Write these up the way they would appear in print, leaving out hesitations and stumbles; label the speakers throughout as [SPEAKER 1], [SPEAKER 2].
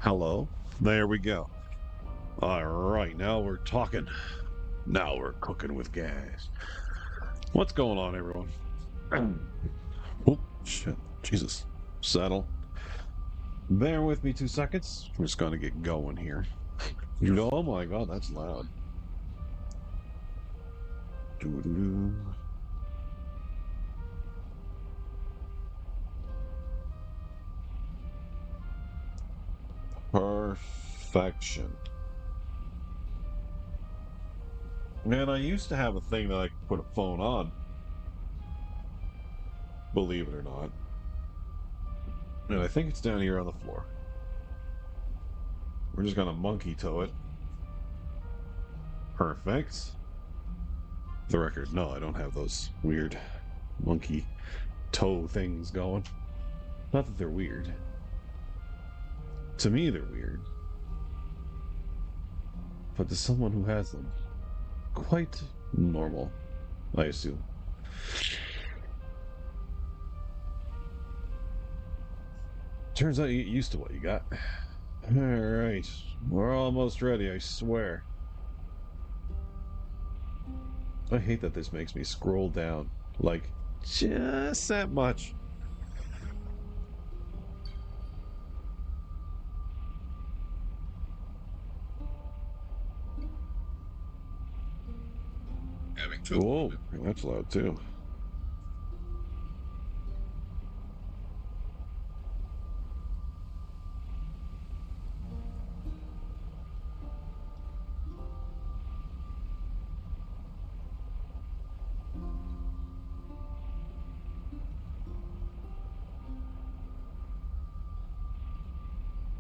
[SPEAKER 1] Hello. There we go. All right, now we're talking. Now we're cooking with gas. What's going on, everyone? Oh, shit. Jesus. Settle. Bear with me 2 seconds. We're just going to get going here. Oh my god, that's loud. Doo-doo-doo. Perfection. Man, I used to have a thing that I could put a phone on. Believe it or not. And I think it's down here on the floor. We're just gonna monkey toe it. Perfect. For the record, no, I don't have those weird monkey toe things going. Not that they're weird. To me, they're weird. But to someone who has them, quite normal, I assume. Turns out you get used to what you got. Alright, we're almost ready, I swear. I hate that this makes me scroll down, like, just that much.
[SPEAKER 2] Having trouble.
[SPEAKER 1] Whoa, that's loud too.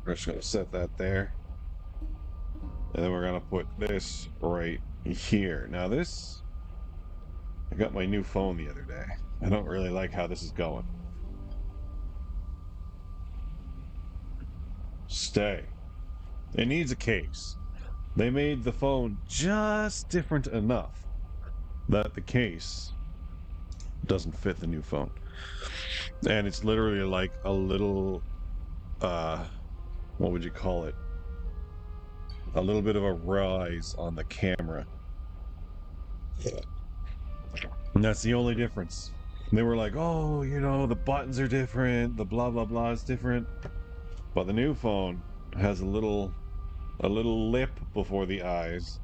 [SPEAKER 1] We're just gonna set that there. And then we're gonna put this right here. Now this, I got my new phone the other day. I don't really like how this is going. Stay. It needs a case. They made the phone just different enough that the case doesn't fit the new phone. And it's literally like a little, what would you call it? A little bit of a rise on the camera. And that's the only difference. They were like, oh, you know, the buttons are different, the blah blah blah is different. But the new phone has a little lip before the eyes,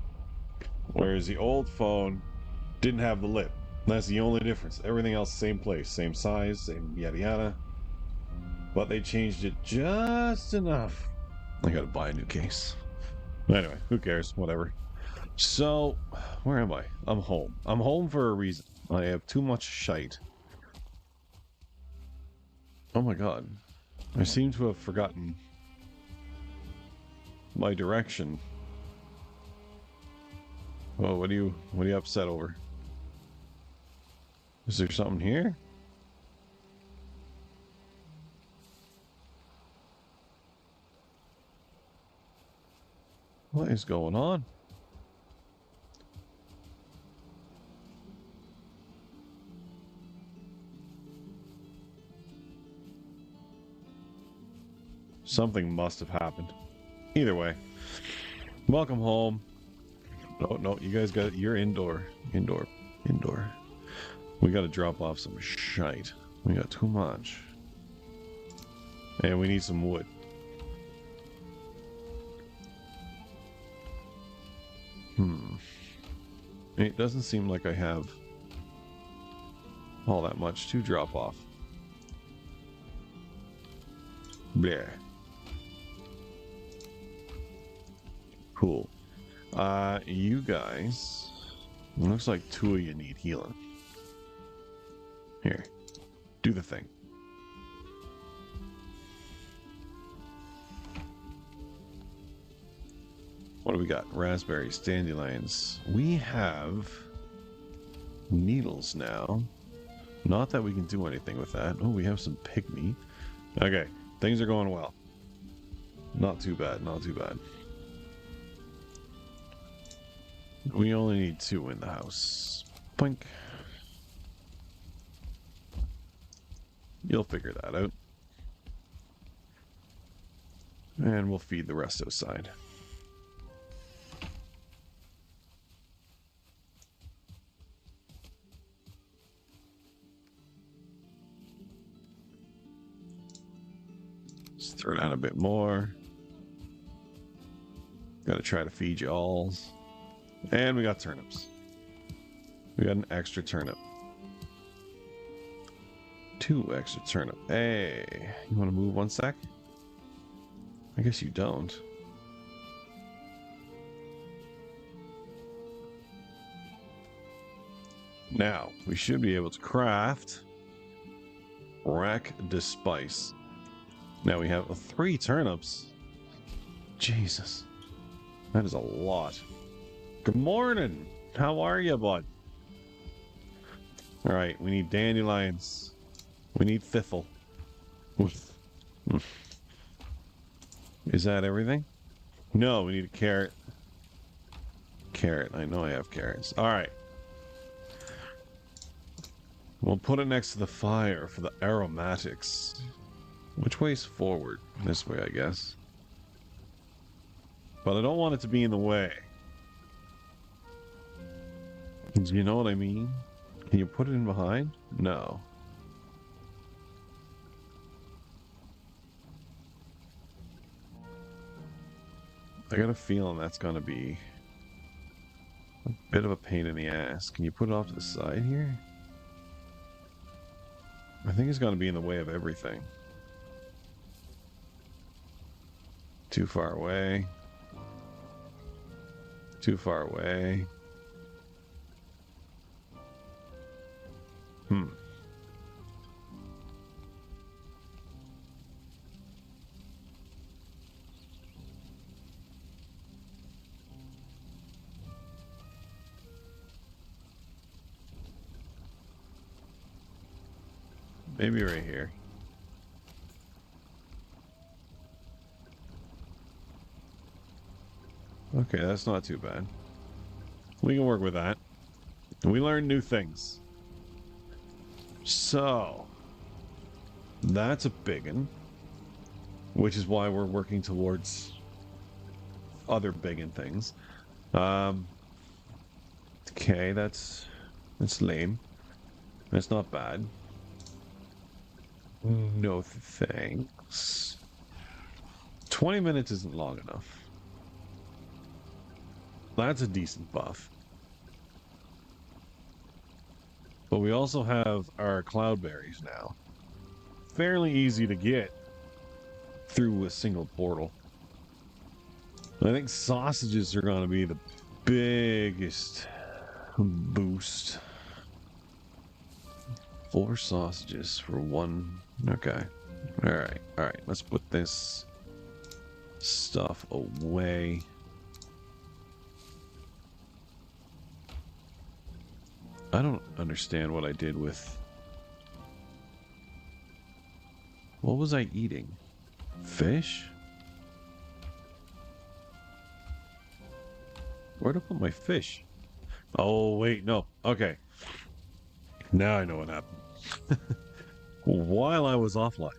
[SPEAKER 1] whereas the old phone didn't have the lip. That's the only difference. Everything else, same place, same size, same yada yada. But they changed it just enough. I gotta buy a new case. Anyway, who cares? Whatever. So, where am I? I'm home. I'm home for a reason. I have too much shite. Oh my god. I seem to have forgotten my direction. Oh, what are you upset over? Is there something here? What is going on? Something must have happened. Either way, welcome home. No, you guys you're indoor. We gotta drop off some shite. We got too much. And we need some wood. It doesn't seem like I have all that much to drop off. Bleh. Cool. You guys, it looks like two of you need healing. Here, do the thing. What do we got? Raspberries, dandelions. We have needles now. Not that we can do anything with that. Oh, we have some pygmy. Okay, things are going well. Not too bad, not too bad. We only need 2 in the house. Poink. You'll figure that out. And we'll feed the rest outside. Let's throw down a bit more. Gotta try to feed you all. And we got turnips. We got an extra turnip. 2 extra turnip. Hey, you want to move one sec? I guess you don't. Now, we should be able to craft rack de spice. Now we have 3 turnips. Jesus. That is a lot. Good morning. How are you, bud? Alright, we need dandelions. We need thistle. Is that everything? No, we need a carrot. Carrot. I know I have carrots. Alright. We'll put it next to the fire for the aromatics. Which way's forward? This way, I guess. But I don't want it to be in the way. Do you know what I mean? Can you put it in behind? No. I got a feeling that's going to be a bit of a pain in the ass. Can you put it off to the side here? I think it's going to be in the way of everything. Too far away. Too far away. Maybe right here. Okay, that's not too bad. We can work with that. We learn new things. So, that's a biggin, which is why we're working towards other biggin things. Okay, that's lame. That's not bad. No thanks. 20 minutes isn't long enough. That's a decent buff. But we also have our cloudberries now. Fairly easy to get through a single portal. I think sausages are going to be the biggest boost. 4 sausages for 1. Okay. Alright. Let's put this stuff away. I don't understand what I did with... What was I eating? Fish? Where'd I put my fish? Oh, wait, no. Okay. Now I know what happened. While I was offline,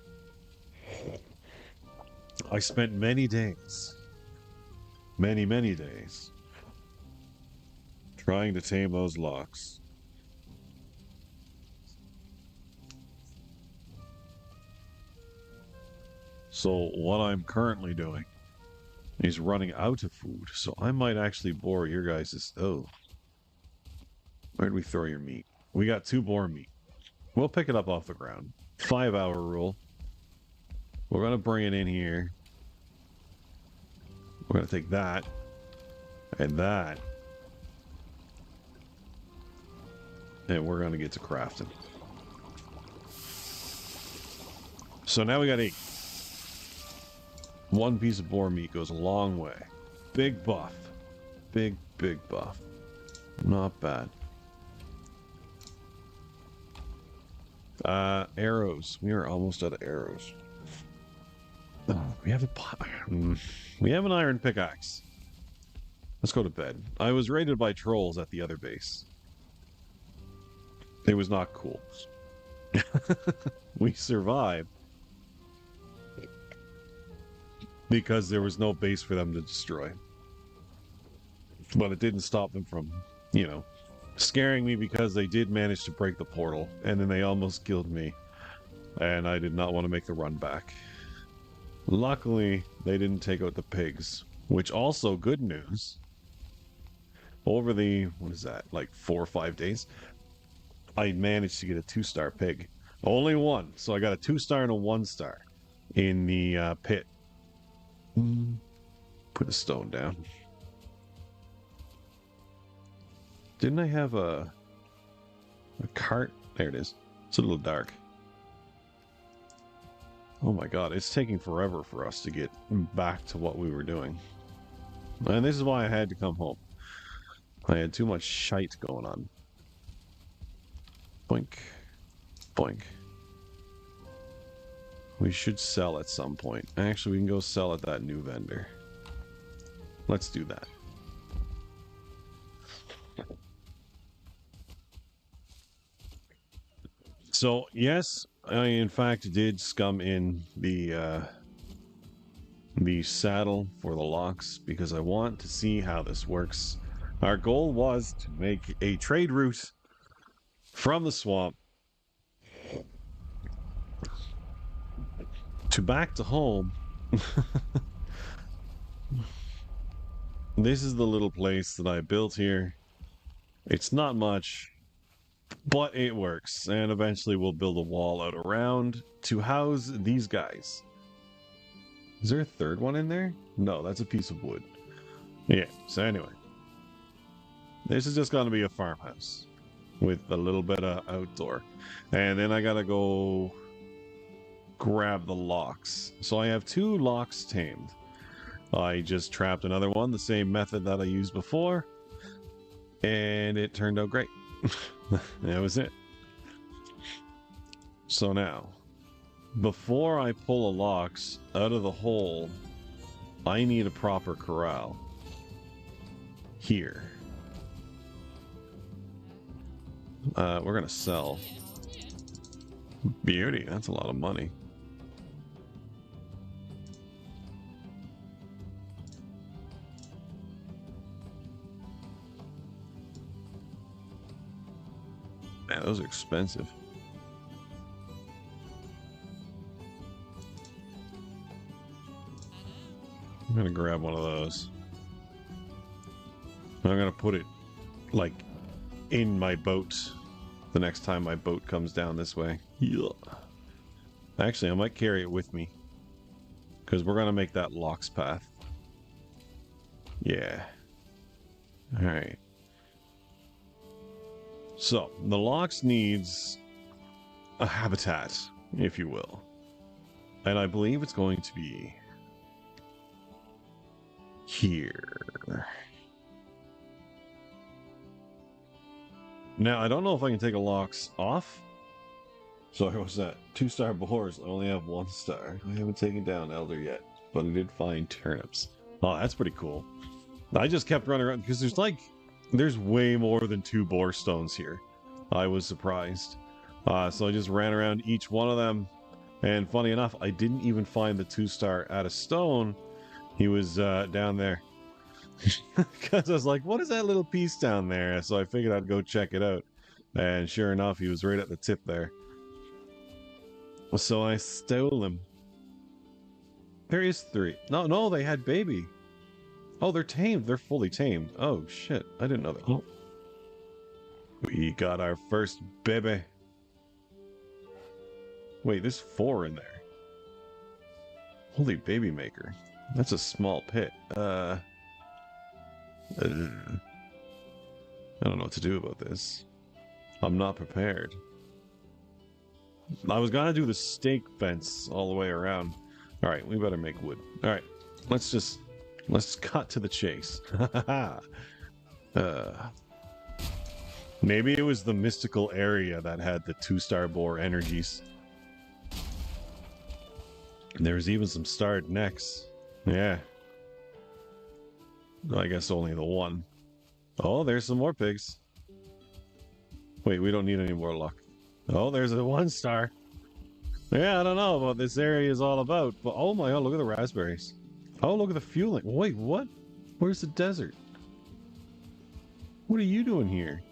[SPEAKER 1] I spent many days, many days, trying to tame those locks. So what I'm currently doing is running out of food, so I might actually bore your guys'... Oh. Where'd we throw your meat? We got 2 boar meat. We'll pick it up off the ground. 5-hour rule. We're going to bring it in here. We're going to take that. And that. And we're going to get to crafting. So now we got 8. 1 piece of boar meat goes a long way. Big buff. Big buff. Not bad. Arrows. We are almost out of arrows. Oh, we have an iron pickaxe. Let's go to bed. I was raided by trolls at the other base. It was not cool. We survived. because there was no base for them to destroy. But it didn't stop them from, you know, scaring me, because they did manage to break the portal, and then they almost killed me, and I did not want to make the run back. Luckily, they didn't take out the pigs, which also good news. Over the, what is that, like 4 or 5 days, I managed to get a 2-star pig. Only one, so I got a 2-star and a 1-star in the pit. Put a stone down. Didn't I have a cart? There it is. It's a little dark. Oh my god, it's taking forever for us to get back to what we were doing. And this is why I had to come home. I had too much shite going on. Boink. Boink. We should sell at some point. Actually, we can go sell at that new vendor. Let's do that. So, yes, I in fact did scum in the saddle for the locks, because I want to see how this works. Our goal was to make a trade route from the swamp to back to home. This is the little place that I built here. It's not much, but it works, and eventually we'll build a wall out around to house these guys. Is there a third one in there? No, that's a piece of wood. Yeah, so anyway. This is just going to be a farmhouse with a little bit of outdoor. And then I got to go grab the locks. So I have 2 locks tamed. I just trapped another one, the same method that I used before. And it turned out great. That was it. So now, before I pull the locks out of the hole, I need a proper corral. Here. We're gonna sell. Beauty, that's a lot of money. Man, those are expensive. I'm gonna grab one of those. I'm gonna put it, like, in my boat the next time my boat comes down this way. Yeah. Actually, I might carry it with me, because we're gonna make that locks path. Yeah. Alright. So, the locks needs a habitat, if you will. And I believe it's going to be here. Now, I don't know if I can take a locks off. Sorry, what's that? 2-star boars. I only have 1 star. I haven't taken down Elder yet, but I did find turnips. Oh, that's pretty cool. I just kept running around, because there's way more than 2 boar stones here. I was surprised. So I just ran around each one of them. And funny enough, I didn't even find the 2-star at a stone. He was down there. Because I was like, what is that little piece down there? So I figured I'd go check it out. And sure enough, he was right at the tip there. So I stole him. There is 3. No, they had baby. Oh, they're tamed. They're fully tamed. Oh, shit. I didn't know that. Oh. We got our first baby. Wait, there's 4 in there. Holy baby maker. That's a small pit. I don't know what to do about this. I'm not prepared. I was gonna do the stake fence all the way around. Alright, we better make wood. Alright, let's cut to the chase. Maybe it was the mystical area that had the 2-star boar energies. There's even some starred necks. Yeah. I guess only the 1. Oh, there's some more pigs. Wait, we don't need any more luck. Oh, there's a 1-star. Yeah, I don't know what this area is all about, but oh my god, look at the raspberries. Oh, look at the fueling. Wait, what? Where's the desert? What are you doing here?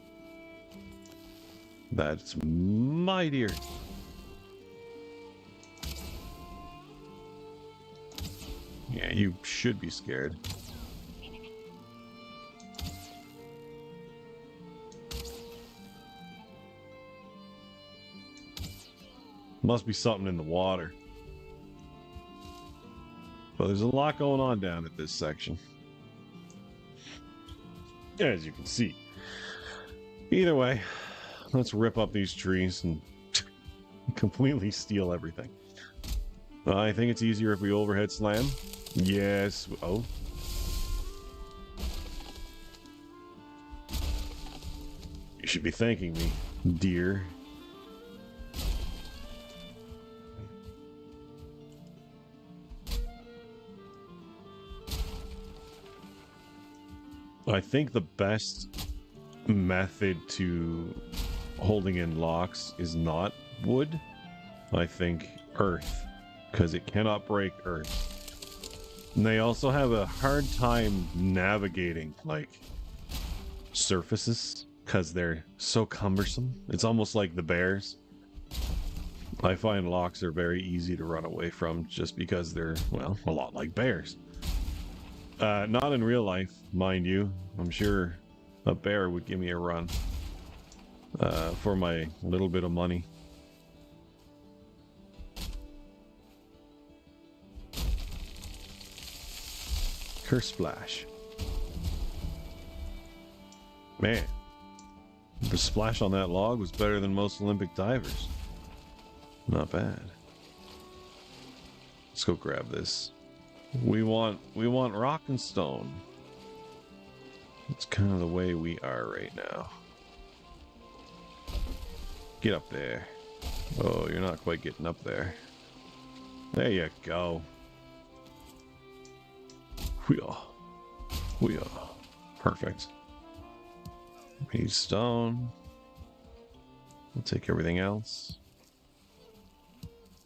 [SPEAKER 1] That's my dear. Yeah, you should be scared. Must be something in the water. But there's a lot going on down at this section, as you can see. Either way, let's rip up these trees and completely steal everything. I think it's easier if we overhead slam. Yes. Oh. You should be thanking me, dear. I think the best method to holding in locks is not wood. I think earth, because it cannot break earth. And they also have a hard time navigating, like, surfaces, because they're so cumbersome. It's almost like the bears. I find locks are very easy to run away from, just because they're, well, a lot like bears. Not in real life, mind you. I'm sure a bear would give me a run for my little bit of money. Curse splash. Man, the splash on that log was better than most Olympic divers. Not bad. Let's go grab this. We want rock and stone. It's kind of the way we are right now. Get up there. Oh, you're not quite getting up there. There you go. We are. Perfect. We need stone. We'll take everything else.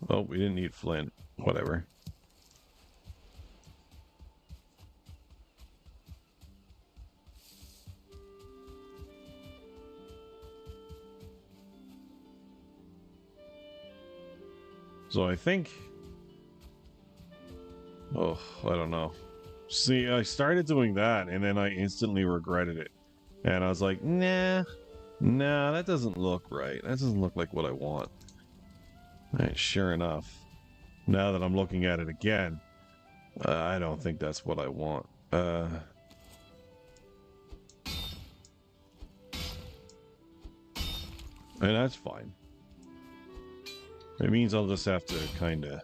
[SPEAKER 1] Oh, we didn't need flint. Whatever. So I think... Oh, I don't know. See, I started doing that, and then I instantly regretted it. And I was like, nah, that doesn't look right. That doesn't look like what I want. And sure enough, now that I'm looking at it again, I don't think that's what I want. And that's fine. It means I'll just have to kind of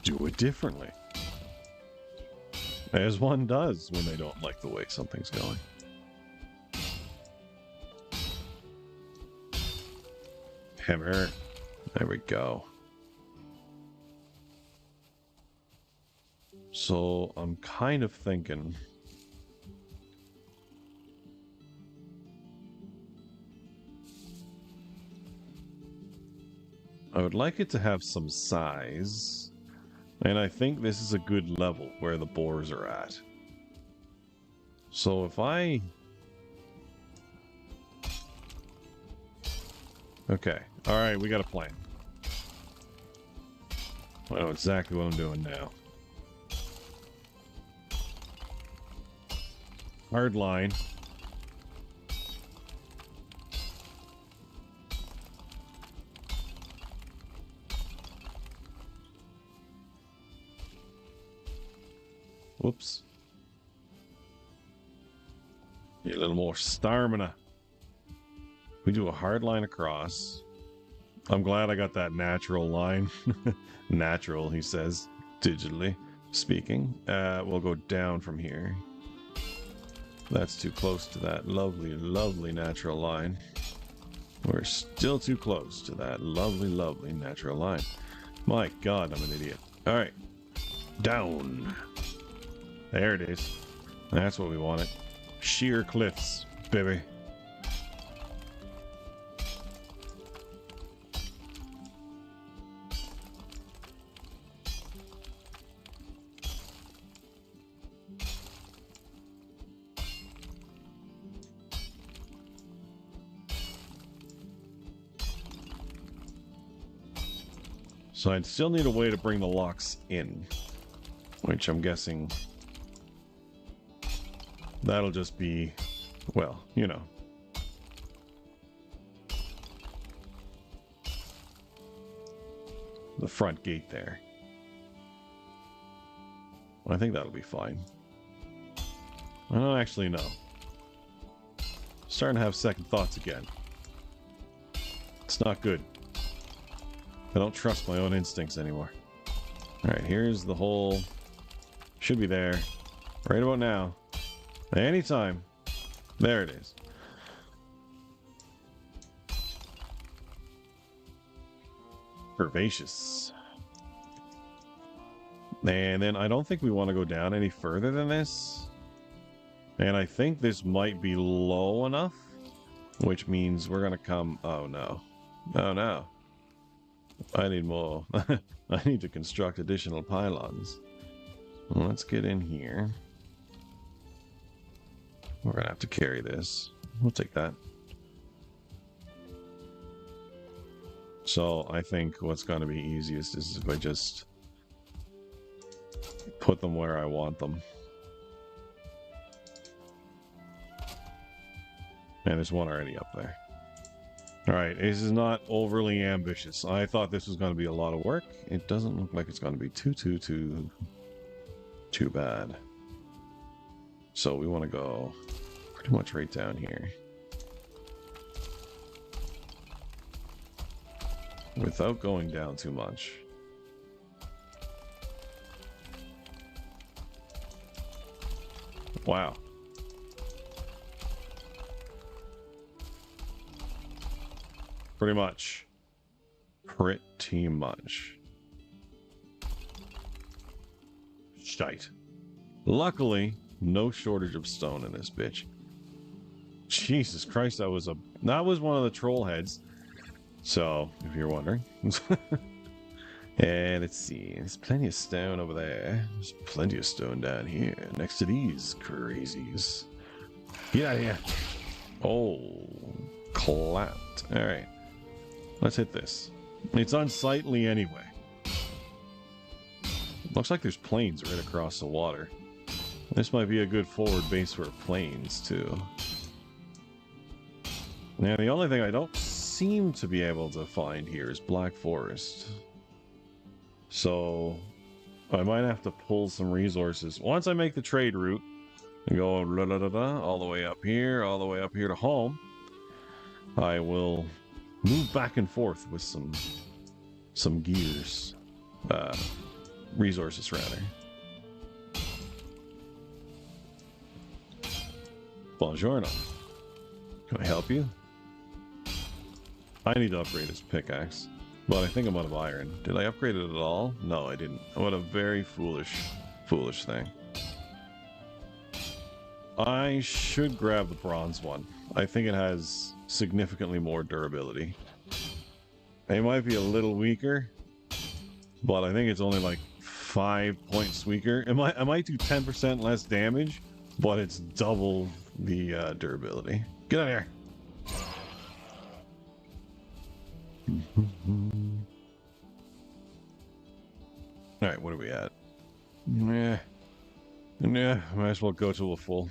[SPEAKER 1] do it differently. As one does when they don't like the way something's going. Hammer. There we go. So I'm kind of thinking... I would like it to have some size, and I think this is a good level where the boars are at. So if I... Okay, alright, we got a plan. I know exactly what I'm doing now. Hard line. Whoops. Need a little more stamina. We do a hard line across. I'm glad I got that natural line. Natural, he says, digitally speaking. We'll go down from here. That's too close to that lovely, lovely natural line. We're still too close to that lovely, lovely natural line. My God, I'm an idiot. All right. Down. There it is. That's what we wanted. Sheer cliffs, baby. So I'd still need a way to bring the locks in, which I'm guessing that'll just be, well, you know. The front gate there. I think that'll be fine. I don't actually know. Starting to have second thoughts again. It's not good. I don't trust my own instincts anymore. Alright, here's the hole. Should be there. Right about now. Anytime. There it is. Curvaceous. And then I don't think we want to go down any further than this. And I think this might be low enough. Which means we're going to come... Oh, no. Oh, no. I need more. I need to construct additional pylons. Well, let's get in here. We're going to have to carry this. We'll take that. So I think what's going to be easiest is if I just put them where I want them. And there's one already up there. Alright, this is not overly ambitious. I thought this was going to be a lot of work. It doesn't look like it's going to be too bad. So we want to go pretty much right down here. Without going down too much. Wow. Pretty much. Pretty much. Shite. Luckily, no shortage of stone in this bitch. Jesus Christ, that was one of the troll heads. So, if you're wondering. And let's see, there's plenty of stone over there. There's plenty of stone down here, next to these crazies. Get out of here. Oh, clapped. Alright. Let's hit this. It's unsightly anyway. Looks like there's planes right across the water. This might be a good forward base for planes, too. Now, the only thing I don't seem to be able to find here is Black Forest. So, I might have to pull some resources. Once I make the trade route, and go all the way up here to home, I will move back and forth with some gears. Resources, rather. Buongiorno. Can I help you? I need to upgrade his pickaxe, but I think I'm out of iron. Did I upgrade it at all? No, I didn't. What a very foolish thing. I should grab the bronze one. I think it has significantly more durability. It might be a little weaker, but I think it's only like 5 points weaker. I might do 10% less damage, but it's double the durability. Get out of here. Alright, what are we at? Nah, might as well go till we're full.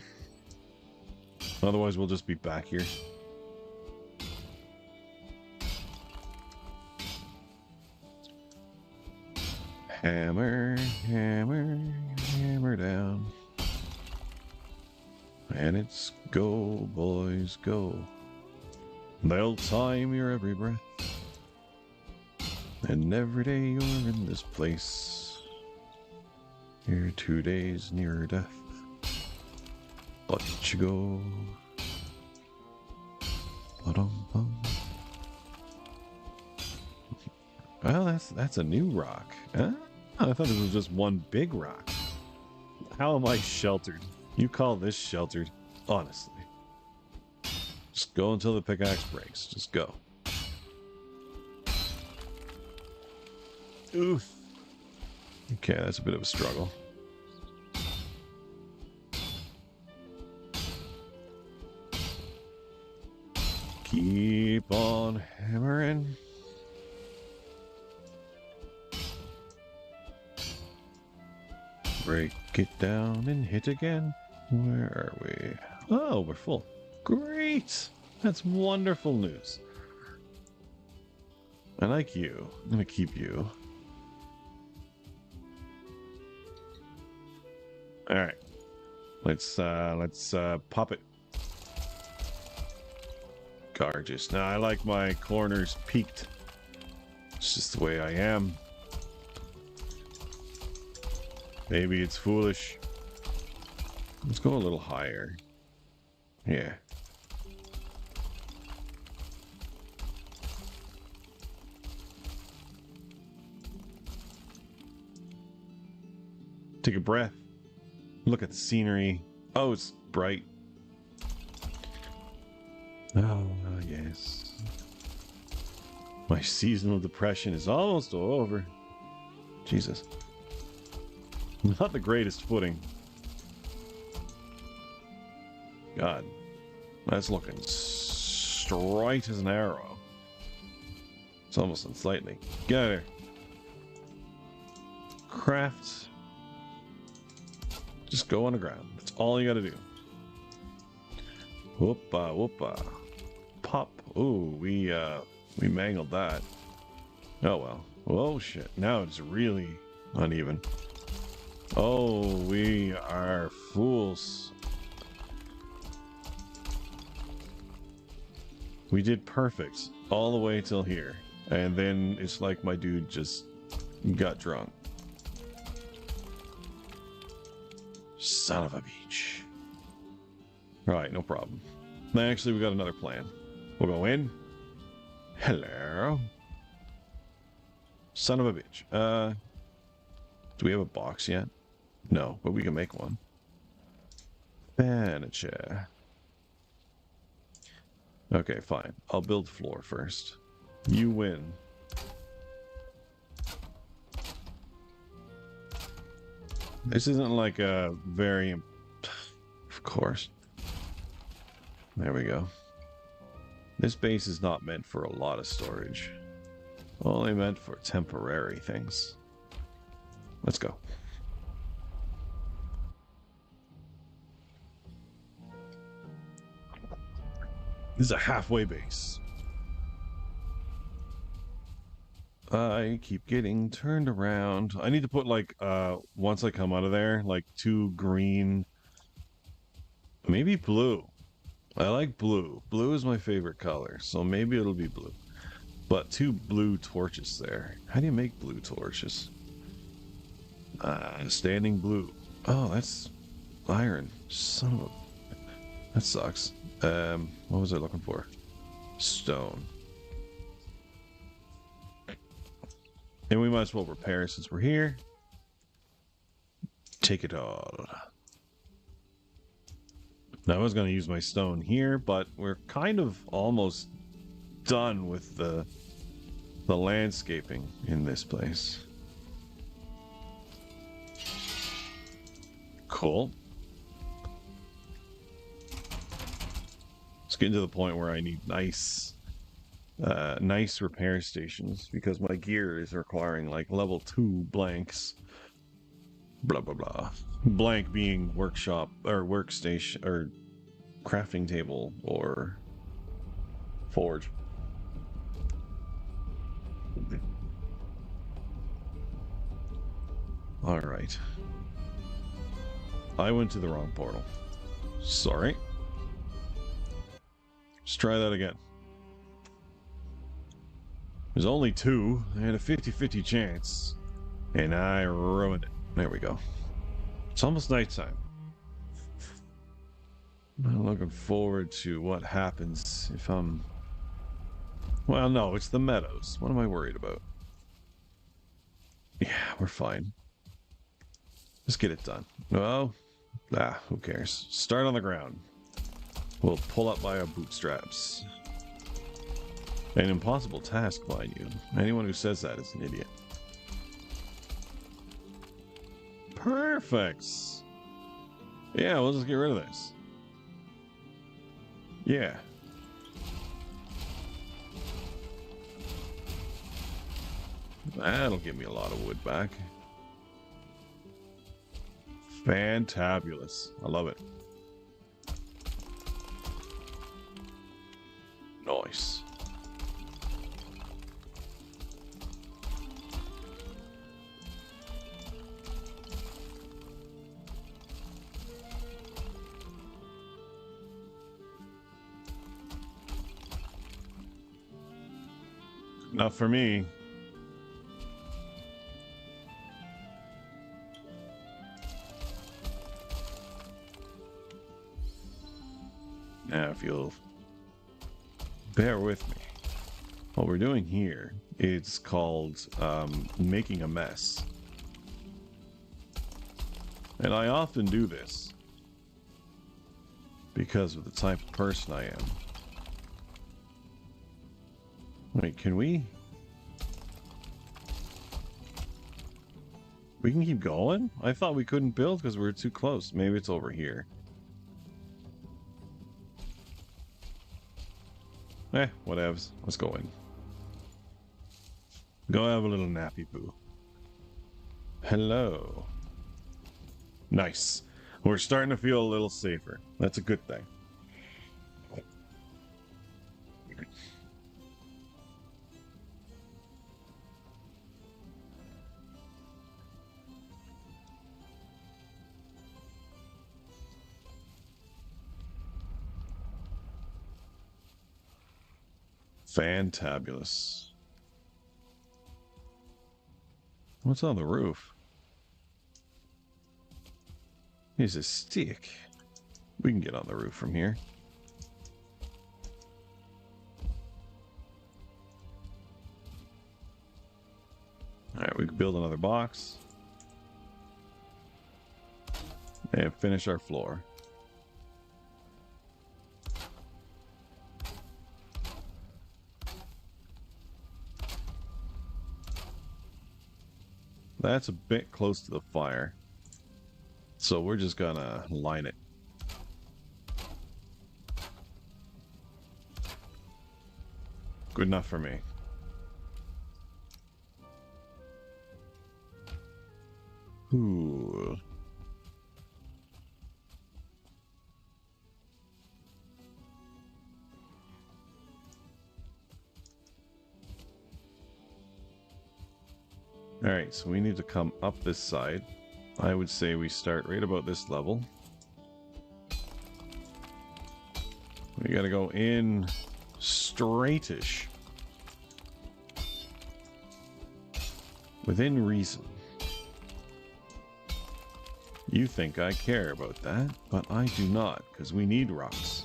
[SPEAKER 1] Otherwise, we'll just be back here. Hammer, hammer, hammer down. And it's go, boys, go. They'll time your every breath. And every day you're in this place, you're 2 days nearer death. But you go. Ba-dum-bum. Well, that's a new rock. Huh? I thought this was just one big rock. How am I sheltered? You call this sheltered? Honestly. Just go until the pickaxe breaks. Just go. Oof. Okay, that's a bit of a struggle. Keep on hammering. Break it down and hit again. Where are we? Oh, we're full. Great! That's wonderful news. I like you. I'm gonna keep you. All right. Let's pop it. Gorgeous. Now I like my corners peaked. It's just the way I am. Maybe it's foolish. Let's go a little higher. Yeah. Take a breath. Look at the scenery. Oh, it's bright. Oh, yes. My seasonal depression is almost over. Jesus. Not the greatest footing. God. That's looking straight as an arrow. It's almost unsightly. Get out of here. Craft. Just go on the ground. That's all you gotta do. Whoopa, whoopa. Pop. Ooh, we mangled that. Oh well. Oh shit. Now it's really uneven. Oh, we are fools. We did perfect all the way till here. And then it's like my dude just got drunk. Son of a bitch. Alright, no problem. Actually, we got another plan. We'll go in. Hello. Son of a bitch. Do we have a box yet? No, but we can make one. Furniture. Okay, fine. I'll build floor first. You win. This isn't like a very... Of course. There we go. This base is not meant for a lot of storage. Only meant for temporary things. Let's go. This is a halfway base. I keep getting turned around. I need to put like, once I come out of there, like 2 green, maybe blue. I like blue. Blue is my favorite color, so maybe it'll be blue. But 2 blue torches there. How do you make blue torches? Standing blue. Oh, that's iron. Son of a... That sucks. What was I looking for? Stone. And we might as well repair since we're here. Take it all. Now I was going to use my stone here, but we're kind of almost done with the landscaping in this place. Cool. It's getting to the point where I need nice repair stations because my gear is requiring like level 2 blanks. Blah blah blah. Blank being workshop or workstation or crafting table or forge. All right. I went to the wrong portal. Sorry. Let's try that again. There's only 2. I had a 50-50 chance. And I ruined it. There we go. It's almost nighttime. I'm looking forward to what happens if I'm... Well, no, it's the meadows. What am I worried about? Yeah, we're fine. Let's get it done. Well, who cares? Start on the ground. We'll pull up by our bootstraps. An impossible task, mind you. Anyone who says that is an idiot. Perfect. Yeah, we'll just get rid of this. Yeah. That'll give me a lot of wood back. Fantabulous. I love it. Nice. Not for me. Now, if you'll bear with me, what we're doing here is called making a mess. And I often do this because of the type of person I am. Wait, can we? We can keep going? I thought we couldn't build because we were too close. Maybe it's over here. Whatevs. Let's go in. Go have a little nappy poo. Hello. Nice. We're starting to feel a little safer. That's a good thing. Fantabulous. What's on the roof? Here's a stick. We can get on the roof from here. Alright, we can build another box. And finish our floor. That's a bit close to the fire. So we're just gonna line it. Good enough for me. Ooh. Alright, so we need to come up this side. I would say we start right about this level. We gotta go in straightish. Within reason. You think I care about that, but I do not, because we need rocks.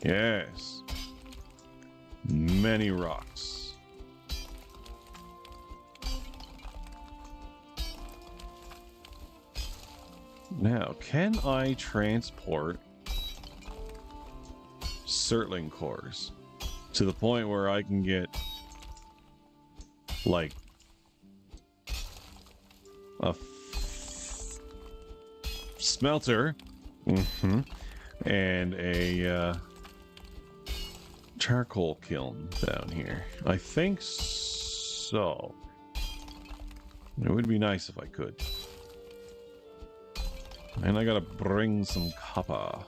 [SPEAKER 1] Yes. Many rocks. Now, can I transport Surtling cores to the point where I can get, like, a smelter and a charcoal kiln down here? I think so. It would be nice if I could. And I gotta bring some copper.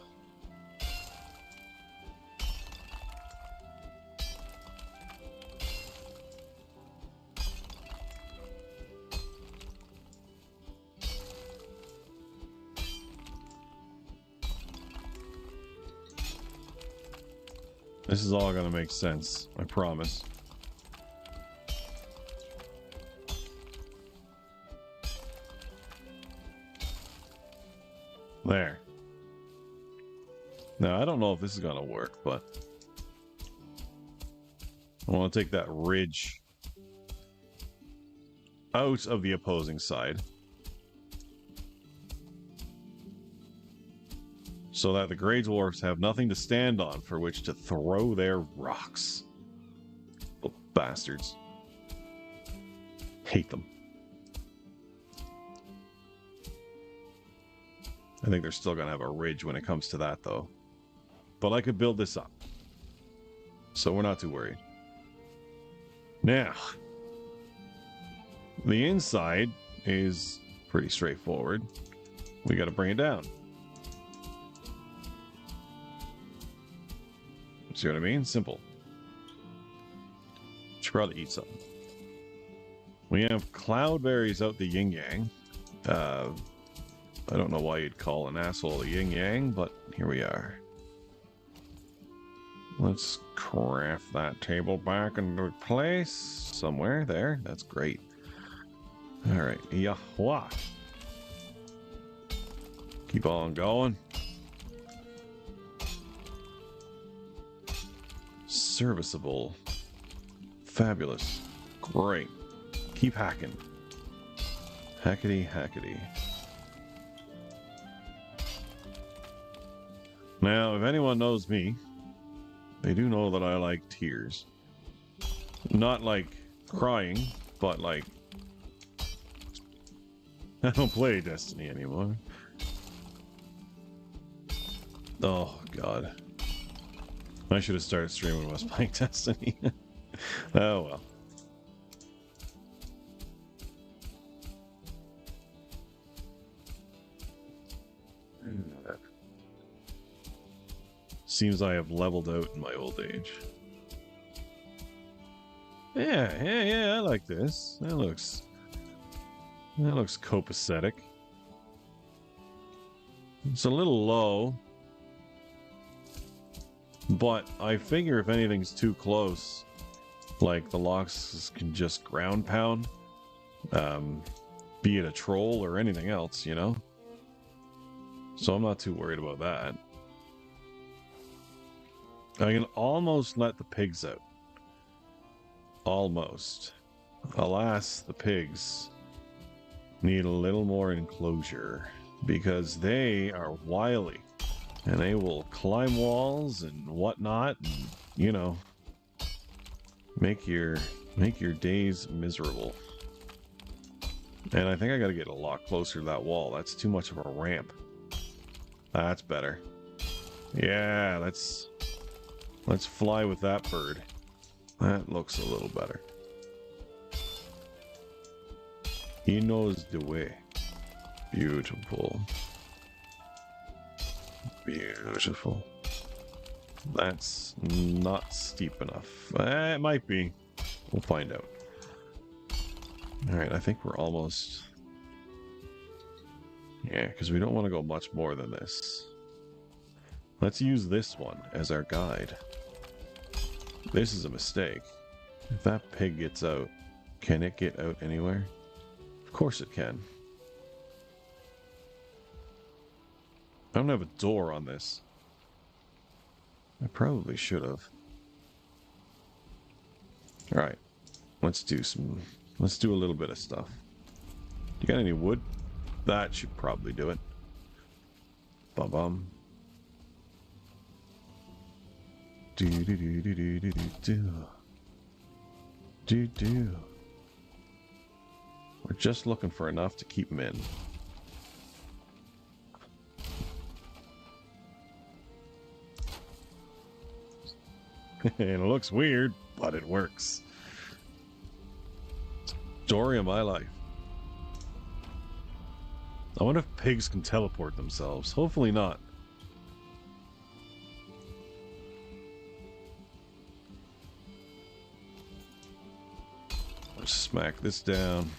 [SPEAKER 1] This is all gonna make sense, I promise. There. Now, I don't know if this is going to work, but I want to take that ridge out of the opposing side so that the Grey Dwarfs have nothing to stand on for which to throw their rocks. Little bastards. Hate them. I think they're still going to have a ridge when it comes to that, though. But I could build this up. So we're not too worried. Now, the inside is pretty straightforward. We got to bring it down. See what I mean? Simple. Should probably eat something. We have cloudberries out the yin-yang. I don't know why you'd call an asshole a yin-yang, but here we are. Let's craft that table back into place somewhere there. That's great. All right, Yahweh. Keep on going. Serviceable. Fabulous. Great. Keep hacking. Hackety, hackety. Now, if anyone knows me, they do know that I like tears. Not like crying, but like... I don't play Destiny anymore. Oh, God. I should have started streaming when I was playing Destiny. Oh, well. Seems I have leveled out in my old age. Yeah, I like this. That looks copacetic. It's a little low. But I figure if anything's too close, like the locks can just ground pound, be it a troll or anything else, you know? So I'm not too worried about that. I can almost let the pigs out. Almost. Alas, the pigs need a little more enclosure because they are wily and they will climb walls and whatnot and, you know, make your days miserable. And I think I gotta get a lot closer to that wall. That's too much of a ramp. That's better. Yeah, let's fly with that bird. That looks a little better. He knows the way. Beautiful. Beautiful. That's not steep enough. It might be. We'll find out. Alright, I think we're almost... Yeah, because we don't want to go much more than this. Let's use this one as our guide. This is a mistake. If that pig gets out, can it get out anywhere? Of course it can. I don't have a door on this. I probably should have. Alright. Let's do a little bit of stuff. You got any wood? That should probably do it. Bum-bum. Do. We're just looking for enough to keep them in. It looks weird, but it works. Story of my life. I wonder if pigs can teleport themselves. Hopefully not. Let's smack this down.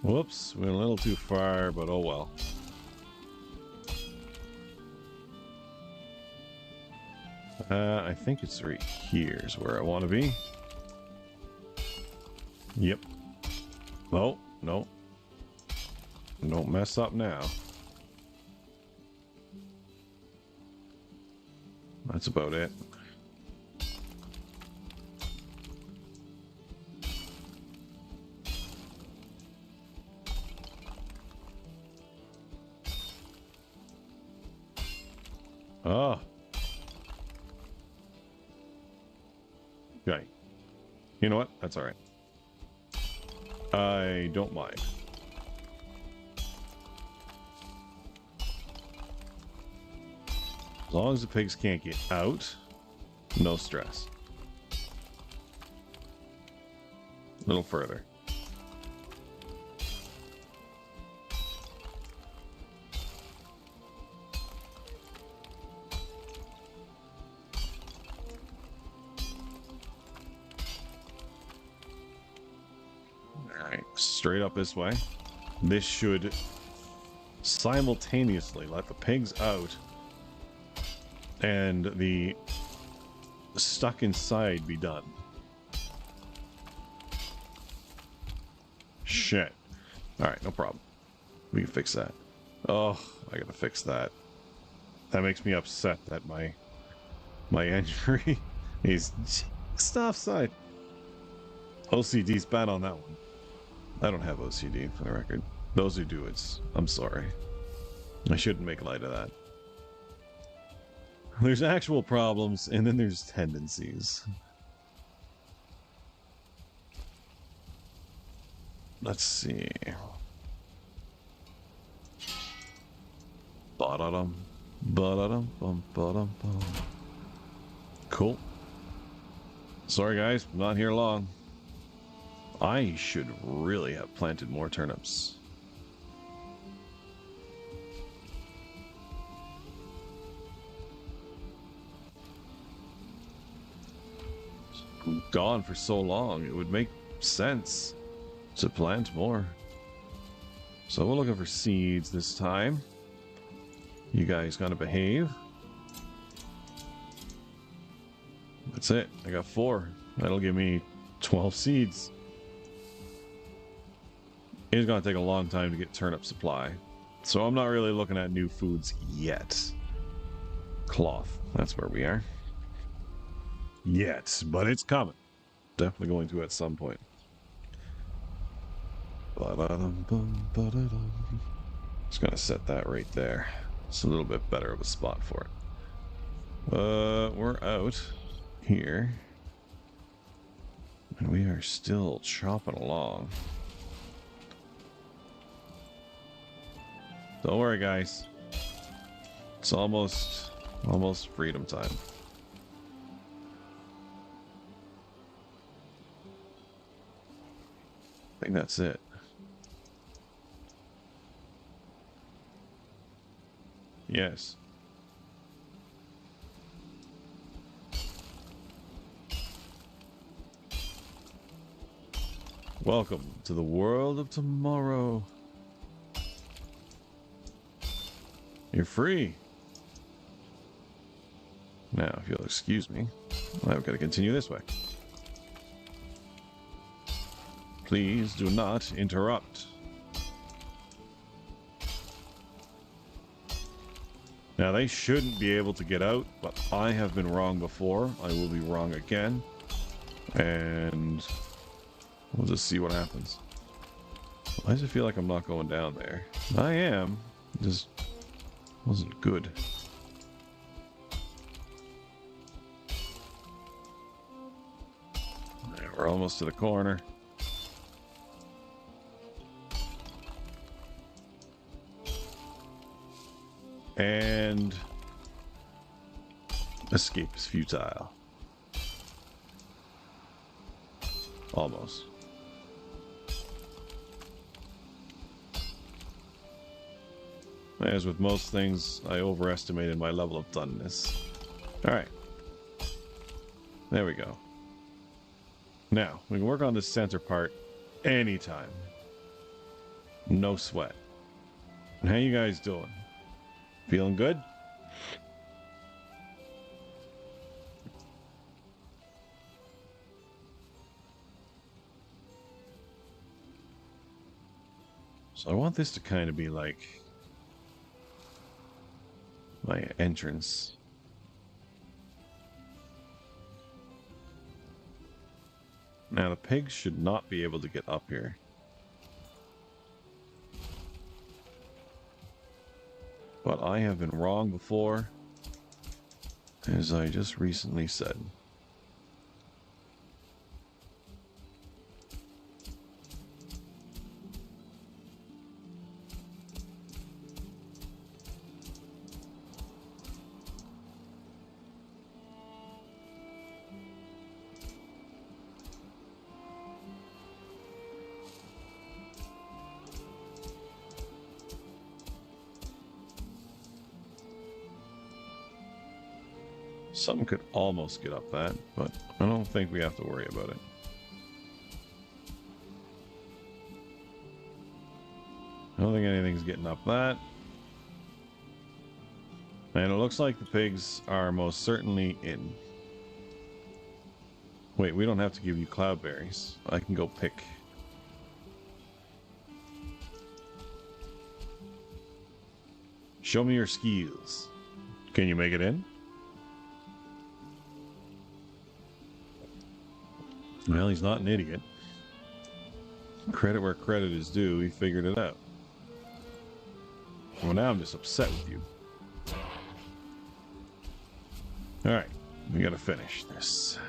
[SPEAKER 1] Whoops, went a little too far, but oh well. I think it's right here is where I want to be. Yep. Oh, no. Don't mess up now. That's about it. Oh. Okay. You know what? That's alright. I don't mind. As long as the pigs can't get out, no stress. A little further. Alright, straight up this way. This should simultaneously let the pigs out and the stuck inside be done. Shit. Alright, no problem. We can fix that. Oh, I gotta fix that. That makes me upset that my entry is just offside. OCD's bad on that one. I don't have OCD, for the record. Those who do, I'm sorry. I shouldn't make light of that. There's actual problems, and then there's tendencies. Let's see. Ba-da-dum. Ba-da-dum. Bum, ba-dum, bum. Cool. Sorry, guys. I'm not here long. I should really have planted more turnips. Gone for so long, it would make sense to plant more. So we're looking for seeds this time. You guys gotta behave. That's it. I got 4. That'll give me 12 seeds. It's gonna take a long time to get turnip supply. So I'm not really looking at new foods yet. Cloth. That's where we are. Yet, but it's coming. Definitely going to at some point. Just gonna set that right there. It's a little bit better of a spot for it. We're out here. And we are still chopping along. Don't worry, guys. It's almost freedom time. I think that's it. Yes. Welcome to the world of tomorrow. You're free. Now, if you'll excuse me, I've got to continue this way. Please do not interrupt. Now, they shouldn't be able to get out, but I have been wrong before. I will be wrong again. And we'll just see what happens. Why does it feel like I'm not going down there? I am. It just wasn't good. Right, we're almost to the corner. And escape is futile. Almost. As with most things, I overestimated my level of doneness. Alright. There we go. Now, we can work on this center part anytime. No sweat. How you guys doing? Feeling good? So I want this to kind of be like my entrance. Now the pigs should not be able to get up here. But I have been wrong before, as I just recently said. Something could almost get up that, but I don't think we have to worry about it. I don't think anything's getting up that. And it looks like the pigs are most certainly in. Wait, we don't have to give you cloudberries. I can go pick. Show me your skills. Can you make it in? Well, he's not an idiot. Credit where credit is due, he figured it out. Well, now I'm just upset with you. Alright, we gotta finish this.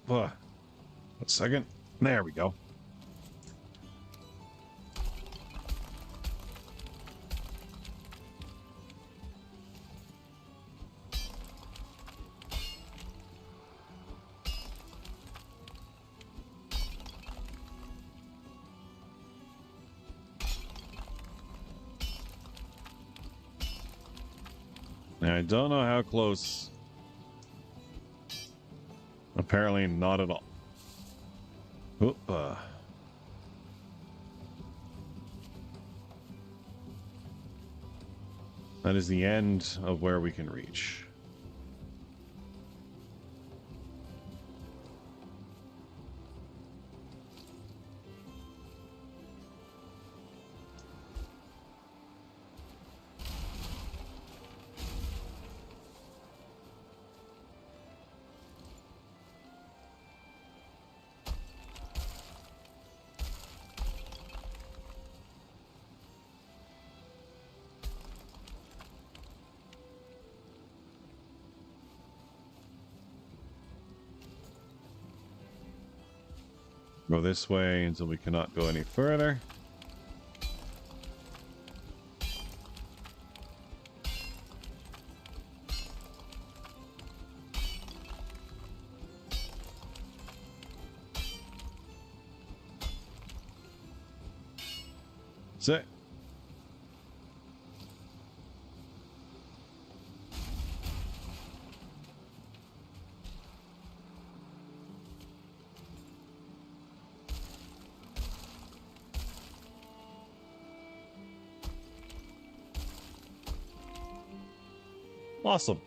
[SPEAKER 1] A second. There we go. Now, I don't know how close. Apparently not at all. Oop, That is the end of where we can reach. Go this way until we cannot go any further. That's it. Awesome.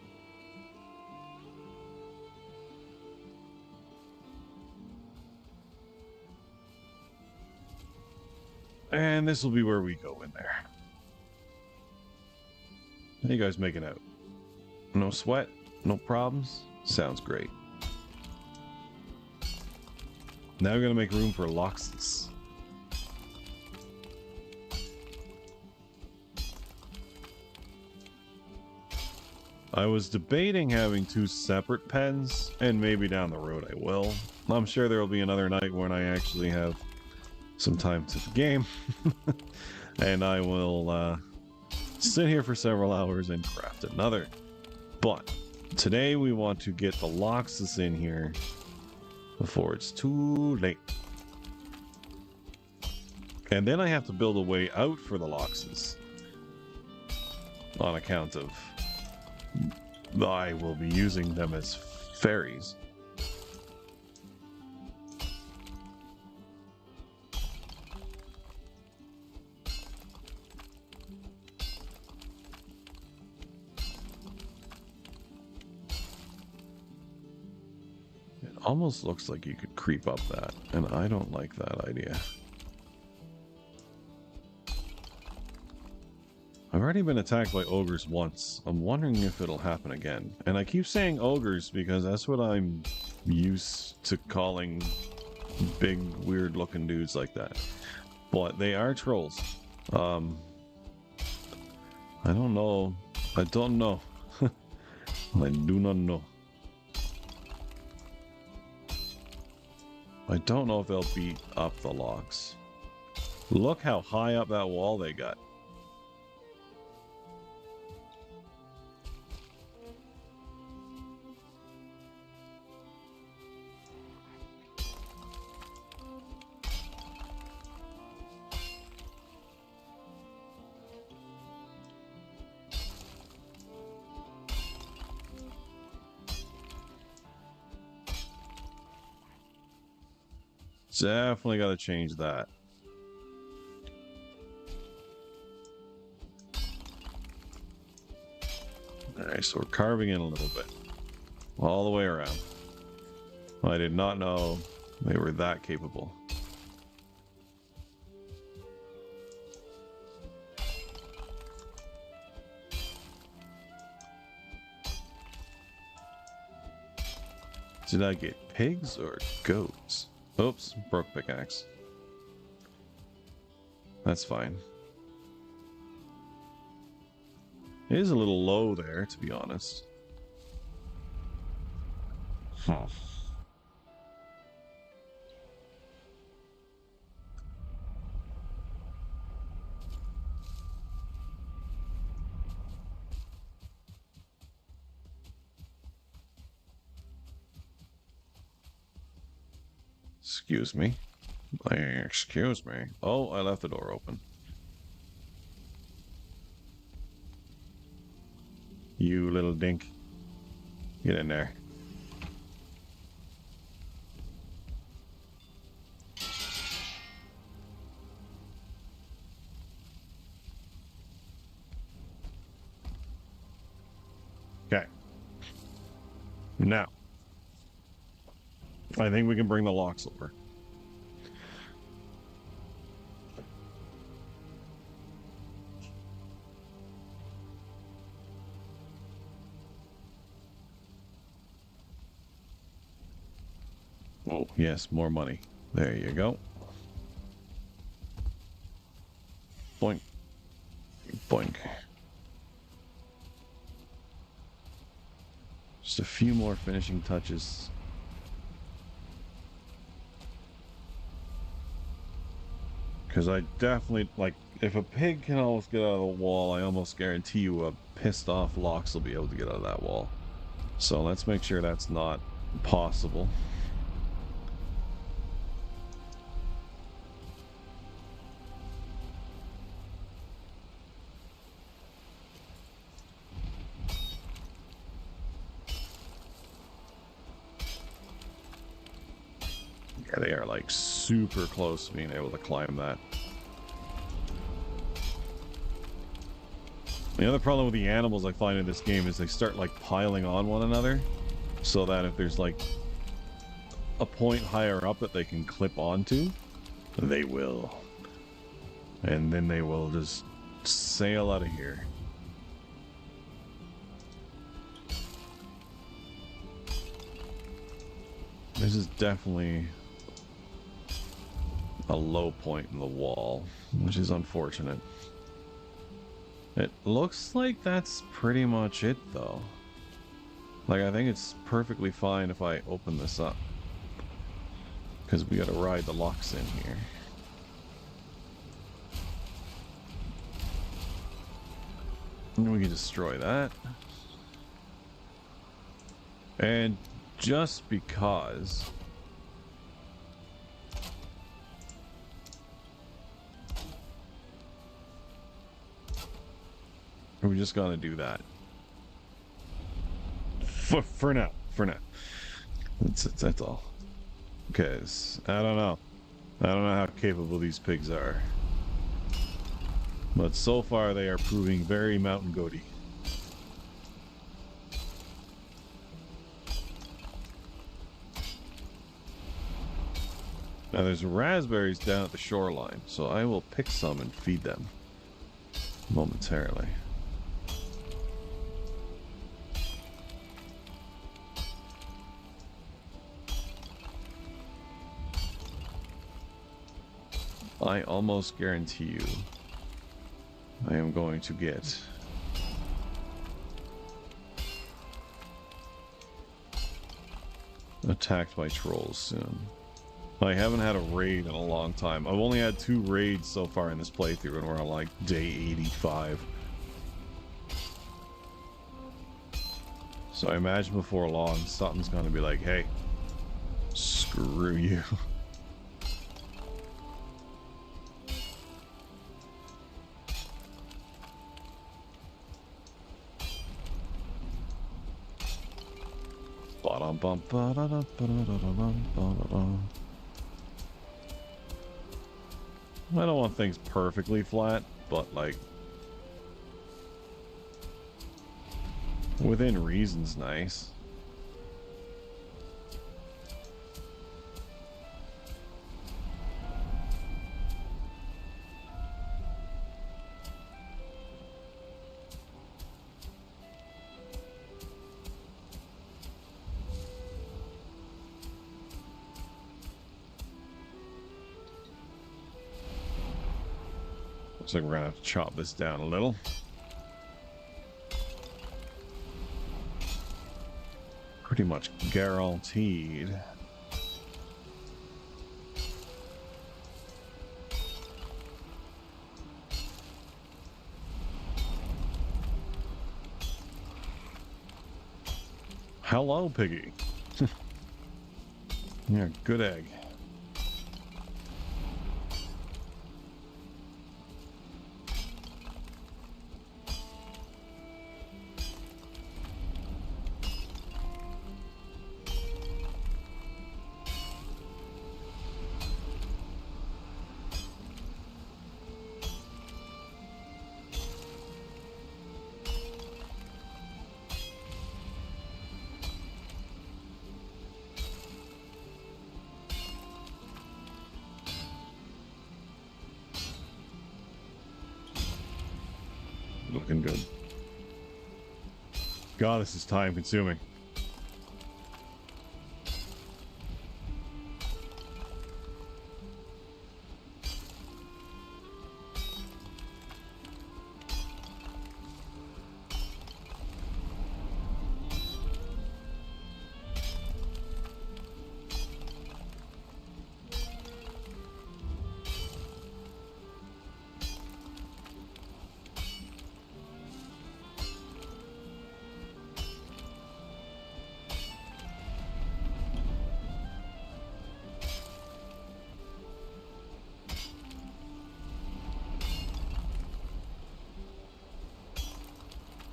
[SPEAKER 1] And this will be where we go in there. How you guys making out? No sweat? No problems? Sounds great. Now we're going to make room for Loxus. I was debating having two separate pens, and maybe down the road I will. I'm sure there will be another night when I actually have some time to the game, and I will sit here for several hours and craft another. But today we want to get the Loxus in here before it's too late. And then I have to build a way out for the Loxus on account of I will be using them as ferries. It almost looks like you could creep up that, and I don't like that idea. I've already been attacked by ogres once. I'm wondering if it'll happen again. And I keep saying ogres because that's what I'm used to calling big, weird-looking dudes like that. But they are trolls. I don't know. I don't know. I do not know. I don't know if they'll beat up the logs. Look how high up that wall they got. Definitely got to change that. Alright, so we're carving in a little bit. All the way around. I did not know they were that capable. Did I get pigs or goats? Oops, broke pickaxe. That's fine. It is a little low there, to be honest. Huh. Excuse me. Excuse me. Oh, I left the door open. You little dink. Get in there. Okay. Now. I think we can bring the locks over. Oh, yes, more money. There you go. Boink. Boink. Just a few more finishing touches. Because I definitely, like, if a pig can almost get out of the wall, I almost guarantee you a pissed off Lox will be able to get out of that wall. So let's make sure that's not possible. Yeah, they are like super close to being able to climb that. The other problem with the animals I find in this game is they start like piling on one another, so that if there's like a point higher up that they can clip onto, they will. And then they will just sail out of here. This is definitely a low point in the wall, which is unfortunate. It looks like that's pretty much it, though. Like, I think it's perfectly fine if I open this up. Because we gotta ride the locks in here. And we can destroy that. And just because... we're just gonna do that. For now. For now. That's all. Because, I don't know. I don't know how capable these pigs are. But so far they are proving very mountain goaty. Now there's raspberries down at the shoreline, so I will pick some and feed them. momentarily. I almost guarantee you I am going to get attacked by trolls soon. I haven't had a raid in a long time. I've only had 2 raids so far in this playthrough, and we're on like day 85. So I imagine before long, something's gonna be like, hey, screw you. I don't want things perfectly flat, but like within reason's nice. Looks like we're gonna have to chop this down a little. Pretty much guaranteed. Hello, Piggy. Yeah, good egg. Looking good. God, this is time consuming.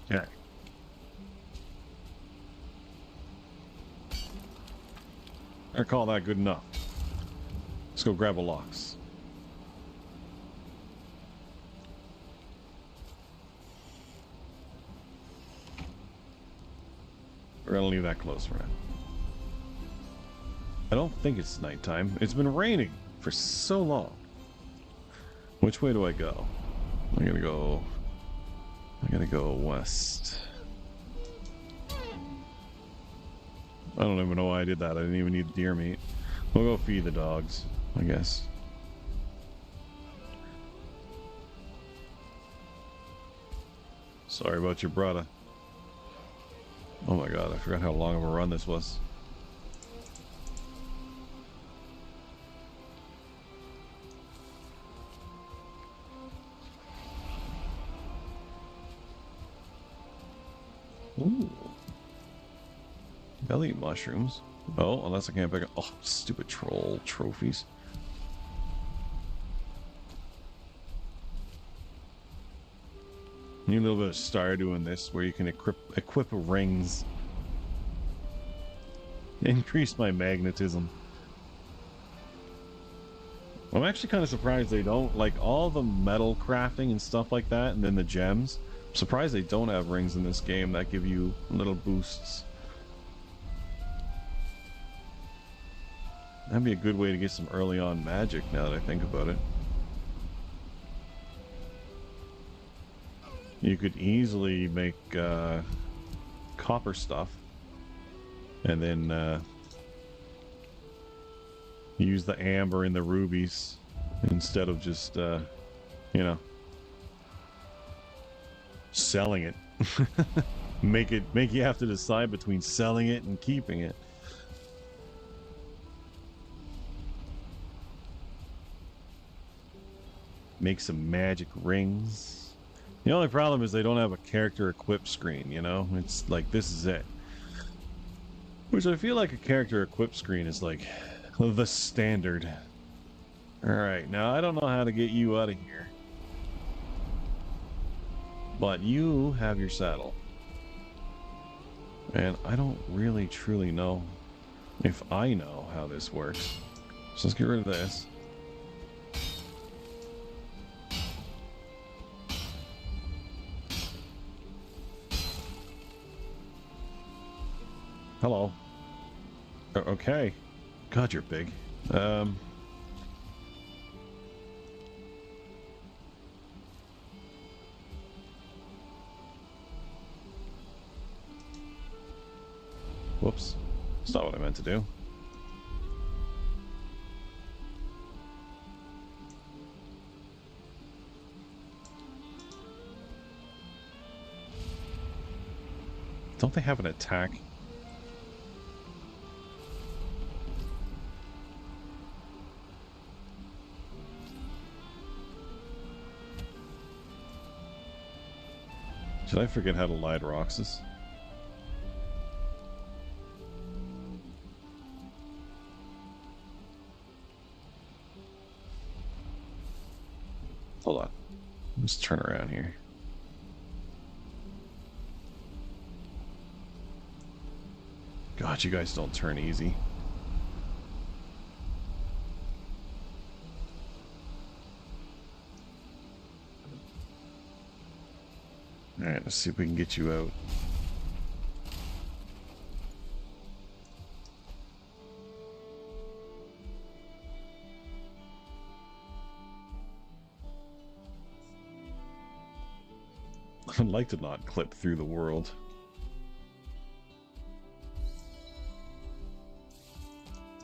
[SPEAKER 1] Yeah. I call that good enough. Let's go grab a lox. We're gonna leave that close for now. I don't think it's nighttime. It's been raining for so long. Which way do I go? I gotta go west. I don't even know why I did that. I didn't even need deer meat. We'll go feed the dogs, I guess. Sorry about your brother. Oh my god, I forgot how long of a run this was. Ooh. I'll eat mushrooms. Oh, unless I can't pick up. Oh, stupid troll trophies. Need a little bit of Stardew in this where you can equip rings. Increase my magnetism. I'm actually kind of surprised they don't, like all the metal crafting and stuff like that, and then the gems. I'm surprised they don't have rings in this game that give you little boosts. That'd be a good way to get some early on magic now that I think about it. you could easily make copper stuff and then use the amber and the rubies instead of just you know, selling it. make you have to decide between selling it and keeping it. Make some magic rings. The only problem is they don't have a character equip screen, you know? It's like, this is it. Which I feel like a character equip screen is like the standard. Alright, now I don't know how to get you out of here. But you have your saddle. And I don't really truly know if I know how this works. So let's get rid of this. Hello. Okay. God, you're big. Whoops. That's not what I meant to do. Don't they have an attack? Did I forget how to light Roxas? Hold on. Let's turn around here. God, you guys don't turn easy. Alright, let's see if we can get you out. I'd like to not clip through the world.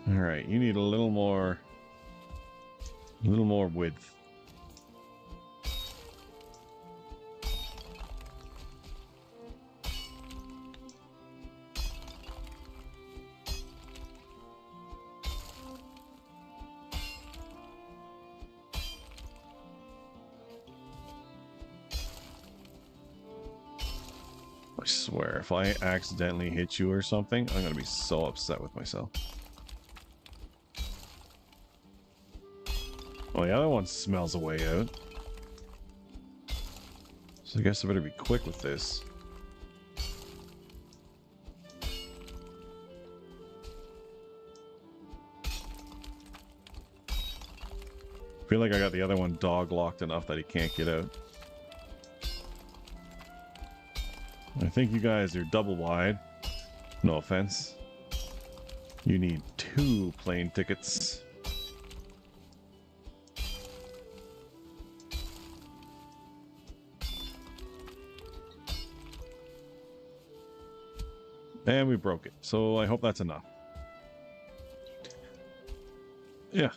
[SPEAKER 1] Alright, you need a little more width. I swear, if I accidentally hit you or something, I'm gonna be so upset with myself. Well, the other one smells a way out. So I guess I better be quick with this. I feel like I got the other one dog locked enough that he can't get out. I think you guys are double wide. No offense. You need 2 plane tickets. And we broke it. So I hope that's enough. Yeah.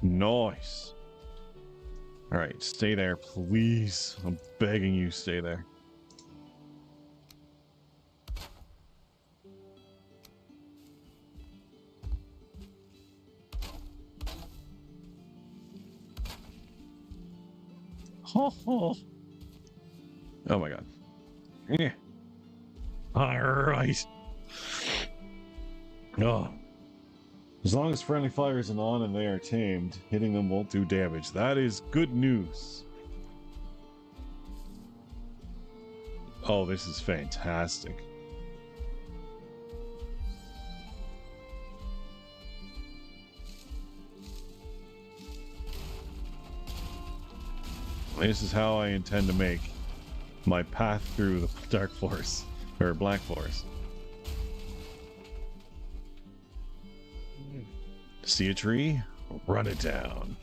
[SPEAKER 1] Nice. Alright, stay there, please. I'm begging you, stay there. Ho ho. Oh my god. Yeah. Alright. Oh. As long as friendly fire isn't on and they are tamed, hitting them won't do damage. That is good news. Oh, this is fantastic. This is how I intend to make my path through the dark forest, or black forest. See a tree? Run it down.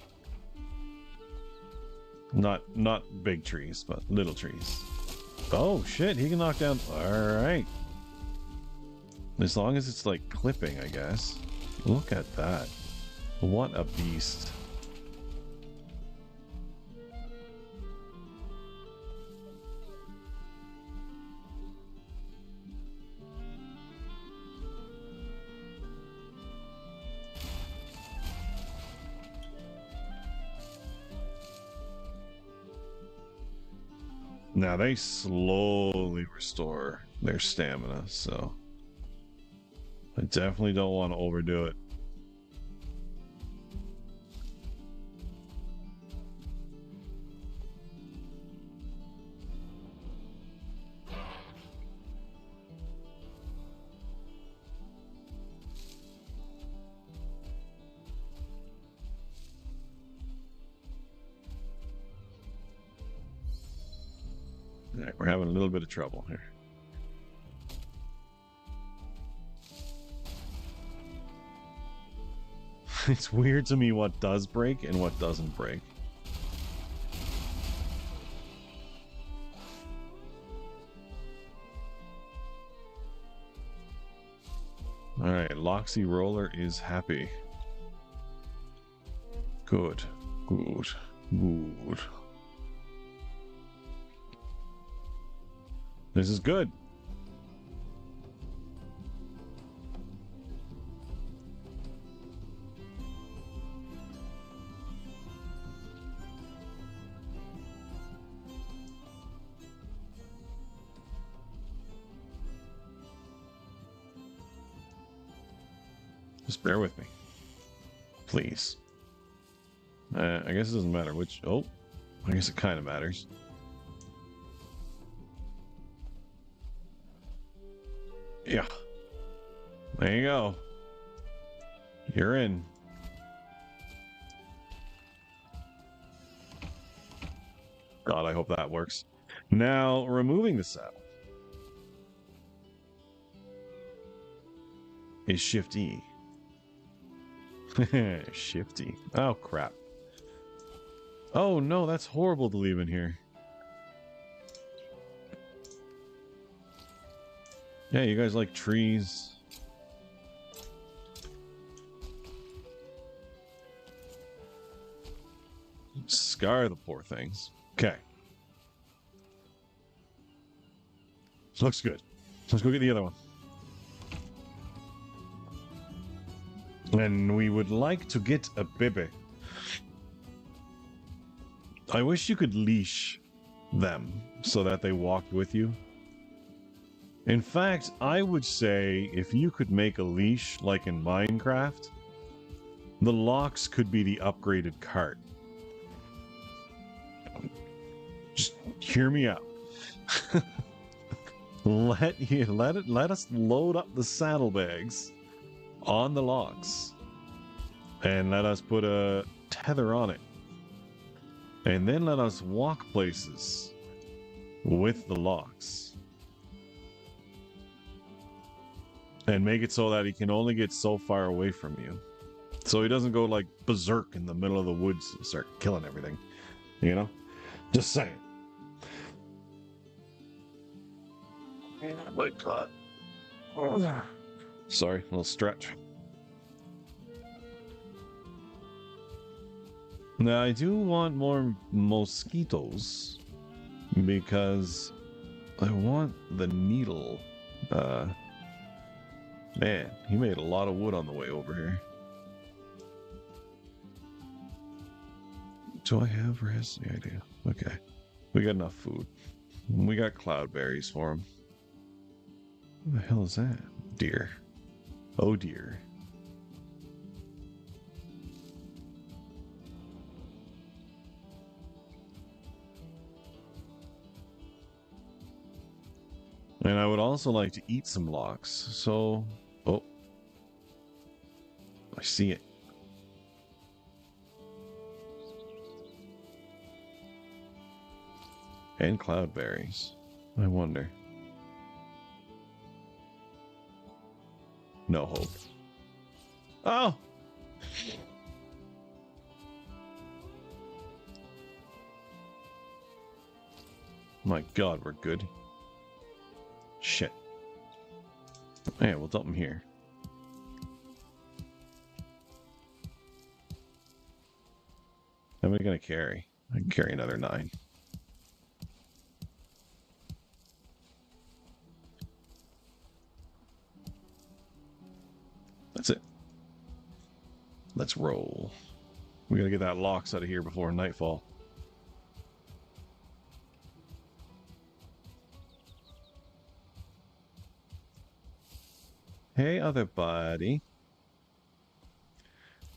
[SPEAKER 1] Not big trees, but little trees. Oh shit, he can knock down. Alright. As long as it's like clipping, I guess. Look at that. What a beast. Now they slowly restore their stamina, so I definitely don't want to overdo it. All right, we're having a little bit of trouble here. It's weird to me what does break and what doesn't break. Alright, Loxy Roller is happy. Good. Good. Good. This is good. Just bear with me. Please. I guess it doesn't matter which... Oh, I guess it kind of matters. Yeah. There you go. You're in. God, I hope that works. Now, removing the saddle is Shift E. Shift E. Oh, crap. Oh, no, that's horrible to leave in here. Yeah, you guys like trees. Scar the poor things. Okay. Looks good. Let's go get the other one. And we would like to get a Bibi. I wish you could leash them so that they walked with you. In fact, I would say if you could make a leash like in Minecraft, the locks could be the upgraded cart. Just hear me out. Let us load up the saddlebags on the locks and let us put a tether on it. And then let us walk places with the locks. And make it so that he can only get so far away from you. So he doesn't go like berserk in the middle of the woods and start killing everything. You know? Just saying. Oh my God. Sorry, a little stretch. Now I do want more mosquitoes because I want the needle. Man, he made a lot of wood on the way over here. Do I have or has any idea? Okay. We got enough food. We got cloudberries for him. What the hell is that? Deer. Oh dear. And I would also like to eat some lox. So, oh, I see it. And cloudberries. I wonder. No hope. Oh! My god, we're good. Shit. Yeah, we'll dump them here. How am I gonna carry? I can carry another 9. That's it. Let's roll. We gotta get that locks out of here before nightfall. Hey, other buddy.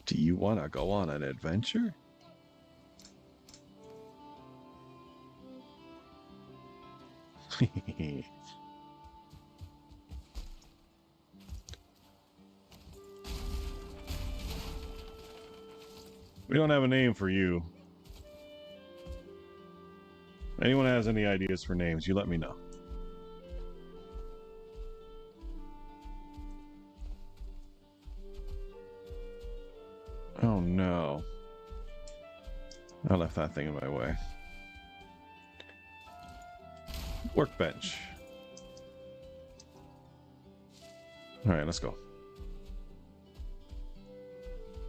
[SPEAKER 1] Do you want to go on an adventure? We don't have a name for you. Anyone has any ideas for names, you let me know. Oh no. I left that thing in my way. Workbench. Alright, let's go.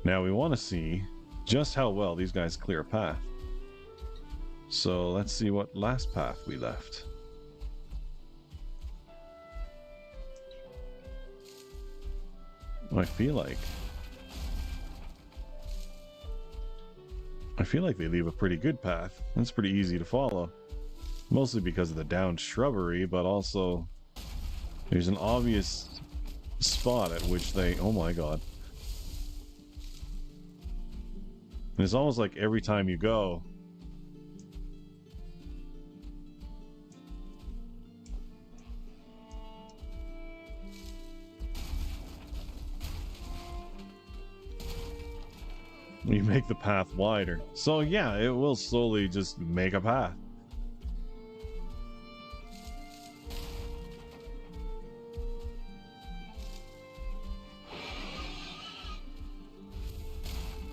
[SPEAKER 1] Now we want to see just how well these guys clear a path. So let's see what last path we left. I feel like they leave a pretty good path. That's pretty easy to follow. Mostly because of the downed shrubbery, but also there's an obvious spot at which they... Oh my god. And it's almost like every time you go... you make the path wider. So yeah, it will slowly just make a path.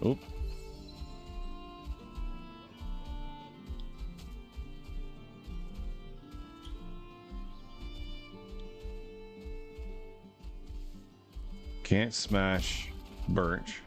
[SPEAKER 1] Oop. Can't smash birch.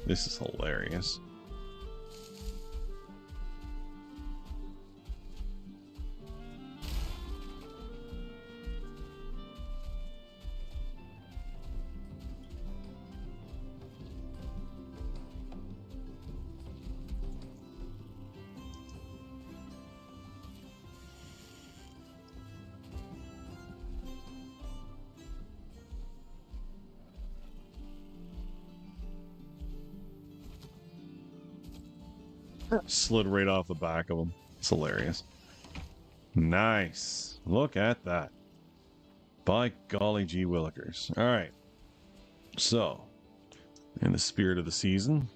[SPEAKER 1] This is hilarious. Slid right off the back of him. It's hilarious. Nice. Look at that. By golly gee willikers. Alright. So, in the spirit of the season,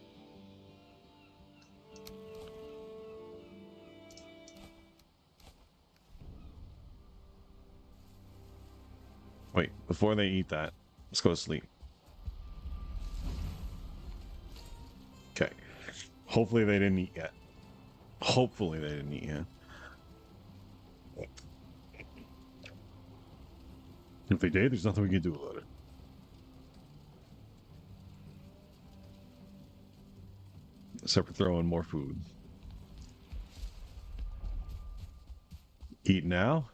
[SPEAKER 1] wait, before they eat that, let's go to sleep. Okay. Hopefully they didn't eat yet. Hopefully they didn't eat yet. If they did, there's nothing we can do about it. Except for throwing more food. Eat now?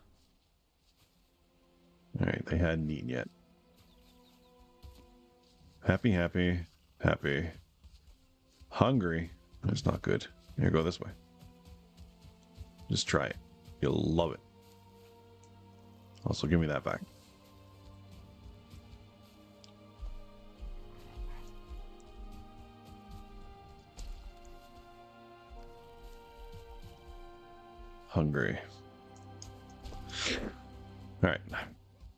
[SPEAKER 1] Alright, they hadn't eaten yet. Happy, happy, happy. Hungry. That's not good. Here, go this way. Just try it. You'll love it. Also, give me that back. Hungry. Alright.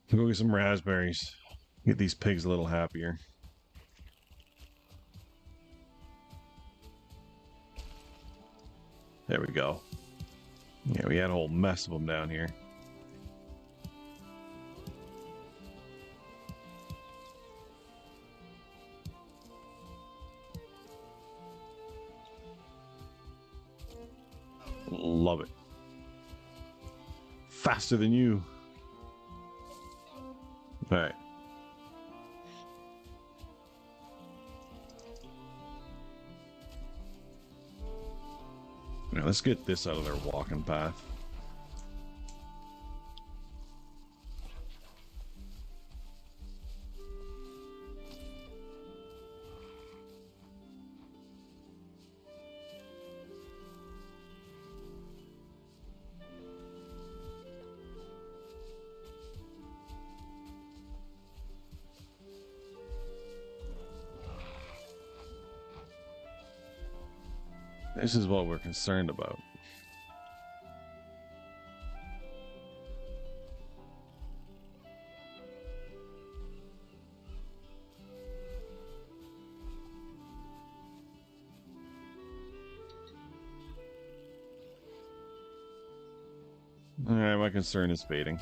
[SPEAKER 1] Go get some raspberries. Get these pigs a little happier. There we go. Yeah, we had a whole mess of them down here. Love it. Faster than you. All right. Now let's get this out of their walking path. This is what we're concerned about. Alright, my concern is fading.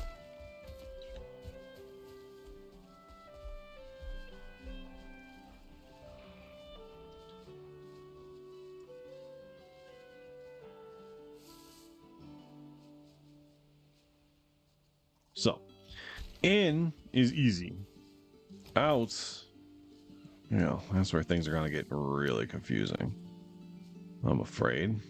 [SPEAKER 1] So, in is easy. Out, you know, that's where things are going to get really confusing. I'm afraid.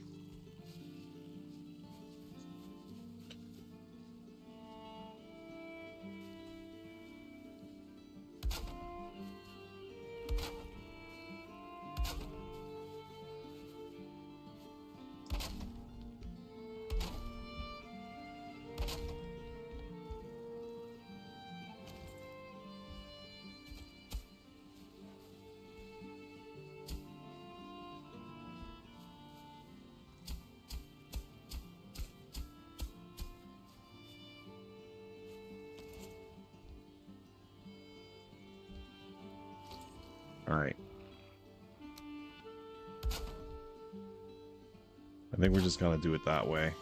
[SPEAKER 1] All right. I think we're just going to do it that way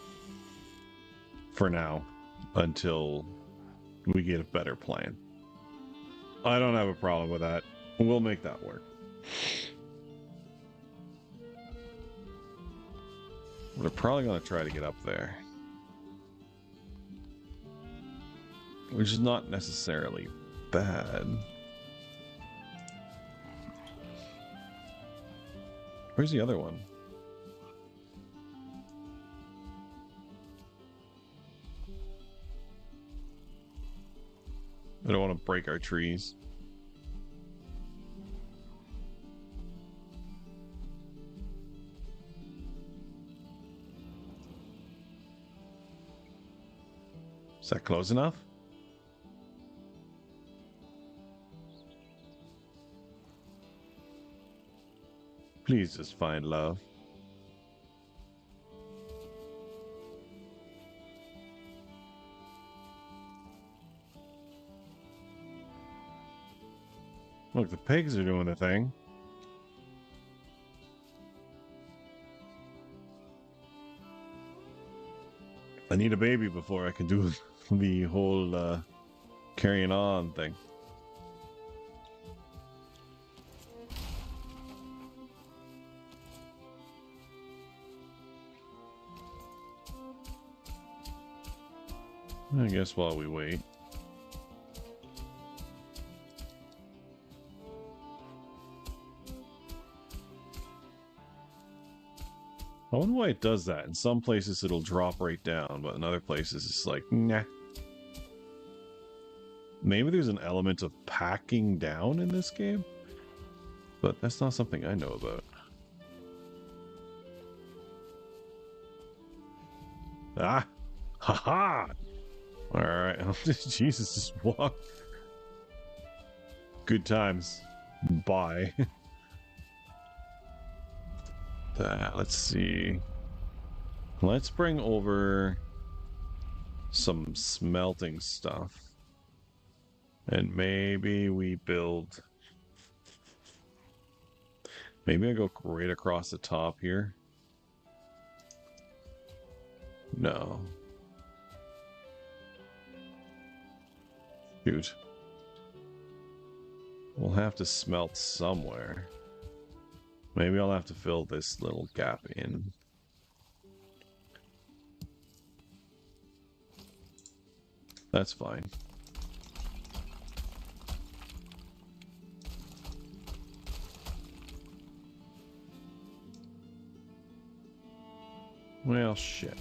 [SPEAKER 1] for now until we get a better plan. I don't have a problem with that. We'll make that work. We're probably going to try to get up there, which is not necessarily bad. Where's the other one? I don't want to break our trees. Is that close enough? Please just find love. Look, the pigs are doing the thing. I need a baby before I can do the whole carrying on thing. I guess while we wait. I wonder why it does that. In some places it'll drop right down, but in other places it's like, nah. Maybe there's an element of packing down in this game, but that's not something I know about. Ah! Haha! Alright, Jesus, just walk. Good times. Bye. Let's see. Let's bring over some smelting stuff. And maybe we build... Maybe I go right across the top here. No. Shoot. We'll have to smelt somewhere. Maybe I'll have to fill this little gap in. That's fine. Well, shit.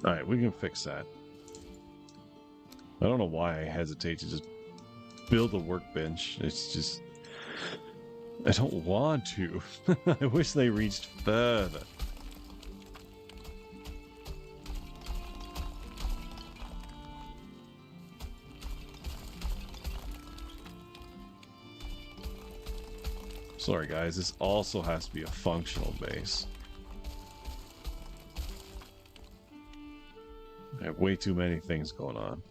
[SPEAKER 1] Alright, we can fix that. I don't know why I hesitate to just build a workbench. It's just... I don't want to. I wish they reached further. Sorry guys, this also has to be a functional base. I have way too many things going on.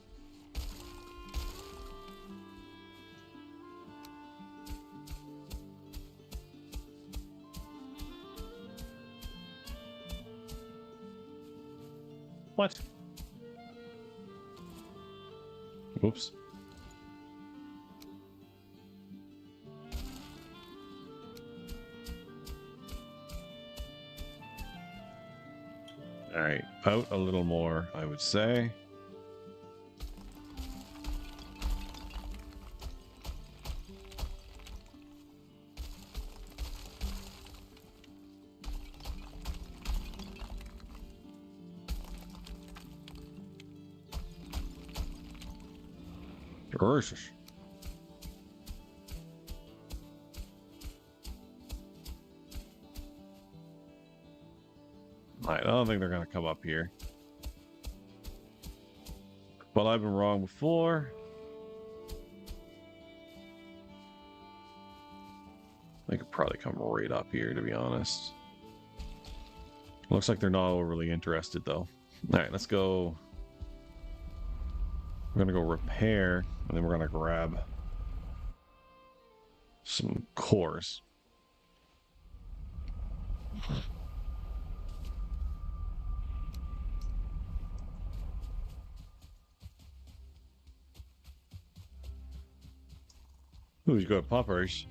[SPEAKER 1] What? Oops. All right, out a little more, I would say. Gracious. I don't think they're going to come up here. Well, I've been wrong before. They could probably come right up here, to be honest. Looks like they're not overly interested, though. Alright, let's go. We're going to go repair, and then we're going to grab some cores. Ooh, you got poppers.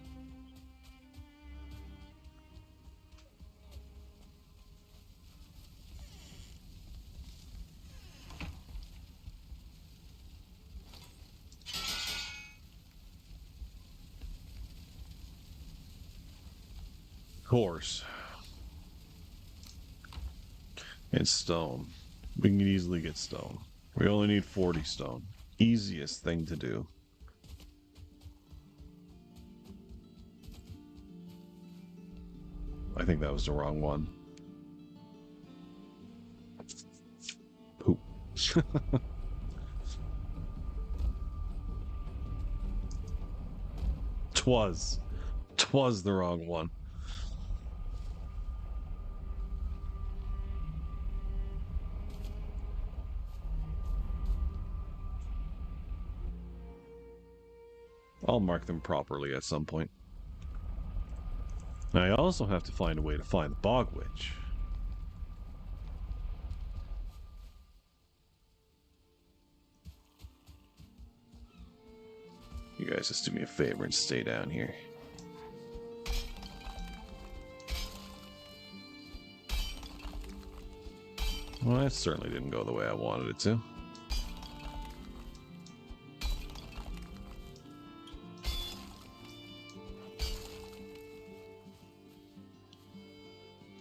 [SPEAKER 1] Course. And stone. We can easily get stone. We only need 40 stone. Easiest thing to do. I think that was the wrong one. Poop. Twas the wrong one. I'll mark them properly at some point. I also have to find a way to find the Bog Witch. You guys just do me a favor and stay down here. Well, that certainly didn't go the way I wanted it to.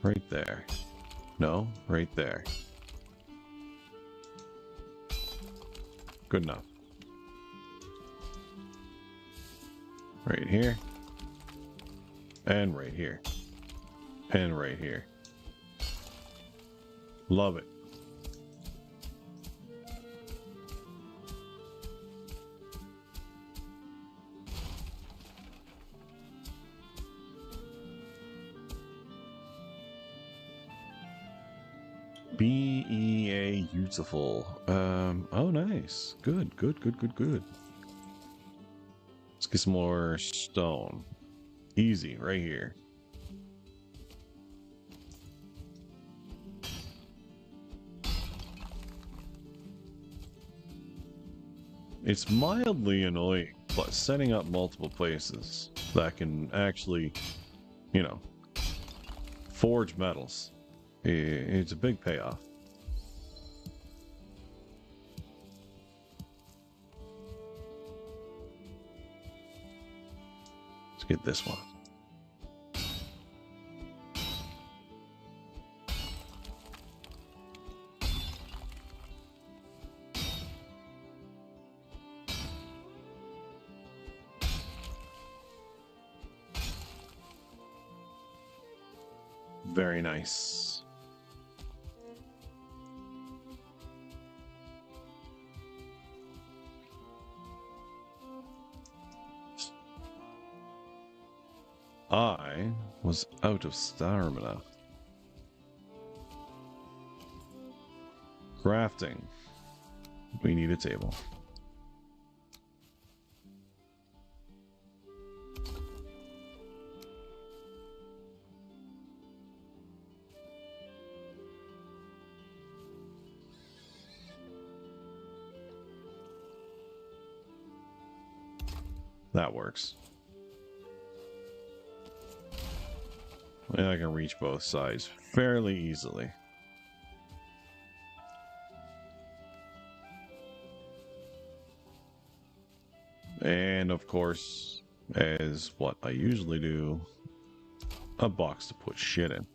[SPEAKER 1] Right there. No, right there. Good enough. Right here. And right here. And right here. Love it. BEA beautiful. Oh nice. Good. Let's get some more stone. Easy, right here. It's mildly annoying, but setting up multiple places that can actually, you know, forge metals, it's a big payoff. Let's get this one. Very nice. I was out of stamina. Crafting. We need a table. That works. And I can reach both sides fairly easily. And of course, as what I usually do, a box to put shit in.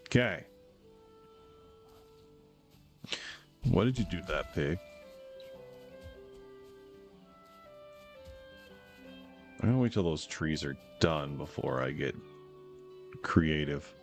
[SPEAKER 1] Okay. What did you do to that pig? I'm gonna wait till those trees are done before I get creative.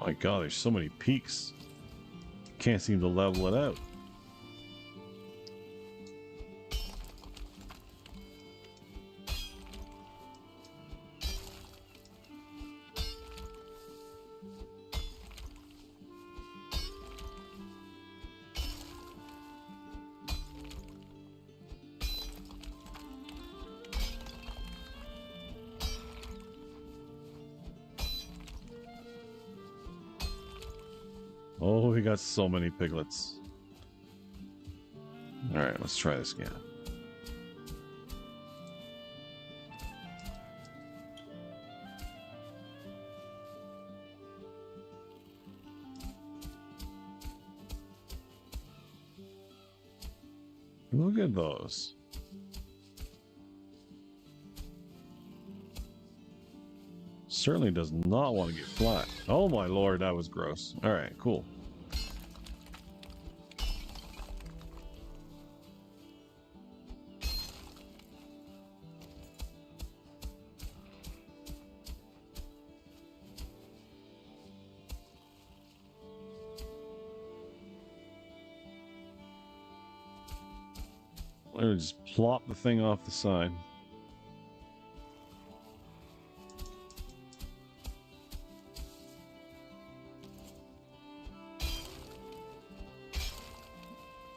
[SPEAKER 1] My god, there's so many peaks. Can't seem to level it out. Oh, we got so many piglets. Alright, let's try this again. Look at those. Certainly does not want to get flat. Oh my lord, that was gross. Alright, cool. Let me just plop the thing off the side.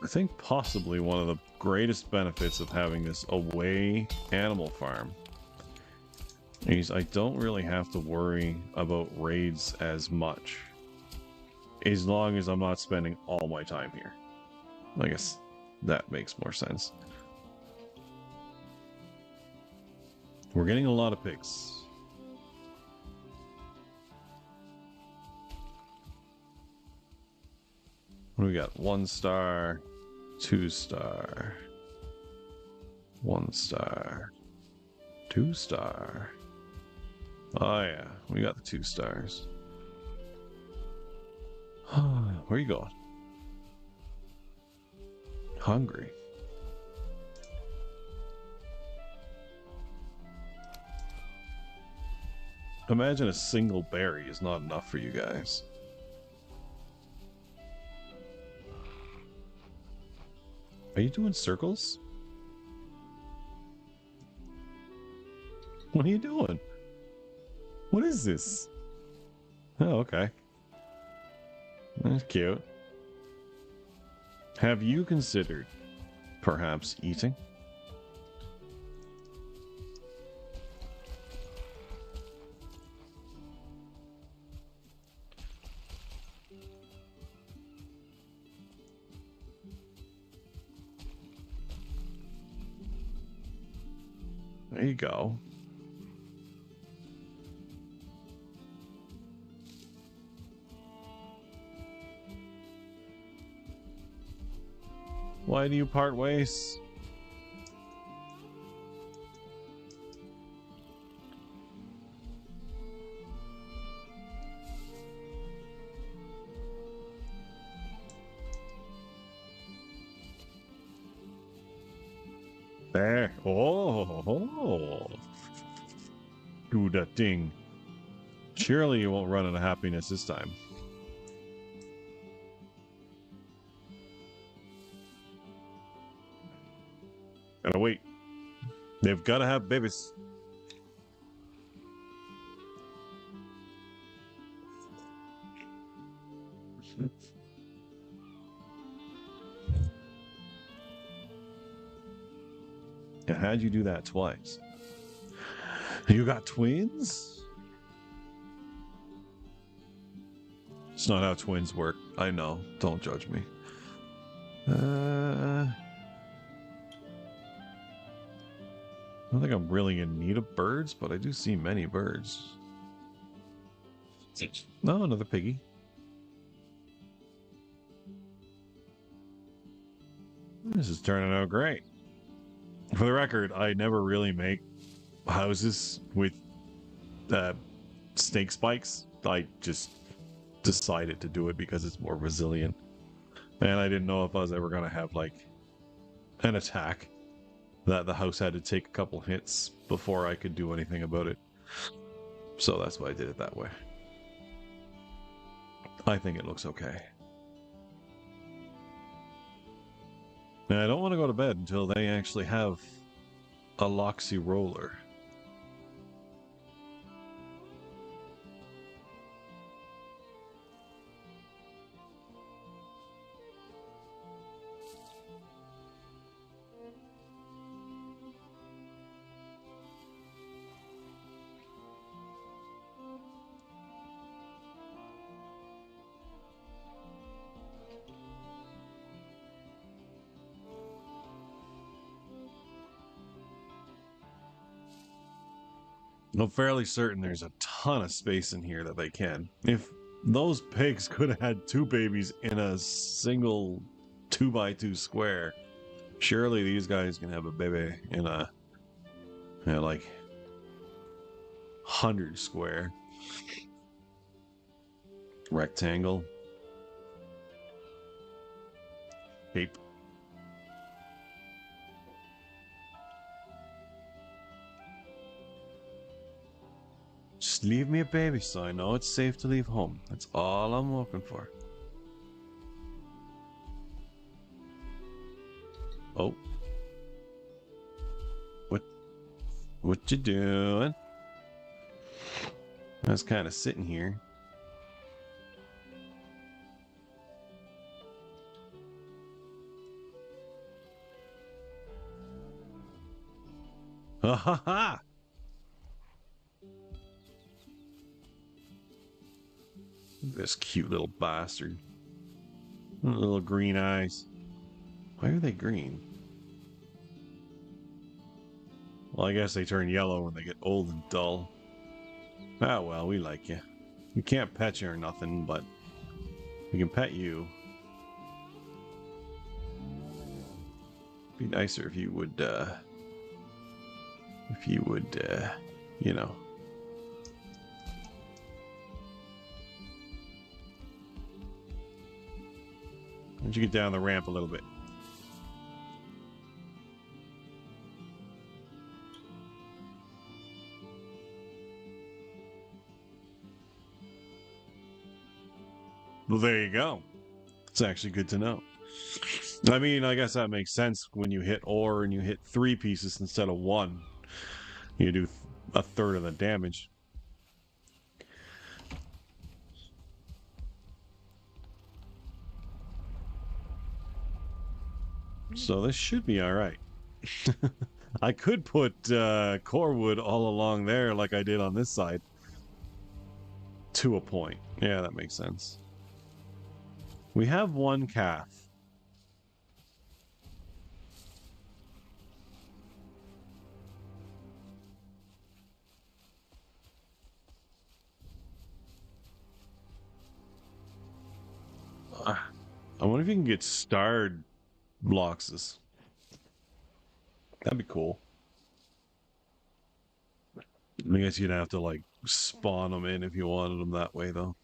[SPEAKER 1] I think possibly one of the greatest benefits of having this away animal farm is I don't really have to worry about raids as much, as long as I'm not spending all my time here. I guess that makes more sense. We're getting a lot of pigs. What do we got? 1 star, 2 star, 1 star, 2 star. Oh yeah, we got the 2 stars. Where are you going? Hungry. Imagine a single berry is not enough for you guys. Are you doing circles? What are you doing? What is this? Oh, okay. That's cute. Have you considered perhaps eating? There you go. Why do you part ways? There. Oh. Do that thing. Surely you won't run out of happiness this time. Gotta wait. They've gotta have babies. And how'd you do that twice? You got twins? It's not how twins work. I know. Don't judge me. I don't think I'm really in need of birds, but I do see many birds. No, another piggy. This is turning out great. For the record, I never really make houses with snake spikes. I just decided to do it because it's more resilient. And I didn't know if I was ever going to have like an attack that the house had to take a couple hits before I could do anything about it. So that's why I did it that way. I think it looks okay. And I don't want to go to bed until they actually have a Loxy roller. I'm fairly certain there's a ton of space in here that they can. If those pigs could have had two babies in a single 2x2 square, surely these guys can have a baby in a, you know, like 100 square rectangle. Ape. Just leave me a baby so I know it's safe to leave home. That's all I'm looking for. Oh. What you doing? I was kind of sitting here. Ha ha ha! This cute little bastard. Little green eyes. Why are they green? Well, I guess they turn yellow when they get old and dull. Ah, well, we like you. We can't pet you or nothing, but we can pet you. Be nicer if you would, you know. Why don't you get down the ramp a little bit? Well, there you go. It's actually good to know. I mean, I guess that makes sense when you hit ore and you hit 3 pieces instead of one. You do a third of the damage. So this should be all right. I could put core wood all along there like I did on this side. To a point. Yeah, that makes sense. We have one calf. I wonder if you can get starred Bloxes. That'd be cool. I guess you'd have to like spawn them in if you wanted them that way, though.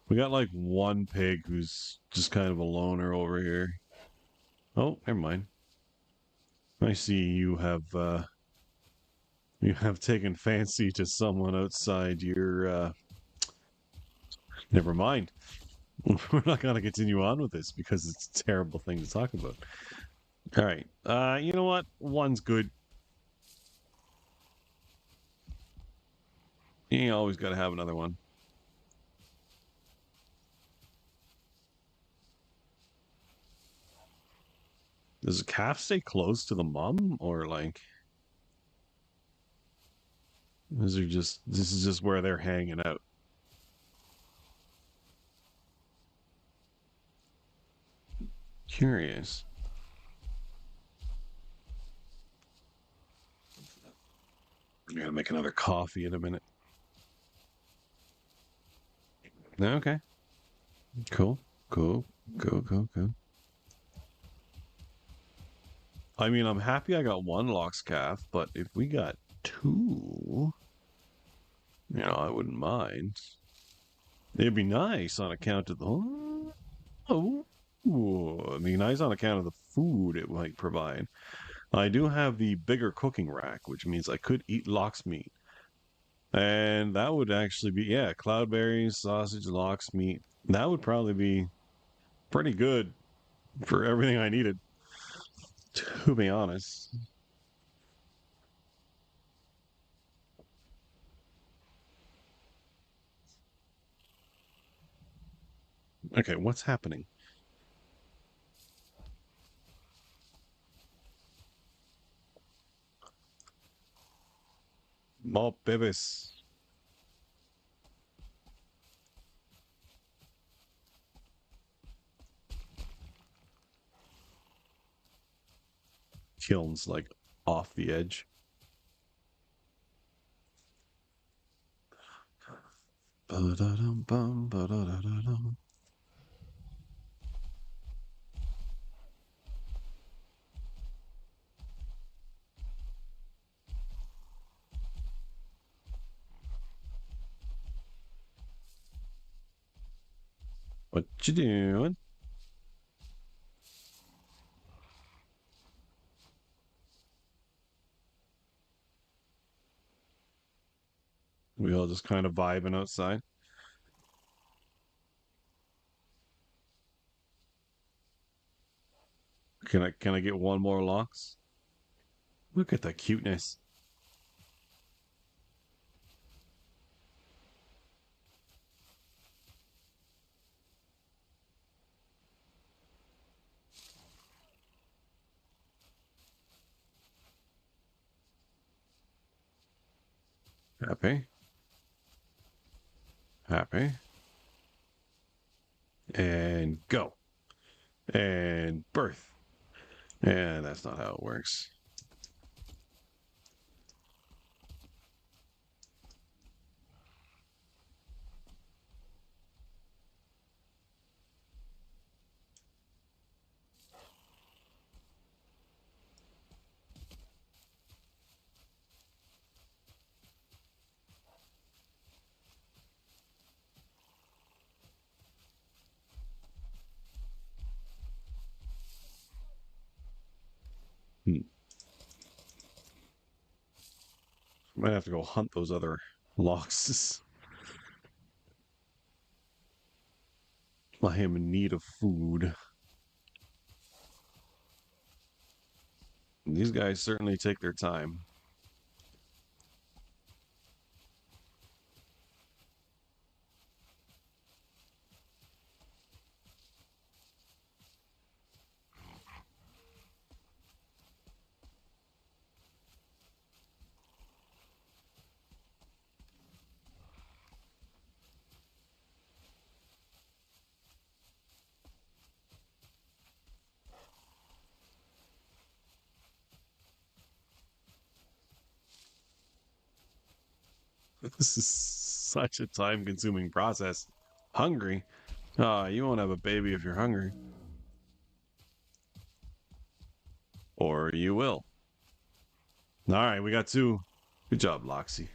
[SPEAKER 1] We got like one pig who's just kind of a loner over here. Oh, never mind. I see you have taken fancy to someone outside your never mind. We're not gonna continue on with this because it's a terrible thing to talk about. Alright. You know what? One's good. You always gotta have another one. Does the calf stay close to the mom, or like is there just this is just where they're hanging out? Curious. I'm gonna make another coffee in a minute. Okay. Cool. Cool. Cool. Cool. Cool. I mean, I'm happy I got one lox calf, but if we got two, I wouldn't mind. It'd be nice on account of the it'd be nice on account of the food it might provide. I do have the bigger cooking rack, which means I could eat lox meat. And that would actually be, yeah, cloudberries, sausage, lox meat. That would probably be pretty good for everything I needed, to be honest. Okay, what's happening? More babies. Kiln's like off the edge. Ba-da-dum-bum, ba-da-da-da-dum. What you doing? We all just kind of vibing outside. Can I get one more locks? Look at the cuteness. Happy. Happy. And go. And birth. And that's not how it works. Hmm. Might have to go hunt those other locks. I am in need of food. These guys certainly take their time. This is such a time-consuming process. Hungry? You won't have a baby if you're hungry. Or you will. All right, we got two. Good job, Loxy.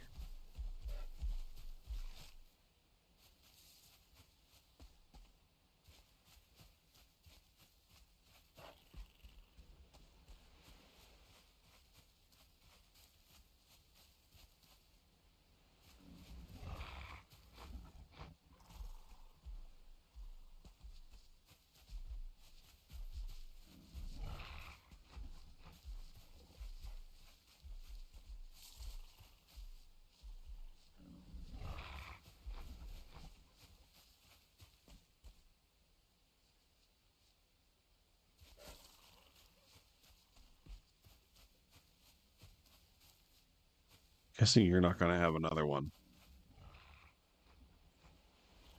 [SPEAKER 1] Guessing you're not going to have another one.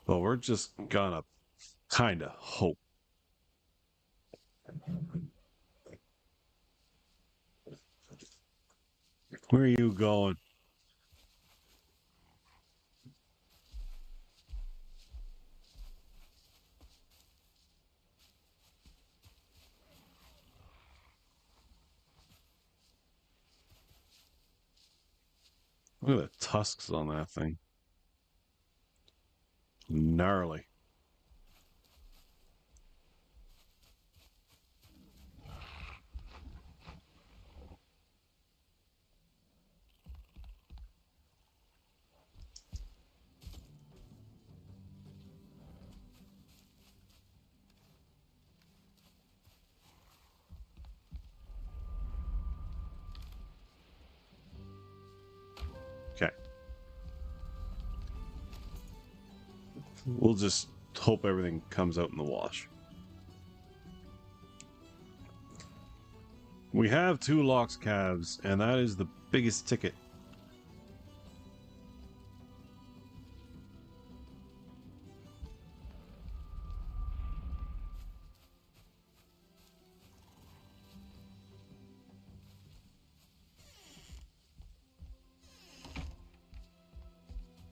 [SPEAKER 1] Well, we're just gonna kind of hope. Where are you going? Look at the tusks on that thing. Gnarly. Okay. We'll just hope everything comes out in the wash. We have 2 lox calves, and that is the biggest ticket.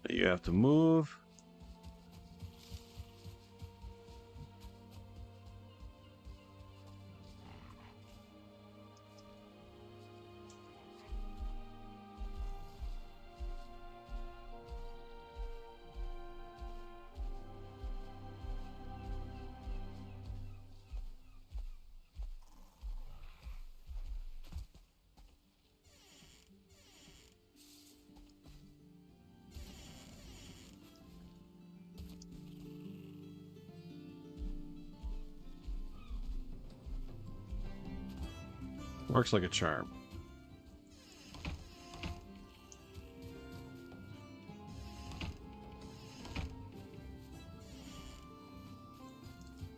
[SPEAKER 1] You have to move. Works like a charm.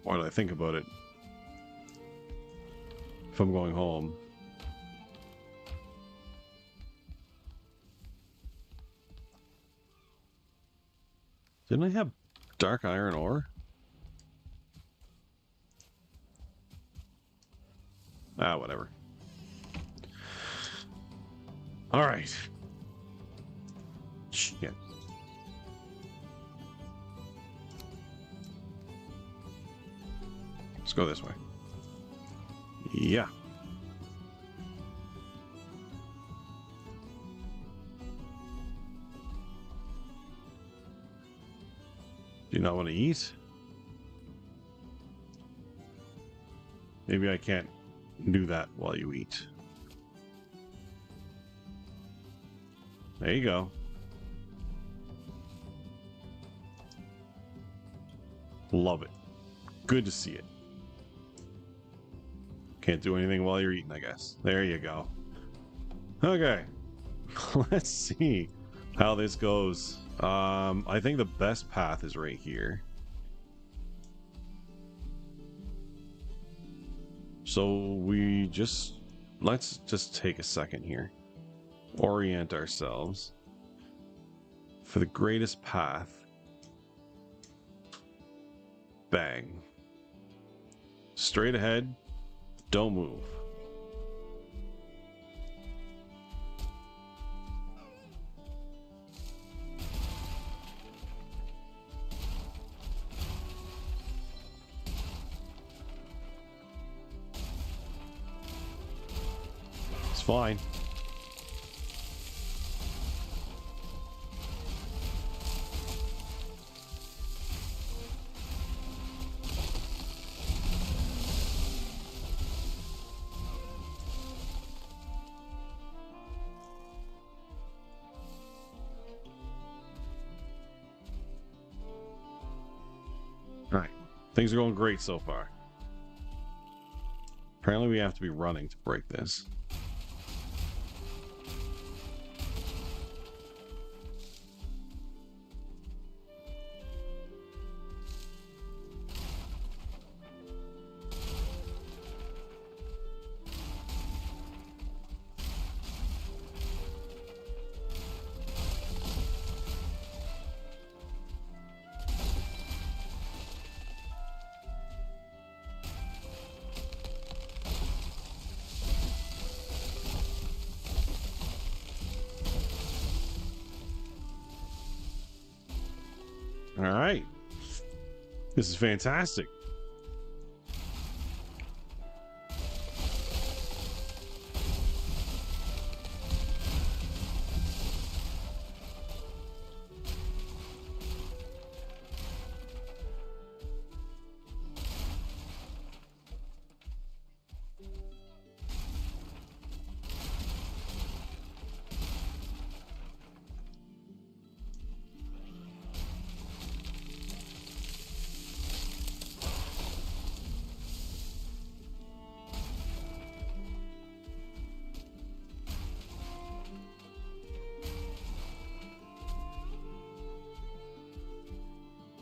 [SPEAKER 1] Why did I think about it? If I'm going home. Didn't I have dark iron ore? Ah, whatever. All right. Shit. Let's go this way. Yeah. Do you not want to eat? Maybe I can't do that while you eat. There you go. Love it. Good to see it. Can't do anything while you're eating, I guess. There you go. Okay. Let's see how this goes. I think the best path is right here. So let's just take a second here. Orient ourselves for the greatest path. Bang. Straight ahead. Don't move. It's fine. All right. Things are going great so far. Apparently we have to be running to break this. All right. This is fantastic.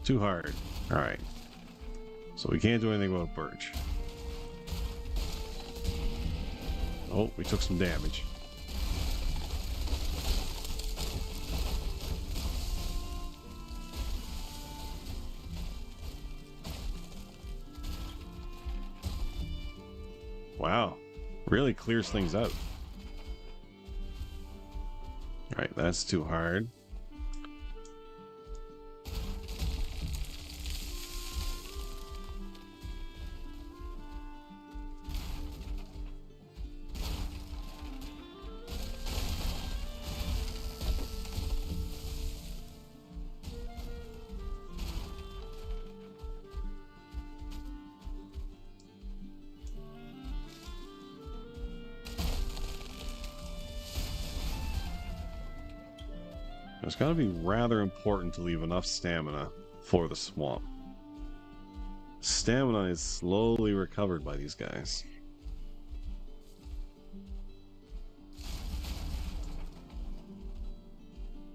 [SPEAKER 1] Too hard. All right. So we can't do anything about birch. Oh, we took some damage. Wow. Really clears things out. All right, that's too hard. It's got to be rather important to leave enough stamina for the swamp. Stamina is slowly recovered by these guys.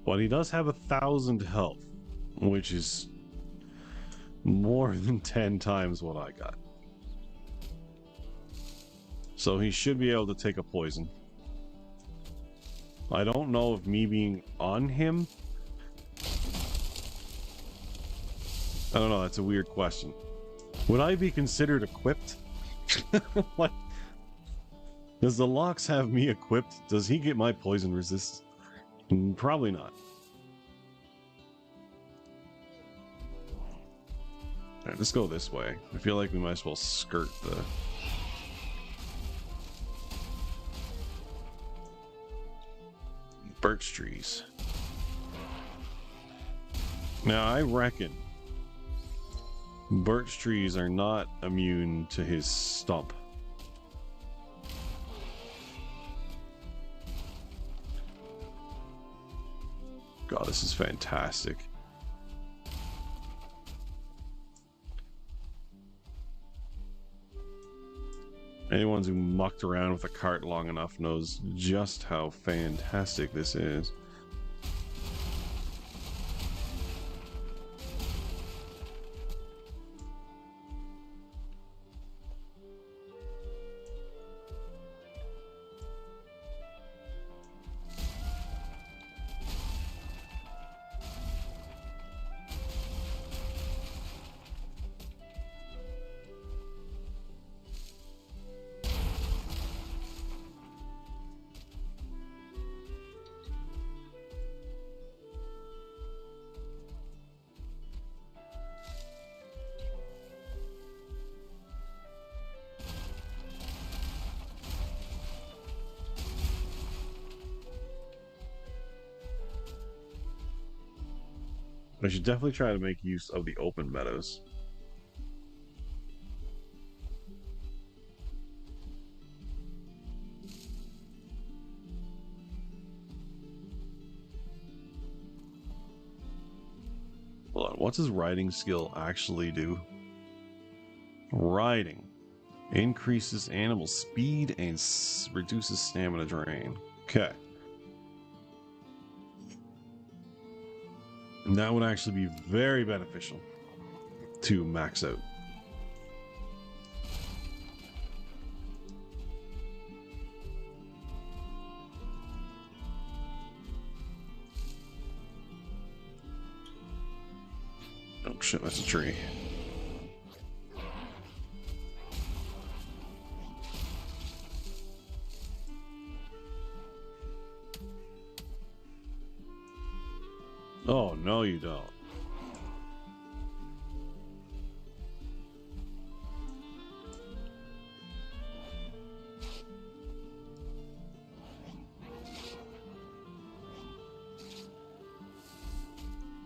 [SPEAKER 1] But he does have 1,000 health, which is more than 10 times what I got. So he should be able to take a poison. I don't know if me being on him... I don't know, that's a weird question. Would I be considered equipped? What? Does the Lox have me equipped? Does he get my poison resist? Probably not. Alright, let's go this way. I feel like we might as well skirt the... birch trees. Now, I reckon birch trees are not immune to his stump. God, this is fantastic. Anyone who mucked around with a cart long enough knows just how fantastic this is. I should definitely try to make use of the open meadows. Hold on, what's his riding skill actually do? Riding increases animal speed and reduces stamina drain. Okay. And that would actually be very beneficial to max out. Oh shit, that's a tree. Oh, no you don't.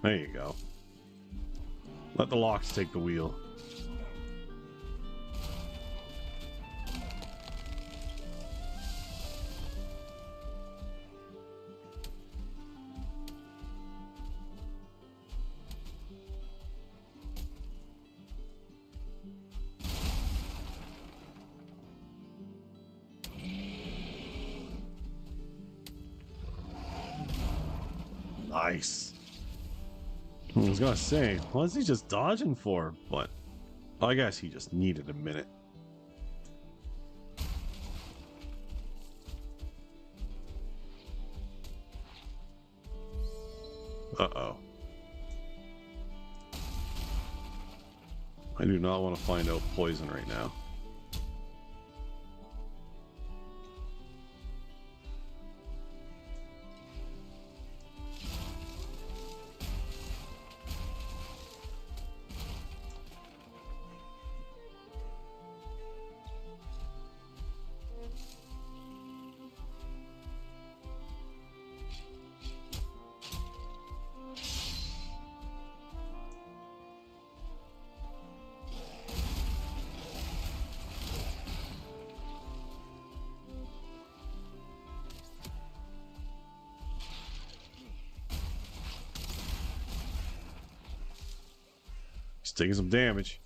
[SPEAKER 1] There you go. Let the locks take the wheel. Nice. I was gonna say, what is he just dodging for? But I guess he just needed a minute. Uh-oh. I do not want to find out poison right now. He's taking some damage.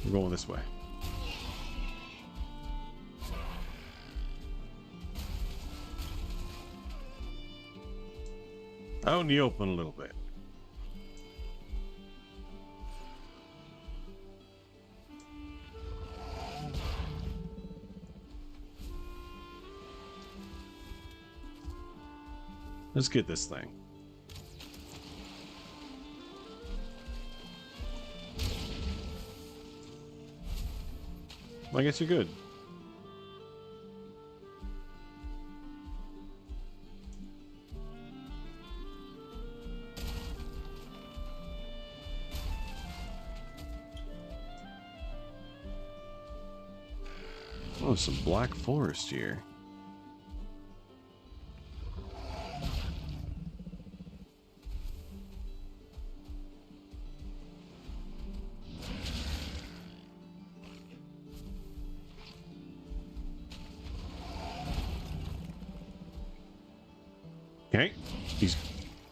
[SPEAKER 1] We're going this way. Out in the open a little bit. Let's get this thing. I guess you're good. Oh, some black forest here. Okay, he's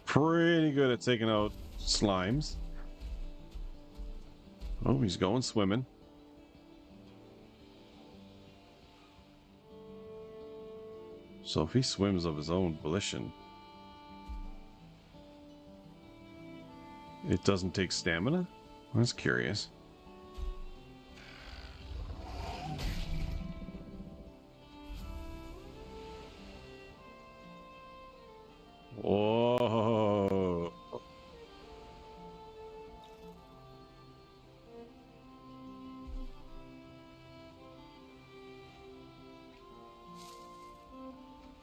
[SPEAKER 1] pretty good at taking out slimes. Oh, he's going swimming. So if he swims of his own volition, it doesn't take stamina? That's curious. Whoa.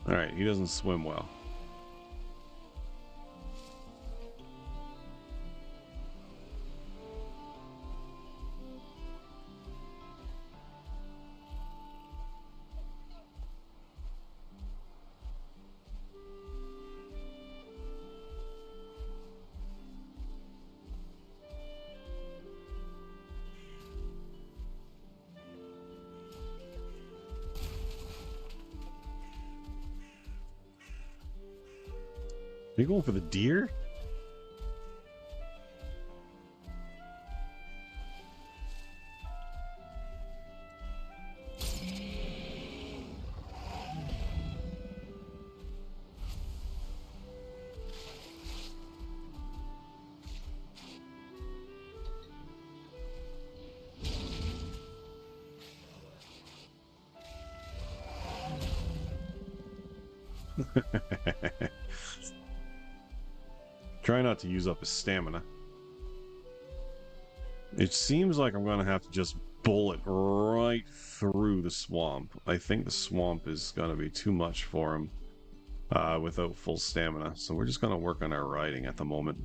[SPEAKER 1] Alright, he doesn't swim well. Are you going for the deer? Try not to use up his stamina. It seems like I'm going to have to just bullet right through the swamp. I think the swamp is going to be too much for him without full stamina. So we're just going to work on our riding at the moment.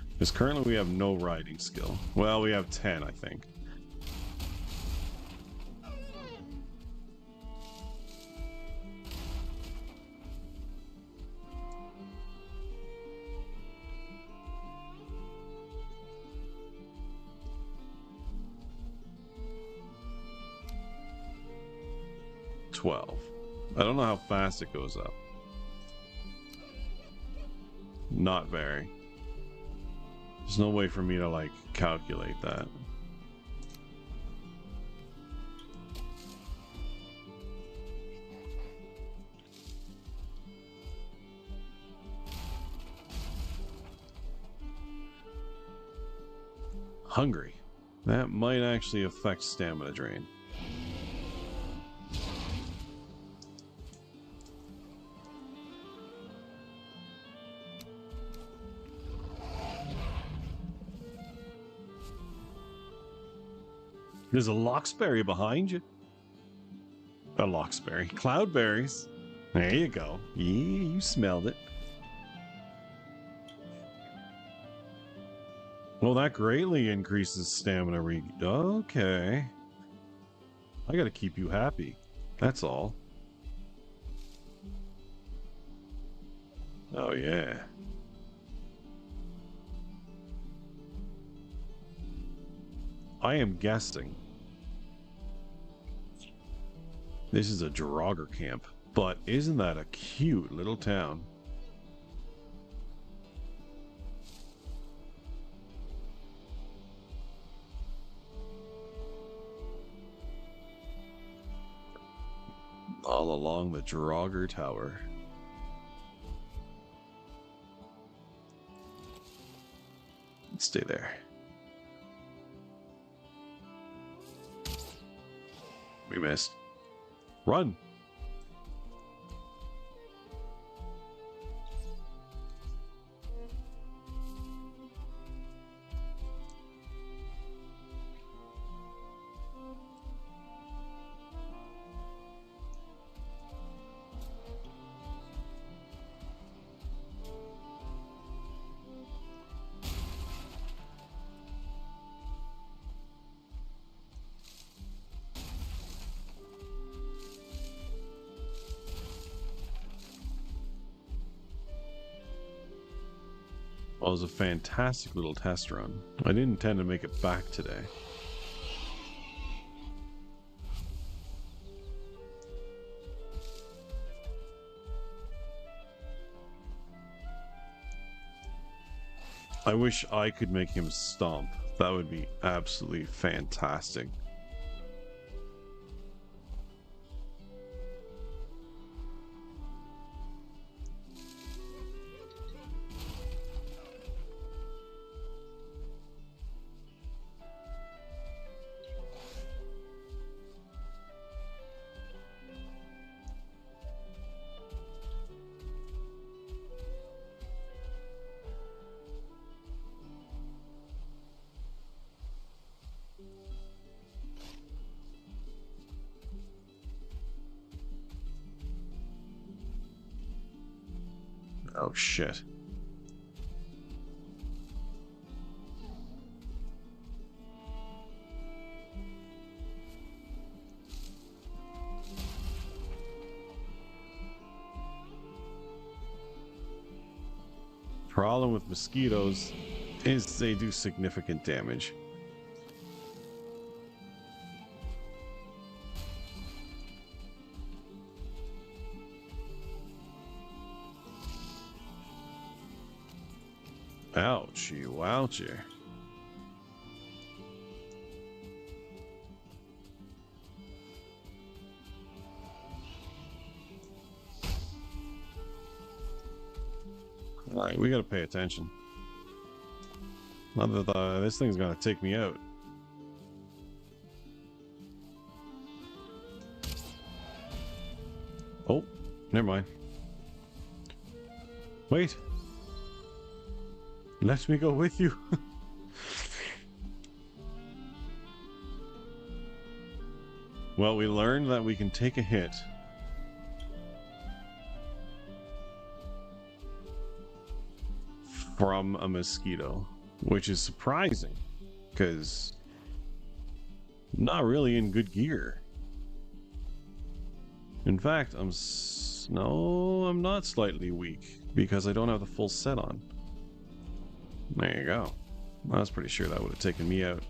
[SPEAKER 1] Because currently we have no riding skill. Well, we have 10, I think. I don't know how fast it goes up. Not very. There's no way for me to, like, calculate that. Hungry. That might actually affect stamina drain. There's a loxberry behind you. A loxberry. Cloudberries. There you go. Yeah, you smelled it. Well, that greatly increases stamina. Okay. I gotta keep you happy. That's all. Oh, yeah. I am guessing this is a Draugr camp, but isn't that a cute little town? All along the Draugr Tower. Stay there. We missed. Run! Well, it was a fantastic little test run. I didn't intend to make it back today. I wish I could make him stomp. That would be absolutely fantastic. Oh shit. Problem with mosquitoes is they do significant damage. Ouchie, wouchie. Alright, we gotta pay attention. Not that this thing's gonna take me out. Oh, never mind. Wait. Let me go with you. Well, we learned that we can take a hit. From a mosquito, which is surprising, because not really in good gear. In fact, I'm not slightly weak, because I don't have the full set on. There you go. I was pretty sure that would have taken me out.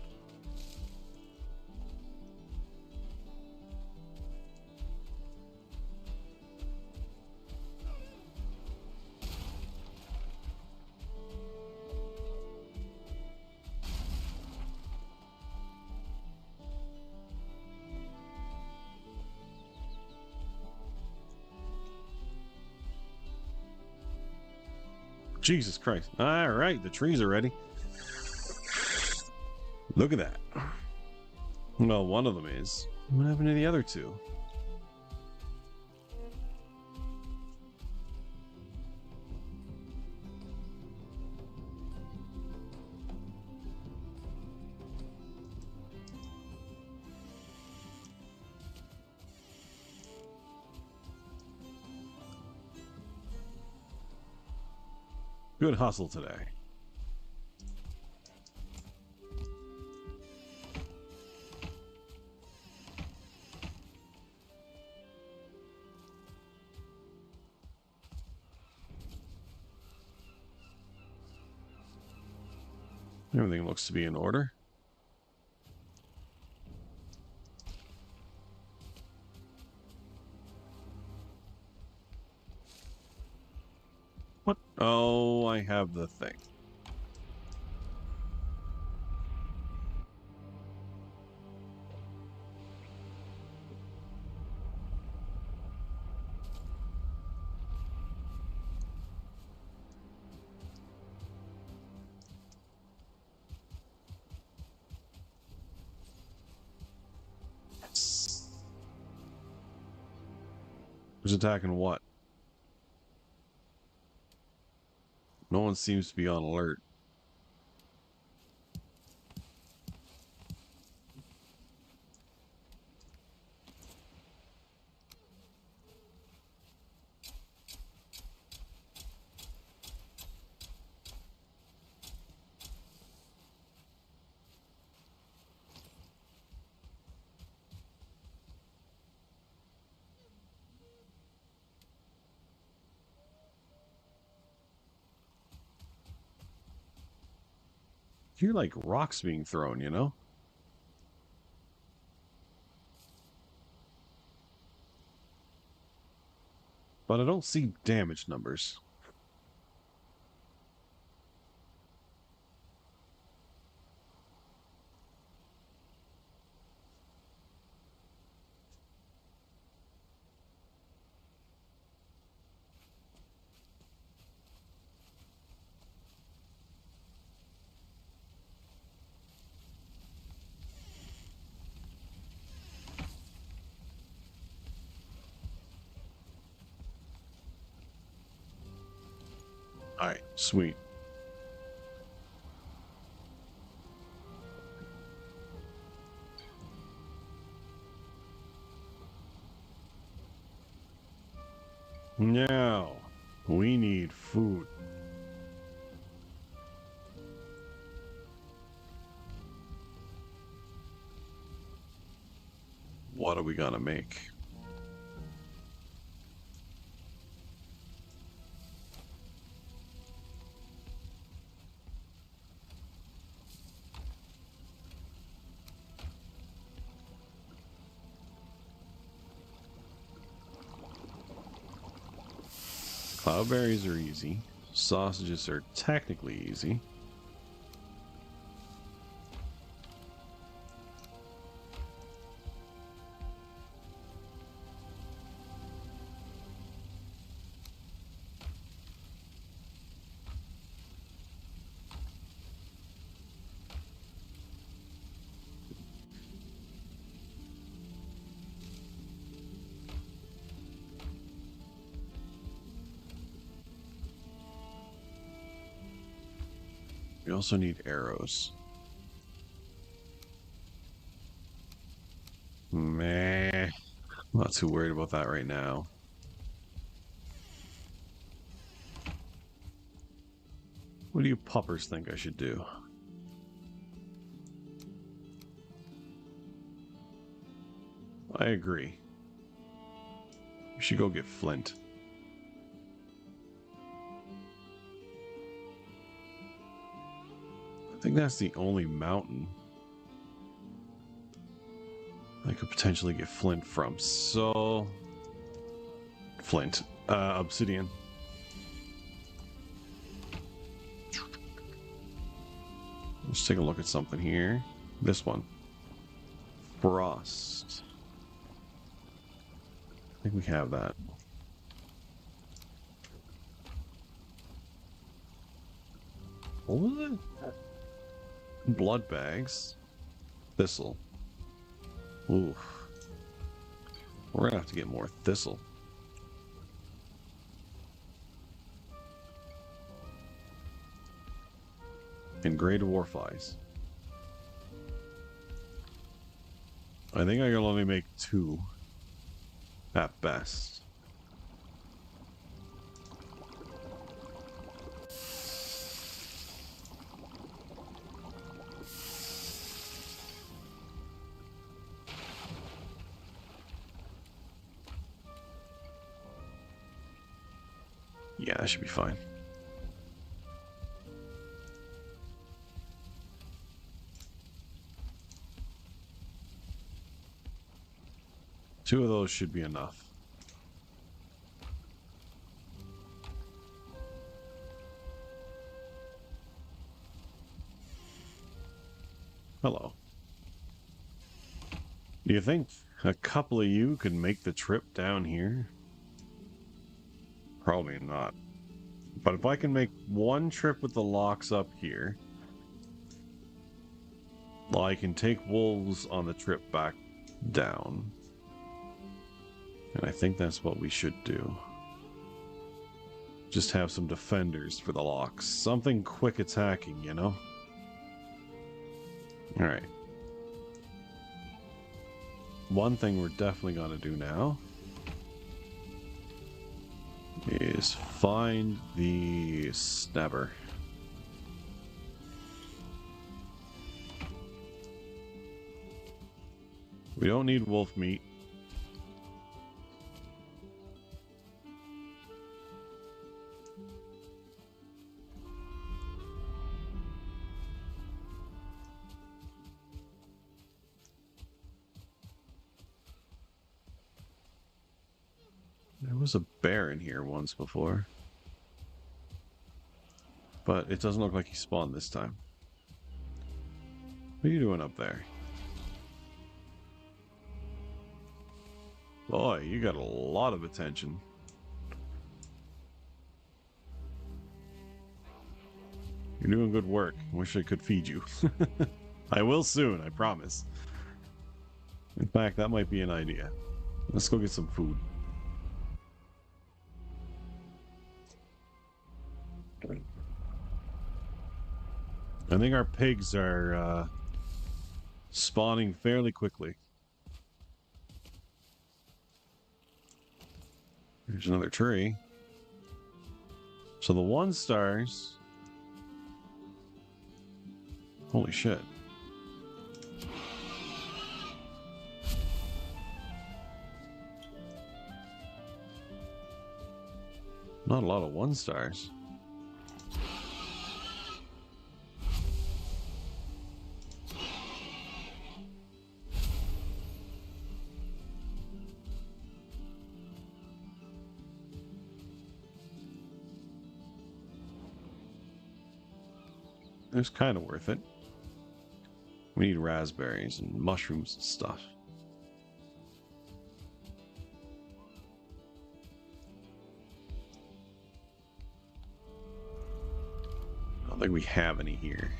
[SPEAKER 1] Jesus Christ. Alright, the trees are ready. Look at that. Well, one of them is. What happened to the other two? Good hustle today. Everything looks to be in order. What? Oh, I have the thing. Who's attacking what? No one seems to be on alert. hear like rocks being thrown, you know? But I don't see damage numbers. Alright, sweet. Now, we need food. What are we gonna make? Cloudberries are easy. Sausages are technically easy. We also need arrows. Meh. I'm not too worried about that right now. What do you puppers think I should do? I agree. We should go get flint. I think that's the only mountain I could potentially get flint from. So... Flint. Obsidian. Let's take a look at something here. This one. Frost. I think we have that. What was it? Blood bags. Thistle. Ooh. We're gonna have to get more thistle. And gray dwarf eyes. I think I can only make 2 at best. Yeah, that should be fine. Two of those should be enough. Hello. Do you think a couple of you could make the trip down here? Probably not. But if I can make one trip with the locks up here, I can take wolves on the trip back down. And I think that's what we should do. Just have some defenders for the locks. Something quick attacking, you know? Alright. One thing we're definitely gonna do now is find the stabber. We don't need wolf meat. was a bear in here once before. But it doesn't look like he spawned this time. What are you doing up there? Boy, you got a lot of attention. You're doing good work. Wish I could feed you. I will soon, I promise. In fact, that might be an idea. Let's go get some food. I think our pigs are spawning fairly quickly. There's another tree. So the 1 stars... Holy shit. Not a lot of 1 stars. It's kind of worth it. We need raspberries and mushrooms and stuff. I don't think we have any here.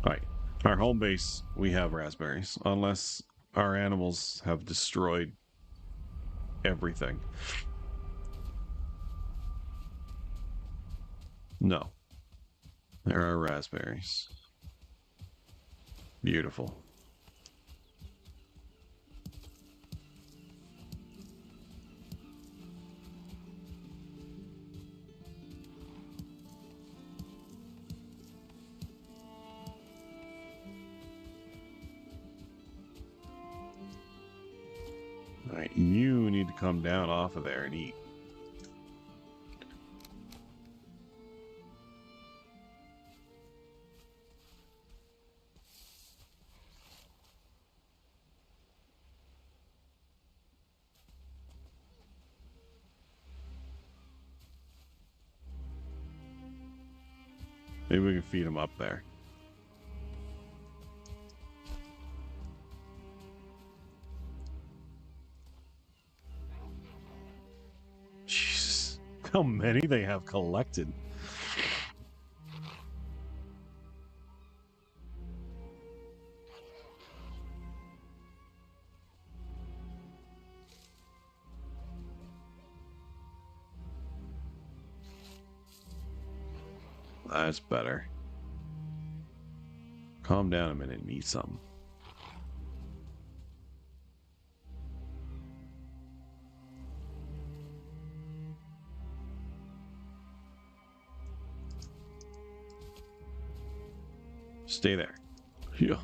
[SPEAKER 1] Alright. Our home base, we have raspberries. Unless our animals have destroyed everything. No. There are raspberries. Beautiful. All right, you need to come down off of there and eat. Maybe we can feed them up there. Jesus, how many they have collected. That's better. Calm down a minute and eat something. Stay there. Yeah.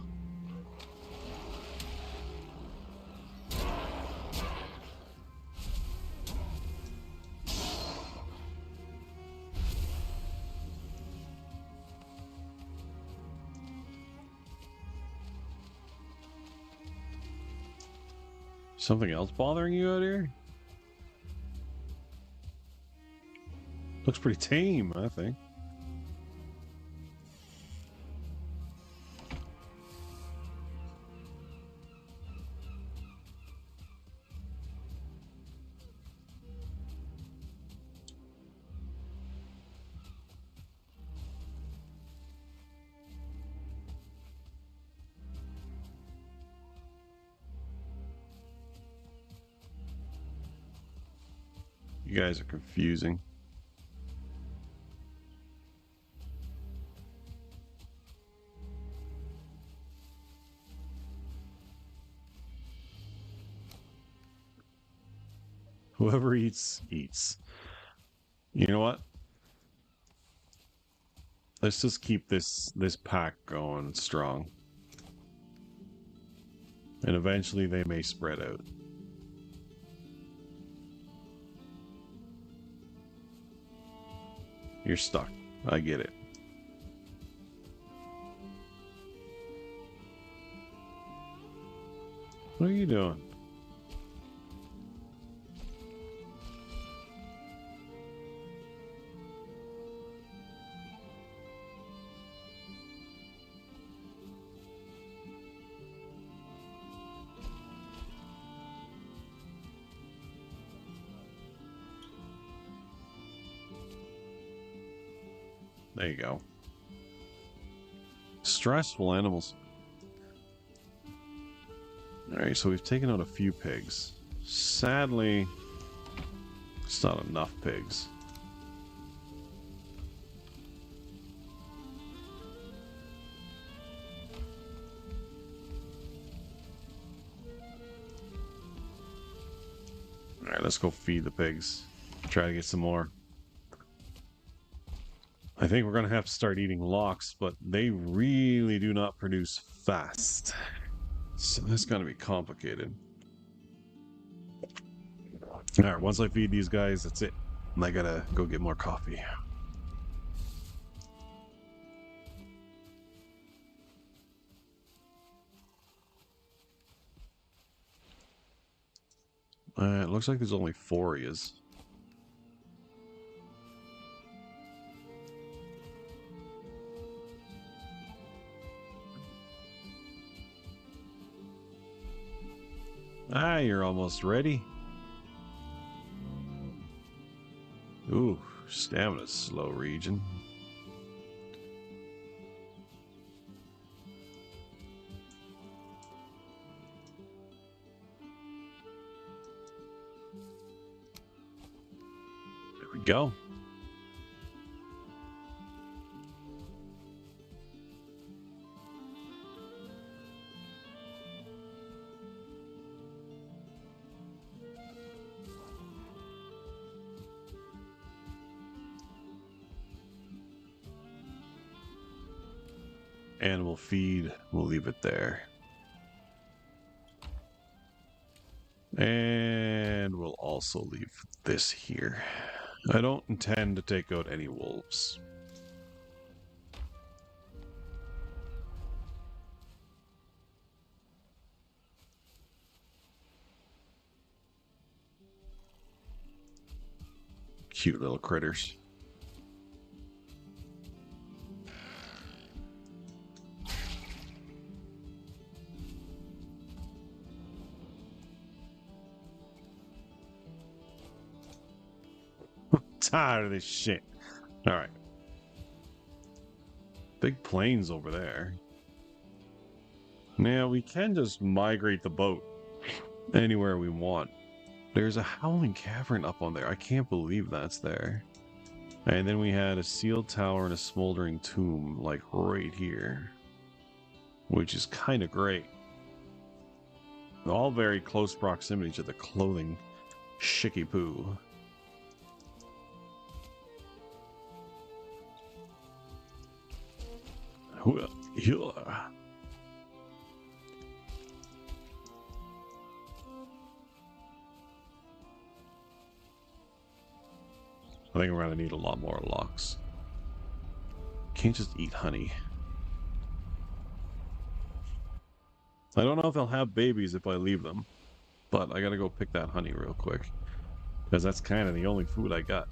[SPEAKER 1] Something else bothering you out here? Looks pretty tame, I think. You guys are confusing. Whoever eats, eats. You know what? Let's just keep this pack going strong. And eventually they may spread out. You're stuck. I get it. What are you doing? There you go. Stressful animals. Alright, so we've taken out a few pigs. Sadly, it's not enough pigs. Alright, let's go feed the pigs. Try to get some more. I think we're going to have to start eating lox, but they really do not produce fast. So that's going to be complicated. Alright, once I feed these guys, that's it. I gotta go get more coffee. It looks like there's only 4 Ias. Ah, you're almost ready. Ooh, stamina's slow region. There we go. And we'll feed, we'll leave it there. And we'll also leave this here. I don't intend to take out any wolves. Cute little critters. Tired of this shit. All right. Big plains over there. Now we can just migrate the boat anywhere we want. There's a howling cavern up on there. I can't believe that's there. And then we had a sealed tower and a smoldering tomb, like right here, which is kind of great. All very close proximity to the clothing shicky poo. Yeah. I think we're gonna need a lot more lox. Can't just eat honey. I don't know if they'll have babies if I leave them, but I gotta go pick that honey real quick, because that's kind of the only food I got.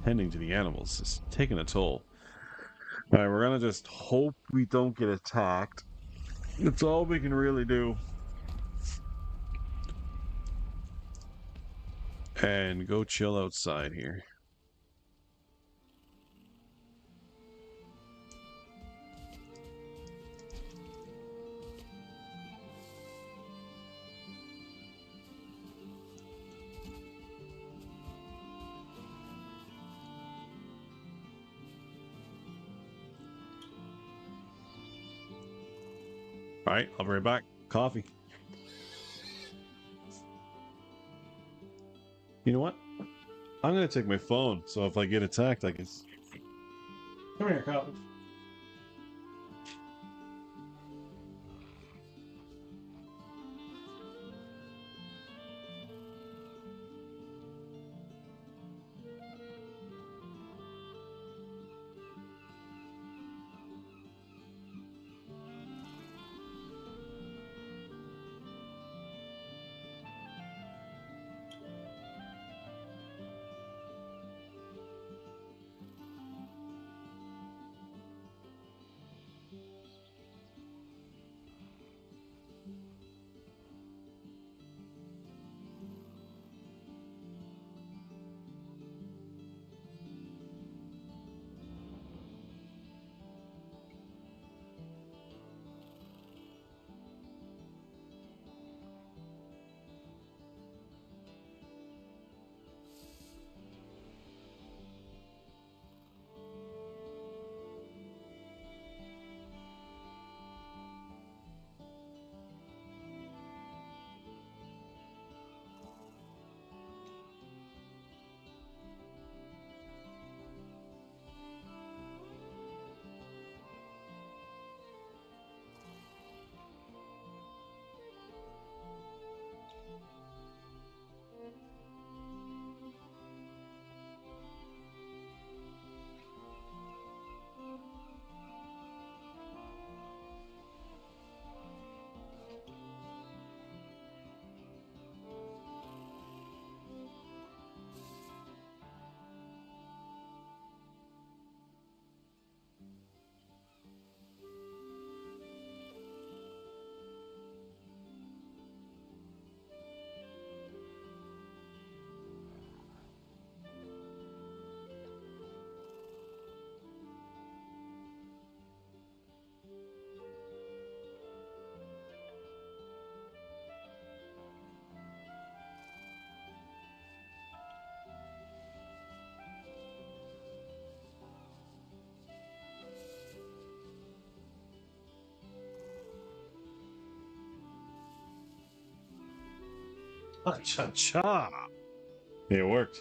[SPEAKER 1] Tending to the animals is taking a toll. Alright, we're gonna just hope we don't get attacked. That's all we can really do. And go chill outside here. Alright, I'll be right back. Coffee. You know what? I'm gonna take my phone, so if I get attacked, I can... Come here, coffee. Cha-cha! It worked.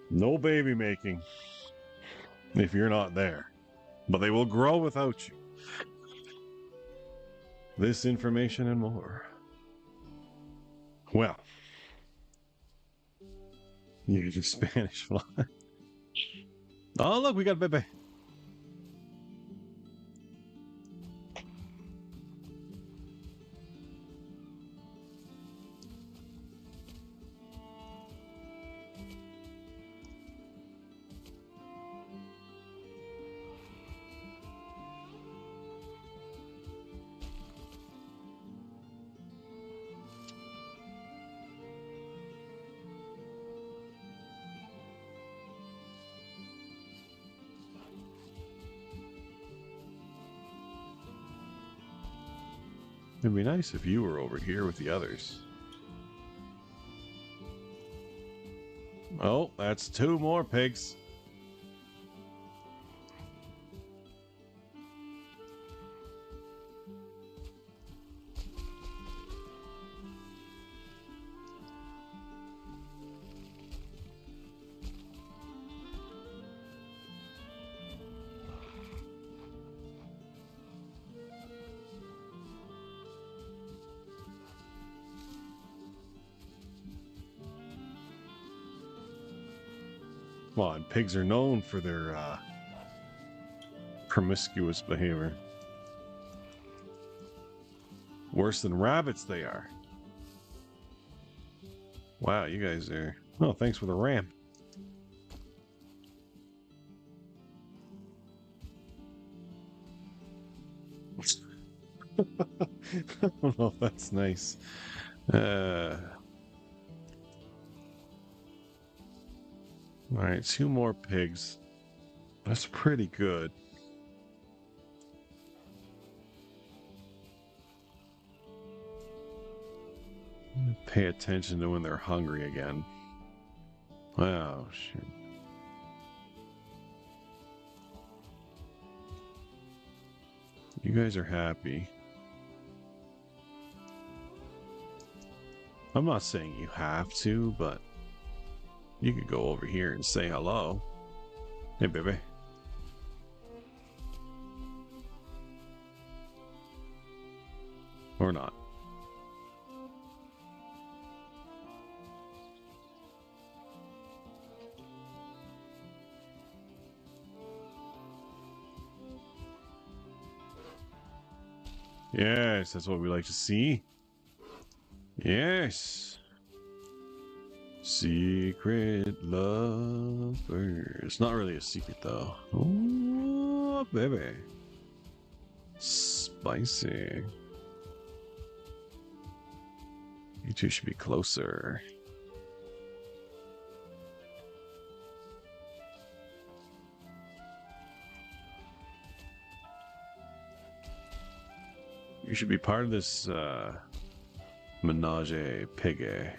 [SPEAKER 1] No baby making if you're not there. But they will grow without you. This information and more. Well, you can Spanish fly. Oh, look, we got Bebe. It'd be nice if you were over here with the others. Oh, that's 2 more pigs. Come on, pigs are known for their promiscuous behavior. Worse than rabbits they are. Wow, you guys are... Oh, thanks for the ramp. I don't know if that's nice. Alright, 2 more pigs. That's pretty good. Pay attention to when they're hungry again. Oh, shit. You guys are happy. I'm not saying you have to, but you could go over here and say hello. Hey, baby. Or not. Yes, that's what we like to see. Yes. Secret lover. It's not really a secret though. Oh, baby. Spicy. You two should be closer. You should be part of this menage a piggy.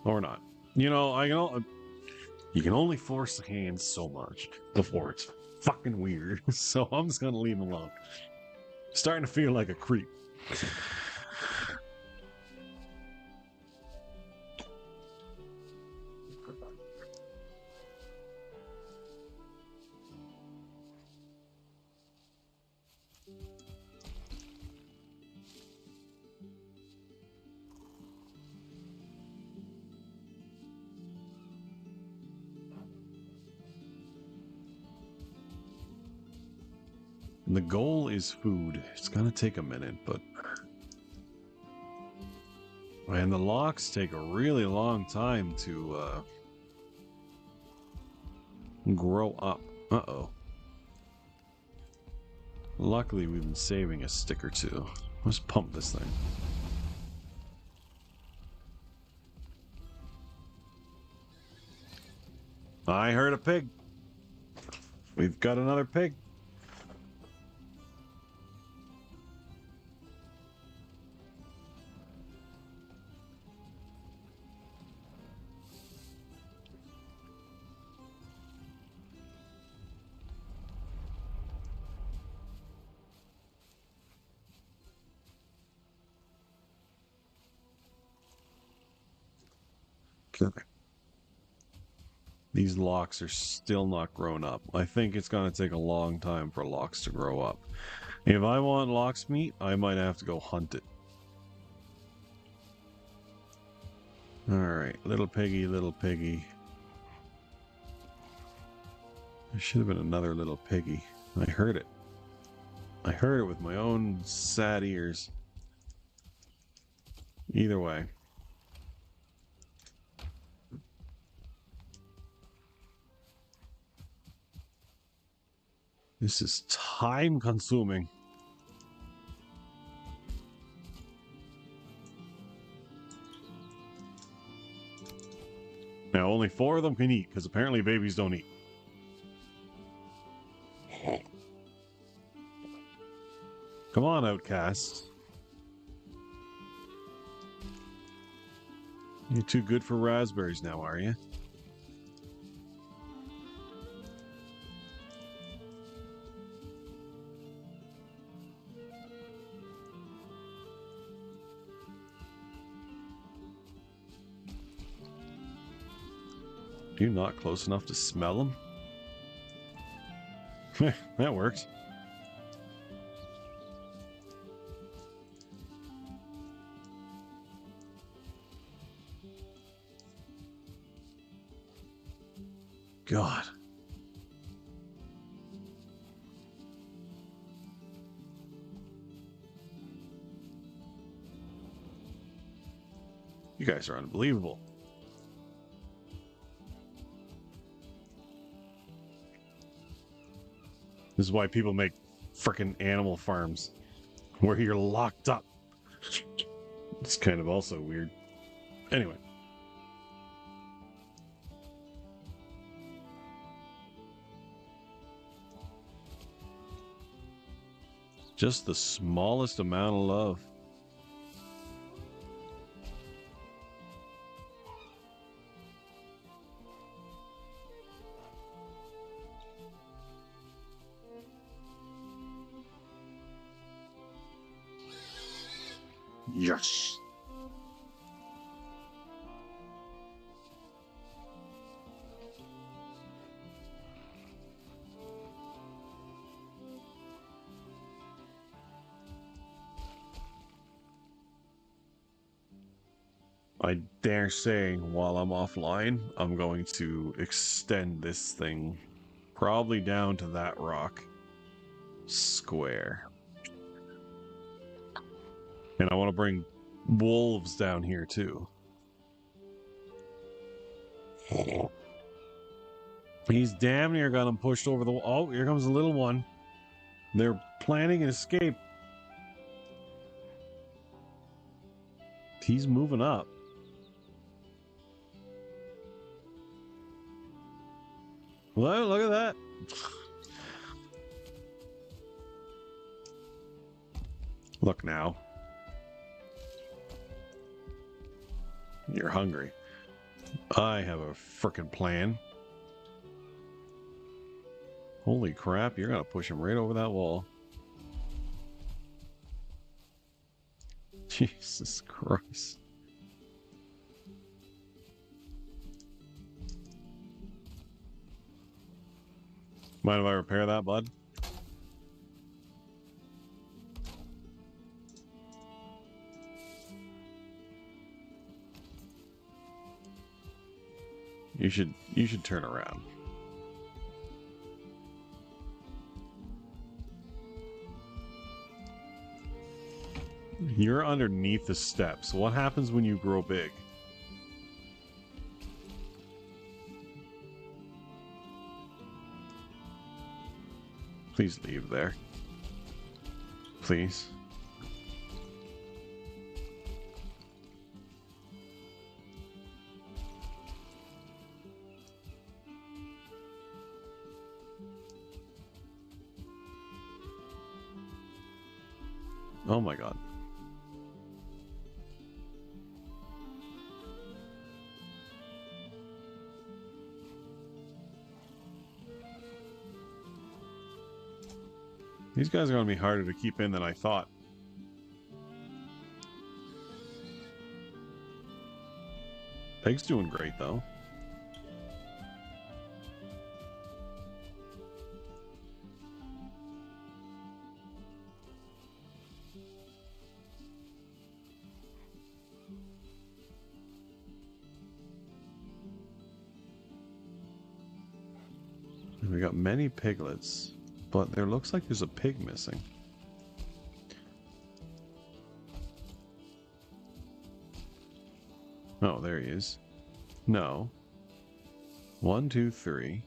[SPEAKER 1] Or not. You know, you can only force the hand so much before it's fucking weird. So I'm just gonna leave him alone. Starting to feel like a creep. The goal is food. It's gonna take a minute, but... And the locks take a really long time to grow up. Uh-oh. Luckily, we've been saving a stick or two. Let's pump this thing. I heard a pig. We've got another pig. Okay. These locks are still not grown up. I think it's going to take a long time for locks to grow up. If I want lox meat, I might have to go hunt it. Alright, little piggy, little piggy. There should have been another little piggy. I heard it. I heard it with my own sad ears. Either way. This is time consuming. Now only 4 of them can eat, because apparently babies don't eat. Come on, outcasts. You're too good for raspberries now, are you? You're not close enough to smell them? That works. God. You guys are unbelievable. This is why people make frickin' animal farms where you're locked up. It's kind of also weird. Anyway. Just the smallest amount of love. Yes. I dare say, while I'm offline, I'm going to extend this thing probably down to that rock square. And I want to bring wolves down here too. He's damn near got him pushed over the wall. Oh, here comes the little one. They're planning an escape. He's moving up. Well, look at that. Look now. You're hungry. I have a frickin' plan. Holy crap, you're gonna push him right over that wall. Jesus Christ. Mind if I repair that, bud? You should turn around. You're underneath the steps. What happens when you grow big? Please leave there. Please. Oh my god. These guys are going to be harder to keep in than I thought. Pig's doing great, though. We got many piglets, but there looks like there's a pig missing. Oh, there he is. No. 1, 2, 3.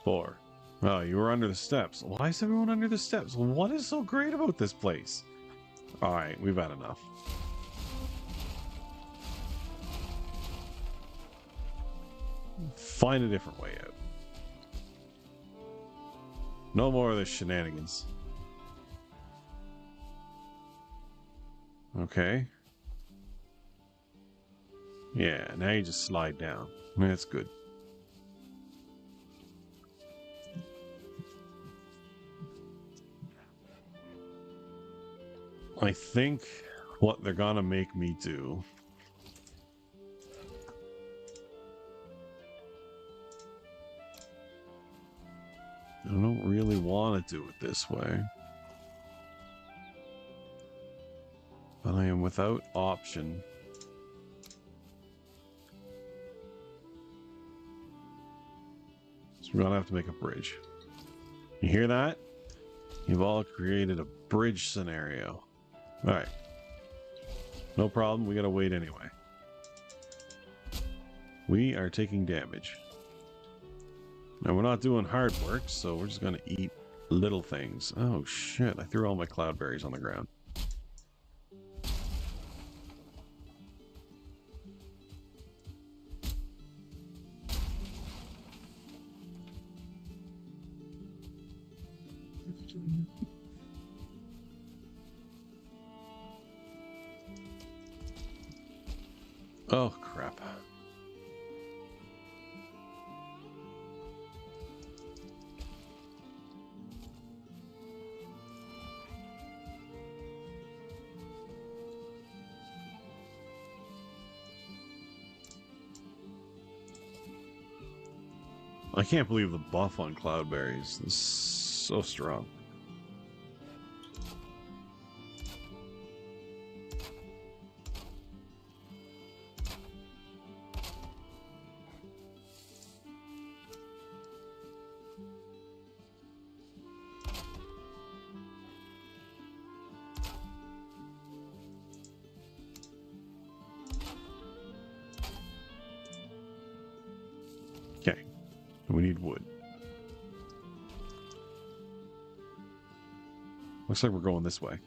[SPEAKER 1] Four. Oh, you were under the steps. Why is everyone under the steps? What is so great about this place? Alright, we've had enough. Find a different way out. No more of this shenanigans. Okay. Yeah, now you just slide down. That's good. I think what they're gonna make me do I don't really want to do it this way. But I am without option. So we're gonna have to make a bridge. You hear that? You've all created a bridge scenario. Alright. No problem, we gotta wait anyway. We are taking damage. Now we're not doing hard work, so we're just gonna eat little things. Oh shit, I threw all my cloudberries on the ground. Oh, crap. I can't believe the buff on cloudberries. It's so strong. Okay, we need wood. Looks like we're going this way.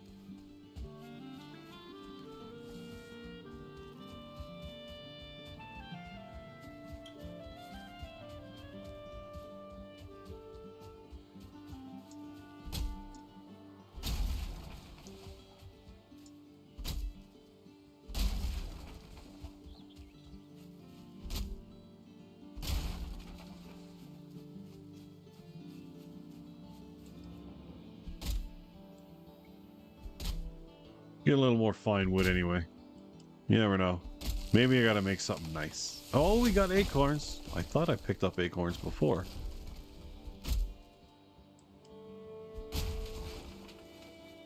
[SPEAKER 1] Get a little more fine wood anyway. You never know. Maybe I gotta make something nice. Oh, we got acorns. I thought I picked up acorns before.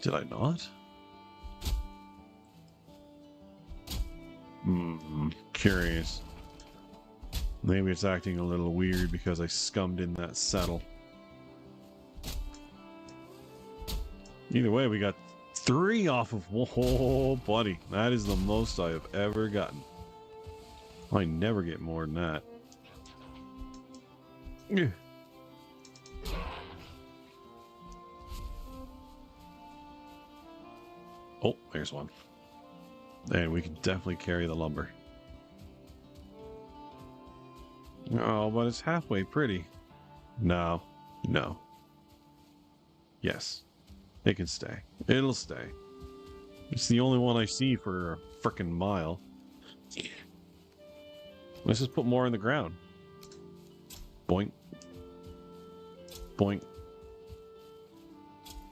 [SPEAKER 1] Did I not? Curious. Maybe it's acting a little weird because I scummed in that saddle. Either way, we got 3 off of... Whoa, buddy. That is the most I have ever gotten. I never get more than that. Yeah. Oh, there's one. And we can definitely carry the lumber. Oh, but it's halfway pretty. No. No. Yes. It can stay. It'll stay. It's the only one I see for a frickin' mile. Let's just put more in the ground. Boink. Boink.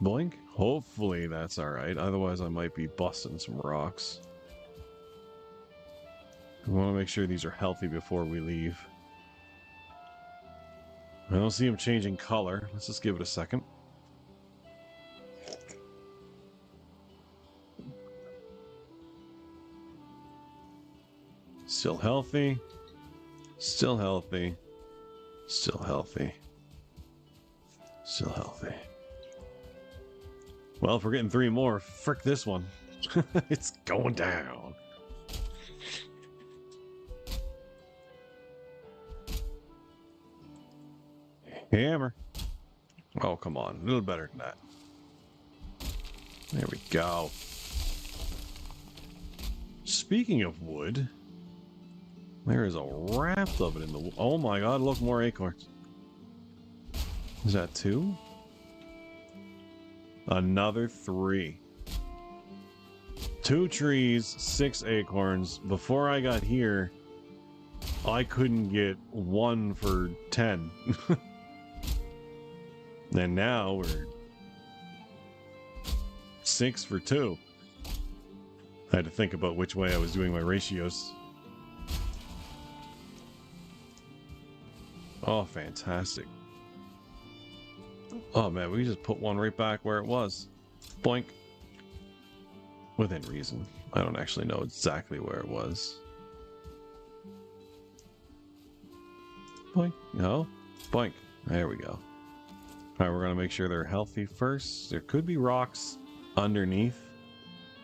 [SPEAKER 1] Boink. Hopefully that's alright. Otherwise I might be busting some rocks. We want to make sure these are healthy before we leave. I don't see them changing color. Let's just give it a second. Still healthy. Still healthy. Still healthy. Still healthy. Well, if we're getting 3 more, frick this one. It's going down. Hammer. Oh, come on. A little better than that. There we go. Speaking of wood, there is a raft of it in the... Oh my god, look, more acorns. Is that 2? Another 3. 2 trees, 6 acorns. Before I got here, I couldn't get 1 for 10. And now we're 6 for 2. I had to think about which way I was doing my ratios. Oh, fantastic. Oh man, we just put one right back where it was. Boink. Within reason. I don't actually know exactly where it was. Boink. No. Boink. There we go. Alright, we're going to make sure they're healthy first. There could be rocks underneath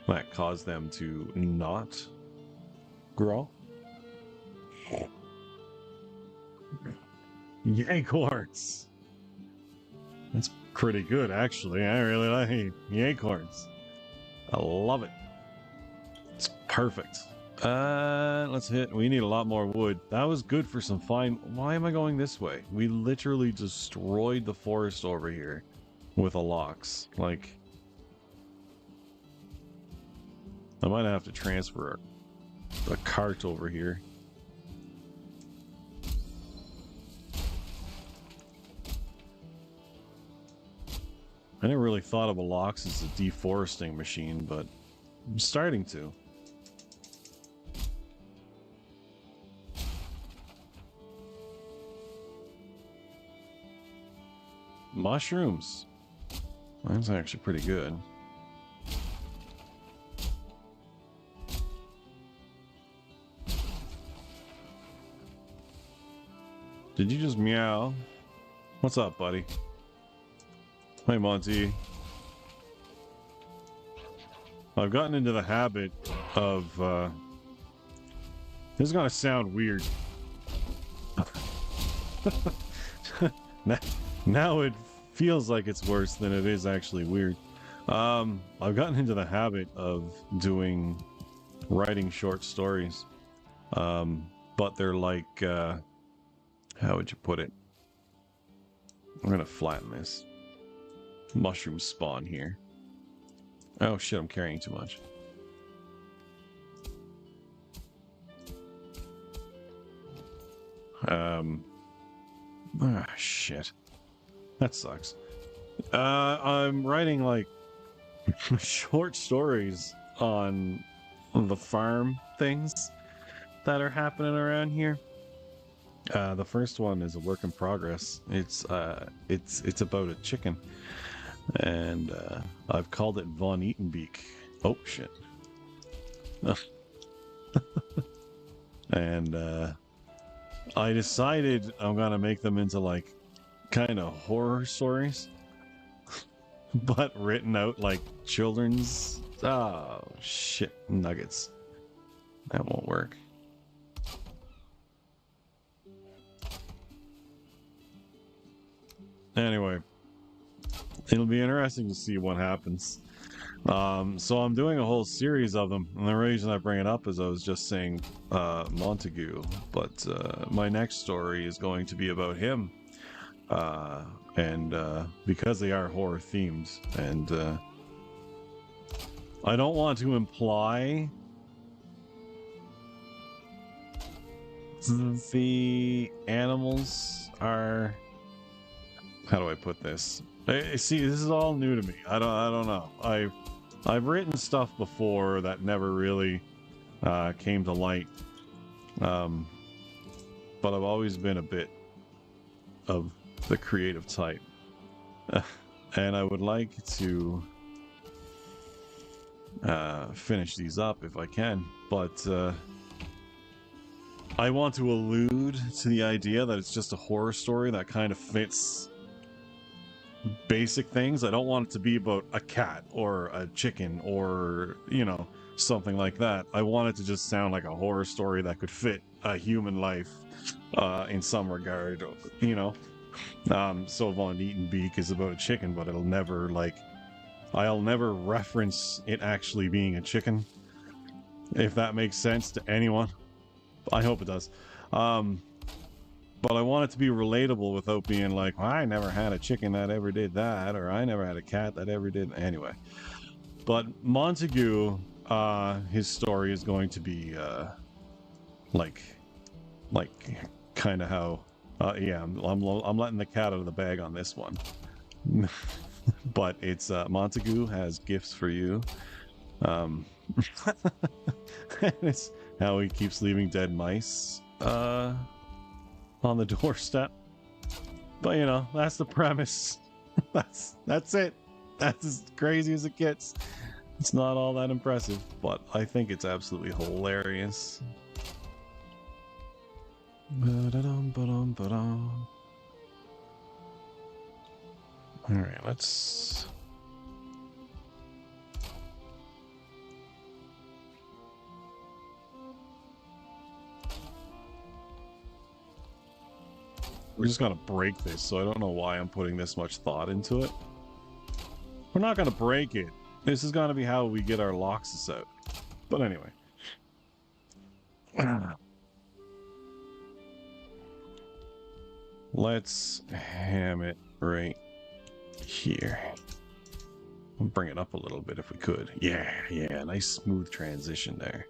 [SPEAKER 1] that cause them to not grow. Acorns! That's pretty good, actually. I really like the acorns. I love it. It's perfect. Let's hit. We need a lot more wood. That was good for some fine... Why am I going this way? We literally destroyed the forest over here with a lox. Like... I might have to transfer a cart over here. I never really thought of a lox as a deforesting machine, but I'm starting to. Mushrooms. That's actually pretty good. Did you just meow? What's up, buddy? Hey, Monty. I've gotten into the habit of, this is gonna sound weird. Now it feels like it's worse than it is actually weird. I've gotten into the habit of writing short stories. But they're like, how would you put it? I'm gonna flatten this. Mushroom spawn here. Oh shit, I'm carrying too much. Shit. That sucks. I'm writing like short stories on the farm things that are happening around here. The first one is a work in progress. It's about a chicken, and I've called it Von Eatenbeek. Oh shit! And I decided I'm gonna make them into like kind of horror stories, but written out like children's. Oh shit! Nuggets. That won't work. Anyway, it'll be interesting to see what happens. So I'm doing a whole series of them, and the reason I bring it up is I was just saying Montague, but my next story is going to be about him. and because they are horror themed, and I don't want to imply the animals are, how do I put this? See, this is all new to me. I don't know. I've written stuff before that never really came to light, but I've always been a bit of the creative type, and I would like to finish these up if I can, but I want to allude to the idea that it's just a horror story that kind of fits basic things. I don't want it to be about a cat or a chicken or, you know, something like that. I want it to just sound like a horror story that could fit a human life in some regard, you know. So Von Eaton Beak is about a chicken, but it'll never, like, I'll never reference it actually being a chicken, if that makes sense to anyone. I hope it does. But I want it to be relatable without being like, well, I never had a chicken that ever did that, or I never had a cat that ever did. Anyway. But Montague, his story is going to be like kind of how, yeah, I'm letting the cat out of the bag on this one. But it's Montague has gifts for you. It's how he keeps leaving dead mice on the doorstep. But you know, that's the premise. That's it. That's as crazy as it gets. It's not all that impressive, but I think it's absolutely hilarious. Alright, let's... We're just gonna break this, so I don't know why I'm putting this much thought into it. We're not gonna break it. This is gonna be how we get our Loxus out. But anyway. Let's ham it right here. We'll bring it up a little bit if we could. Yeah, nice smooth transition there.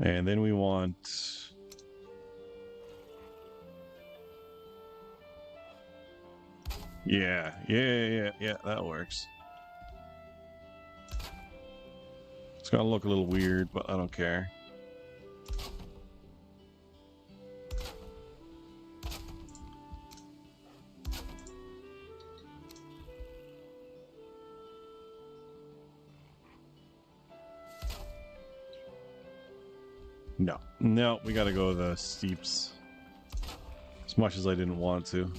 [SPEAKER 1] And then we want... Yeah, that works. It's gonna look a little weird, but I don't care. No, we gotta go the steeps. As much as I didn't want to.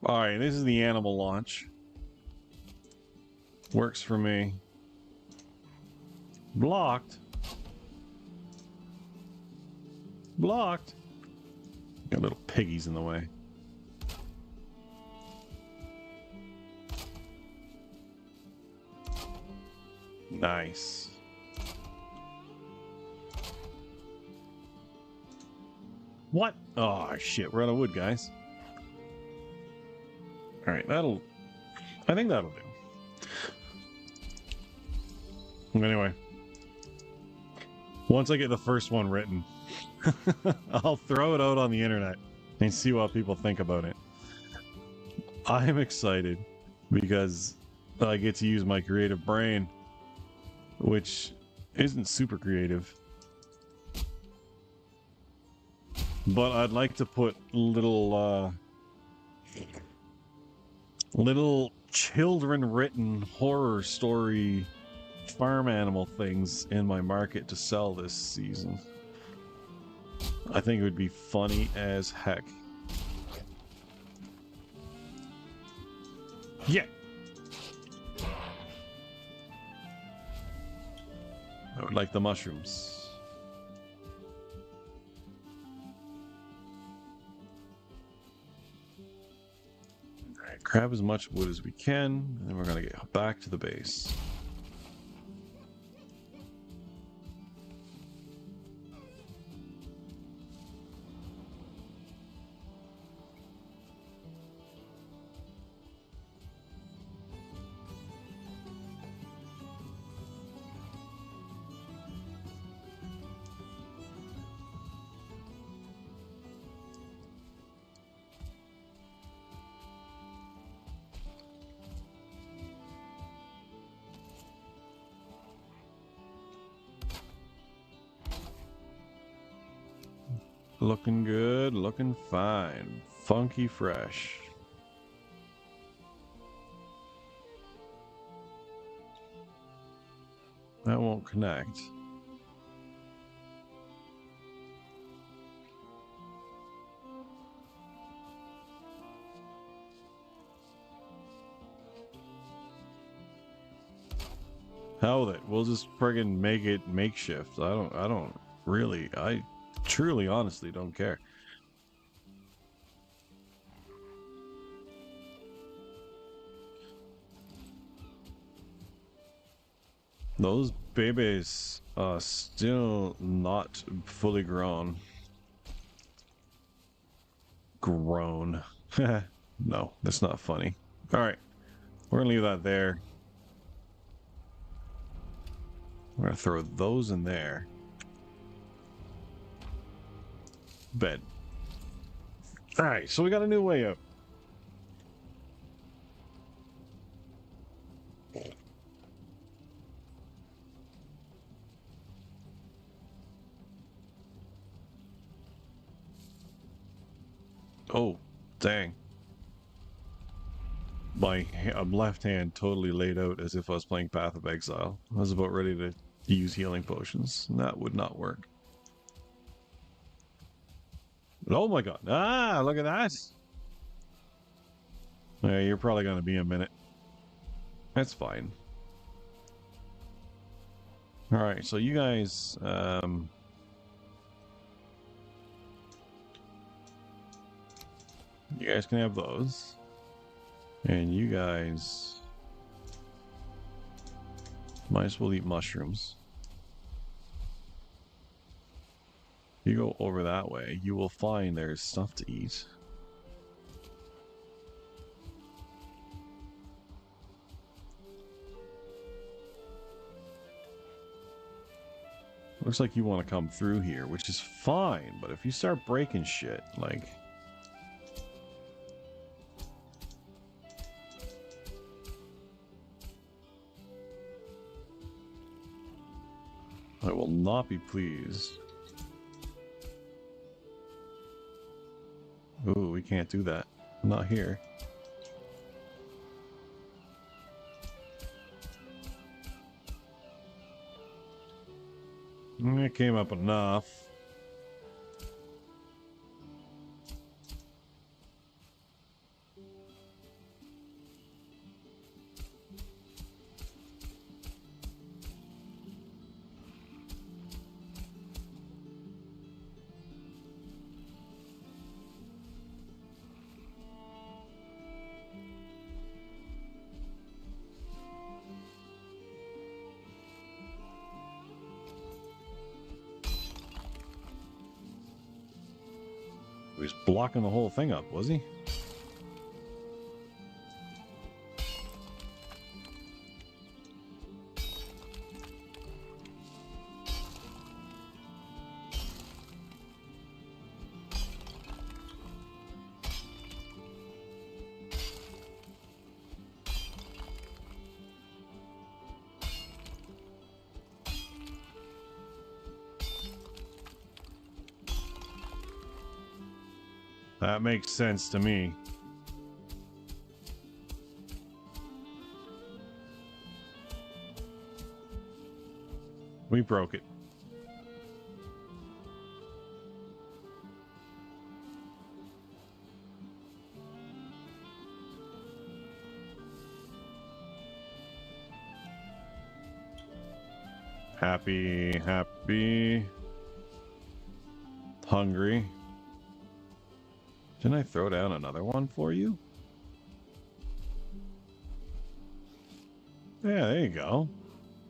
[SPEAKER 1] Alright, this is the animal launch. Works for me. Blocked. Blocked. Got little piggies in the way. Nice. What? Oh, shit. We're out of wood, guys. Alright, I think that'll do. Anyway. Once I get the first one written, I'll throw it out on the internet and see what people think about it. I'm excited because I get to use my creative brain, which isn't super creative. But I'd like to put little children-written horror story farm animal things in my market to sell this season. I think it would be funny as heck. Yeah. I would like the mushrooms. Alright, grab as much wood as we can, and then we're gonna get back to the base. Looking good, looking fine. Funky fresh. That won't connect. Hell with it. We'll just friggin' make it makeshift. I truly honestly don't care. Those babies are still not fully grown. Grown. No, that's not funny. Alright. We're gonna leave that there. We're gonna throw those in there. Bed. Alright, so we got a new way up. Oh, dang. My left hand totally laid out as if I was playing Path of Exile. I was about ready to use healing potions. That would not work. Oh my god. Ah, look at that. Yeah, you're probably going to be a minute. That's fine. Alright, so you guys... you guys can have those. And you guys... might as well eat mushrooms. You go over that way, you will find there's stuff to eat. Looks like you want to come through here, which is fine, but if you start breaking shit, like... I will not be pleased. Ooh, we can't do that. Not here. It came up enough. He was blocking the whole thing up, was he? That makes sense to me. We broke it. Happy, happy. Hungry. Didn't I throw down another one for you? Yeah, there you go.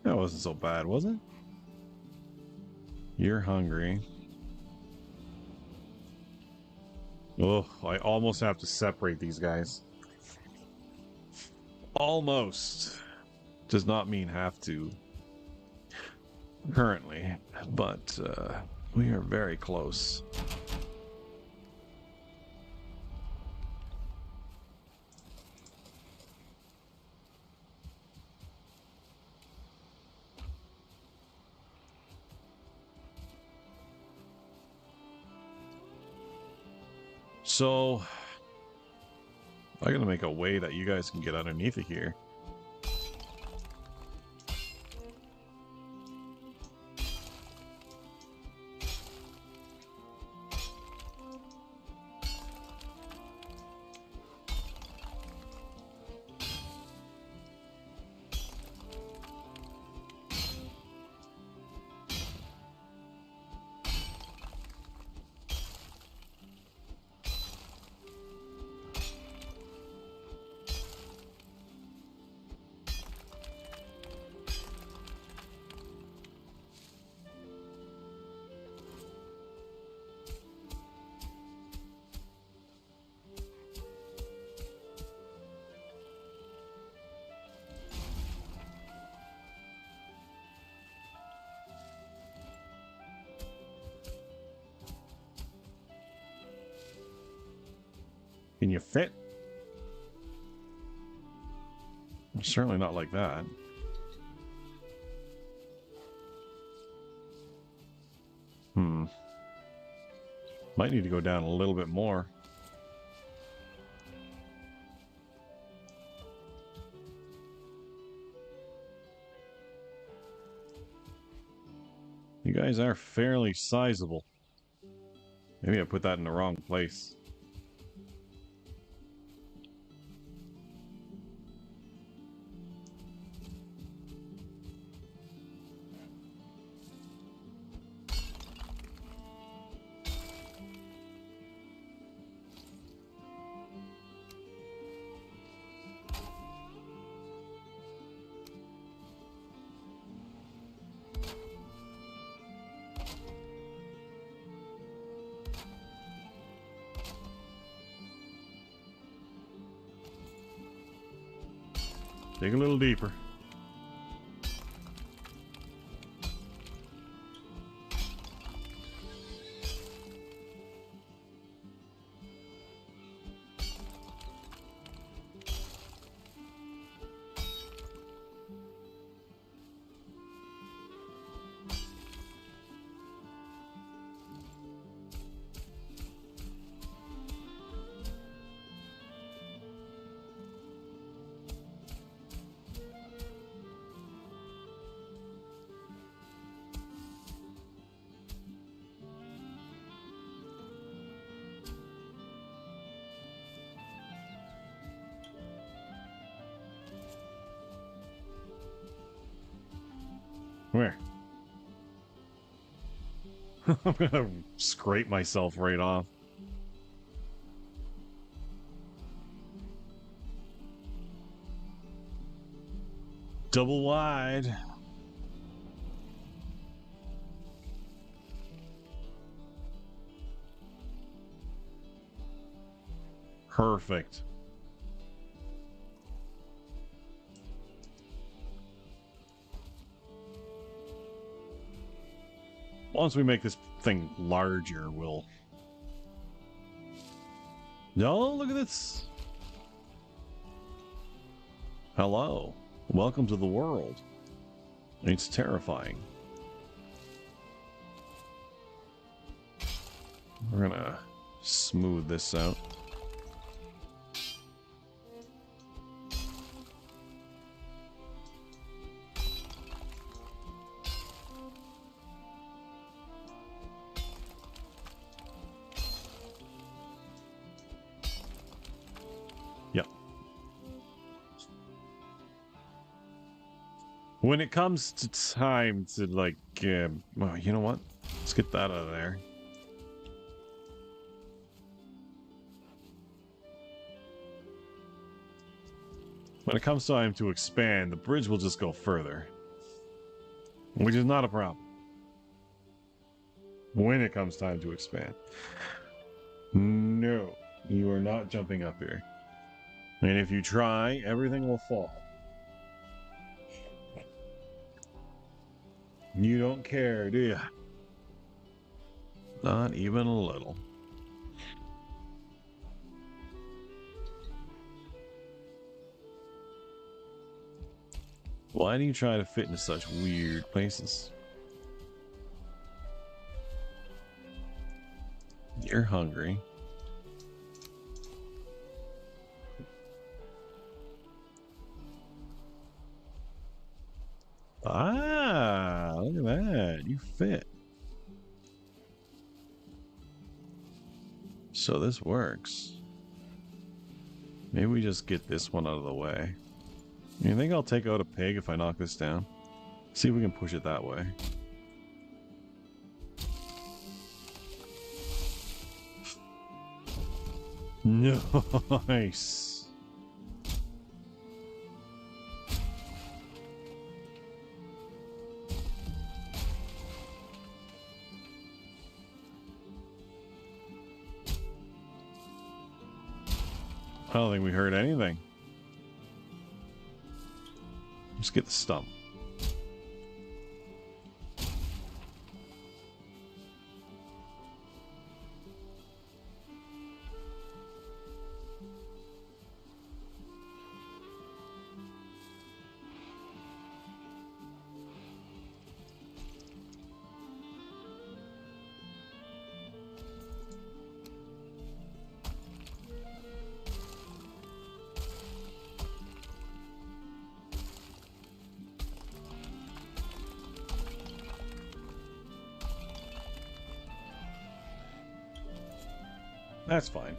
[SPEAKER 1] That wasn't so bad, was it? You're hungry. Oh, I almost have to separate these guys. Almost. Does not mean have to. Currently. But, we are very close. So, I gotta make a way that you guys can get underneath of here. Can you fit? Certainly not like that. Might need to go down a little bit more. You guys are fairly sizable. Maybe I put that in the wrong place. Dig a little deeper. Where? I'm gonna scrape myself right off. Double wide. Perfect. Once we make this thing larger, we'll... No, look at this. Hello. Welcome to the world. It's terrifying. We're gonna smooth this out. When it comes to time to, like, well, you know what? Let's get that out of there. When it comes time to expand, the bridge will just go further. Which is not a problem. When it comes time to expand. No, you are not jumping up here. And if you try, everything will fall. You don't care, do you? Not even a little. Why do you try to fit into such weird places? You're hungry. Ah, look at that. You fit. So this works. Maybe we just get this one out of the way. You think I'll take out a pig if I knock this down? See if we can push it that way. Nice. I don't think we heard anything. Let's get the stump. That's fine.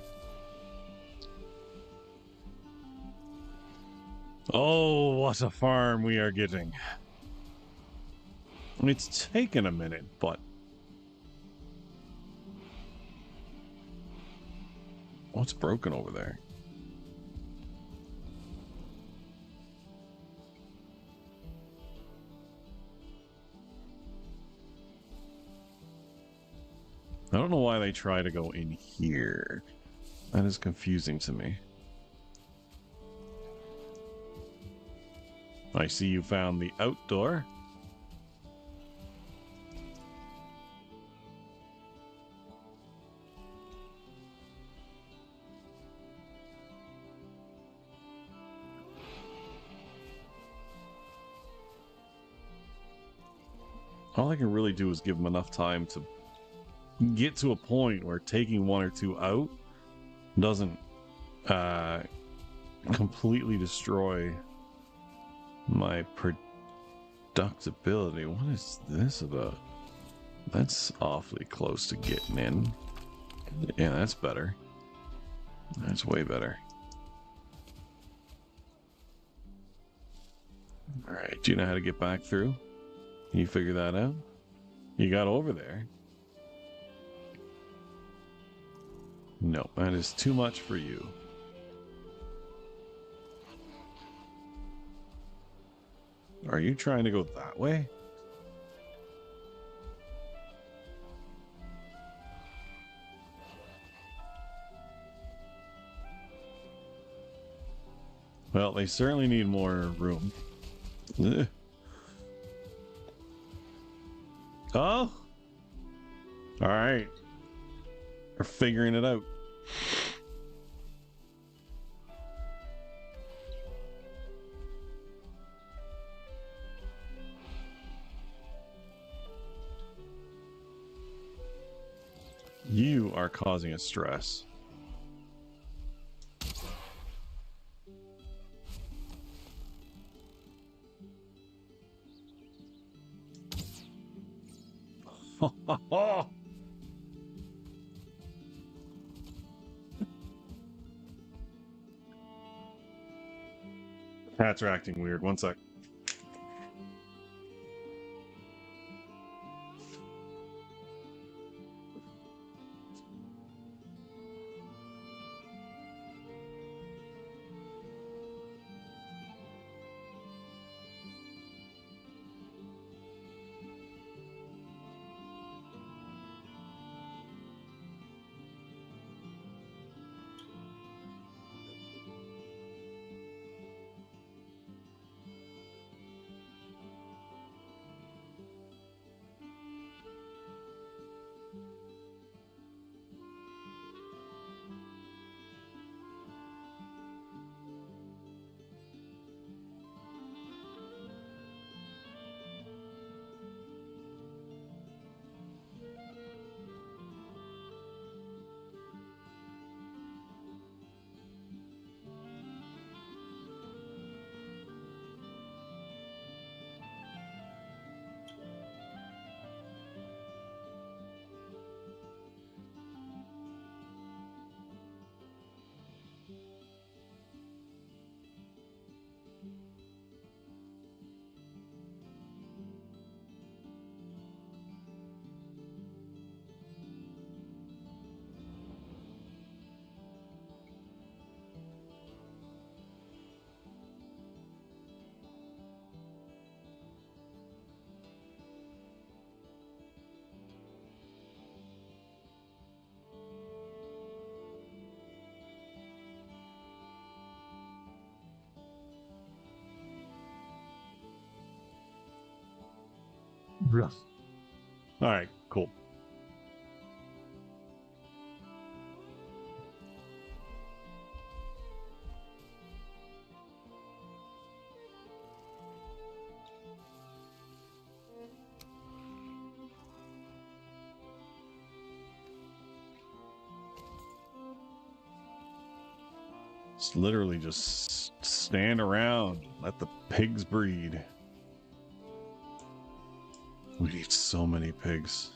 [SPEAKER 1] Oh, what a farm we are getting. It's taken a minute, but... What's broken over there? I don't know why they try to go in here. That is confusing to me. I see you found the outdoor. All I can really do is give them enough time to get to a point where taking one or two out doesn't completely destroy my productibility. What is this about? That's awfully close to getting in. Yeah, that's better. That's way better. Alright, do you know how to get back through? Can you figure that out? You got over there. No, that is too much for you. Are you trying to go that way? Well, they certainly need more room. Ugh. Oh! Alright. We're figuring it out. You are causing a stress. Cats are acting weird. One sec. All right, cool. It's literally just stand around, let the pigs breed. We need so many pigs.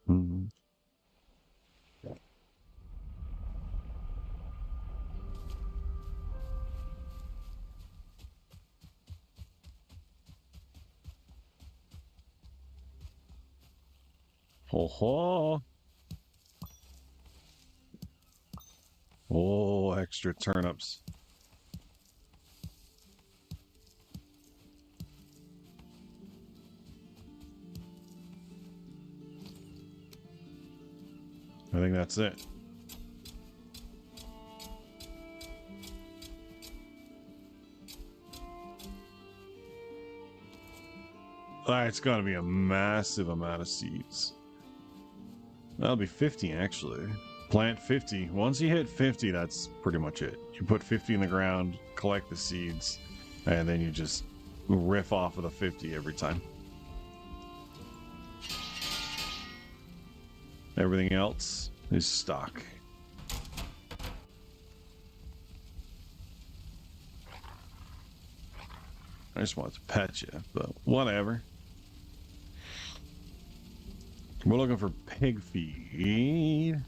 [SPEAKER 1] Mm-hmm. Ho ho! Oh, extra turnips. I think that's it. It's got to be a massive amount of seeds. That'll be 50, actually. Plant 50. Once you hit 50, that's pretty much it. You put 50 in the ground, collect the seeds, and then you just riff off of the 50 every time. Everything else is stock. I just wanted to pet you, but whatever. We're looking for pig feed.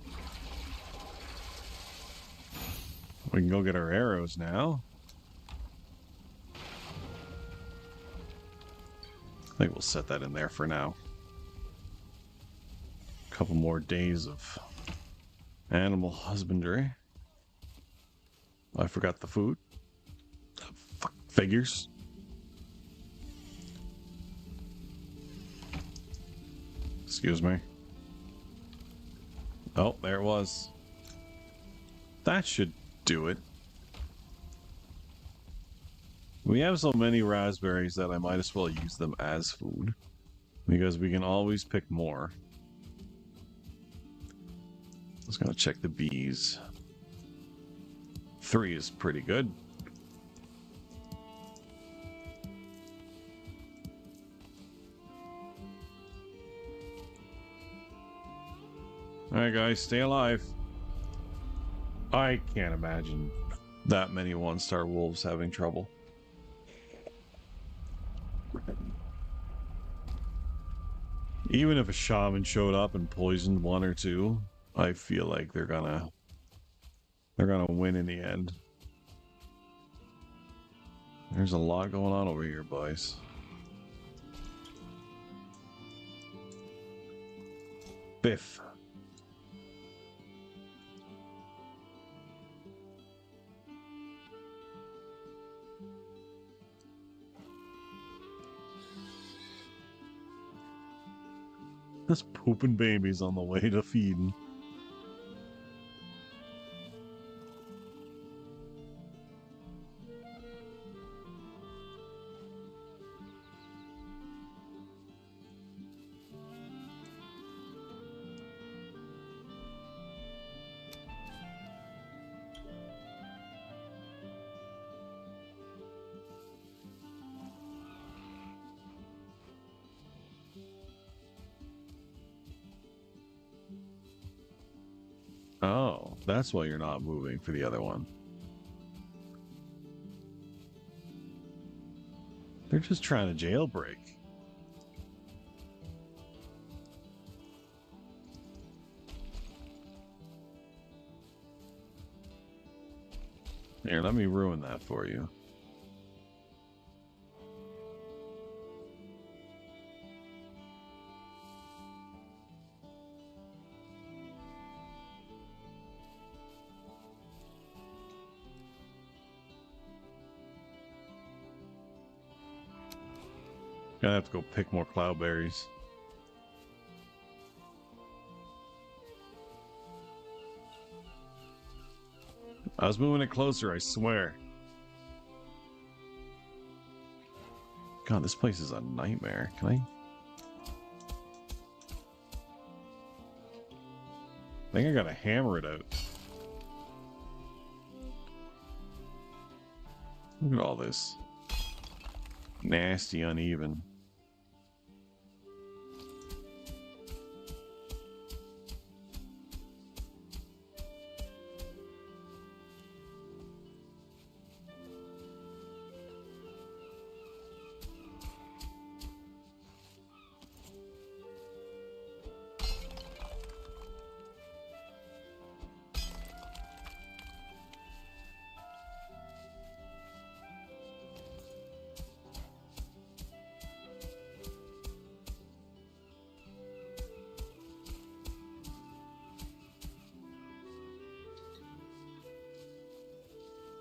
[SPEAKER 1] We can go get our arrows now. I think we'll set that in there for now. A couple more days of animal husbandry. I forgot the food. Fuck, figures. Excuse me. Oh, there it was. That should do it. We have so many raspberries that I might as well use them as food, because we can always pick more. Just gonna check the bees. 3 is pretty good. Alright guys, stay alive. I can't imagine that many 1-star wolves having trouble. Even if a shaman showed up and poisoned 1 or 2, I feel like they're gonna win in the end. There's a lot going on over here, boys. Biff. Just pooping babies on the way to feeding. Oh, that's why you're not moving for the other one. They're just trying to jailbreak. Here, let me ruin that for you. Gonna have to go pick more cloudberries. I was moving it closer, I swear. God, this place is a nightmare. Can I think I gotta hammer it out. Look at all this. Nasty, uneven.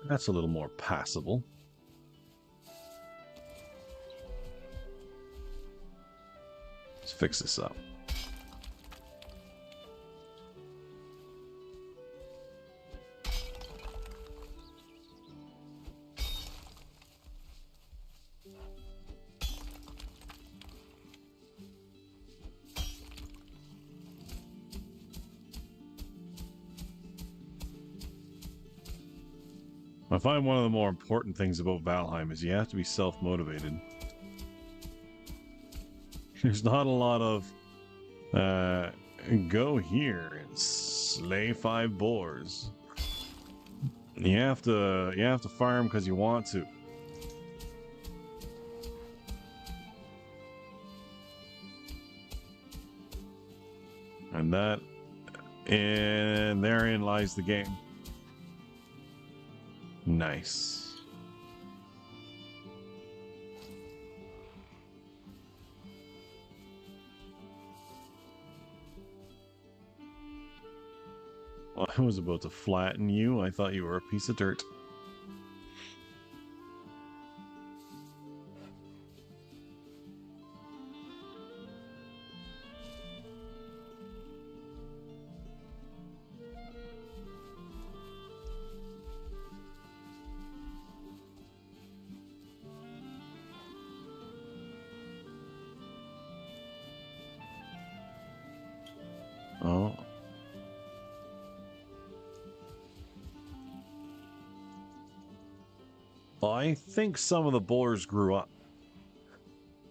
[SPEAKER 1] That's a little more passable. Let's fix this up. I find one of the more important things about Valheim is you have to be self-motivated. There's not a lot of go here and slay 5 boars. You have to farm because you want to. And therein lies the game. Nice. Well, I was about to flatten you. I thought you were a piece of dirt. Oh. I think some of the boars grew up.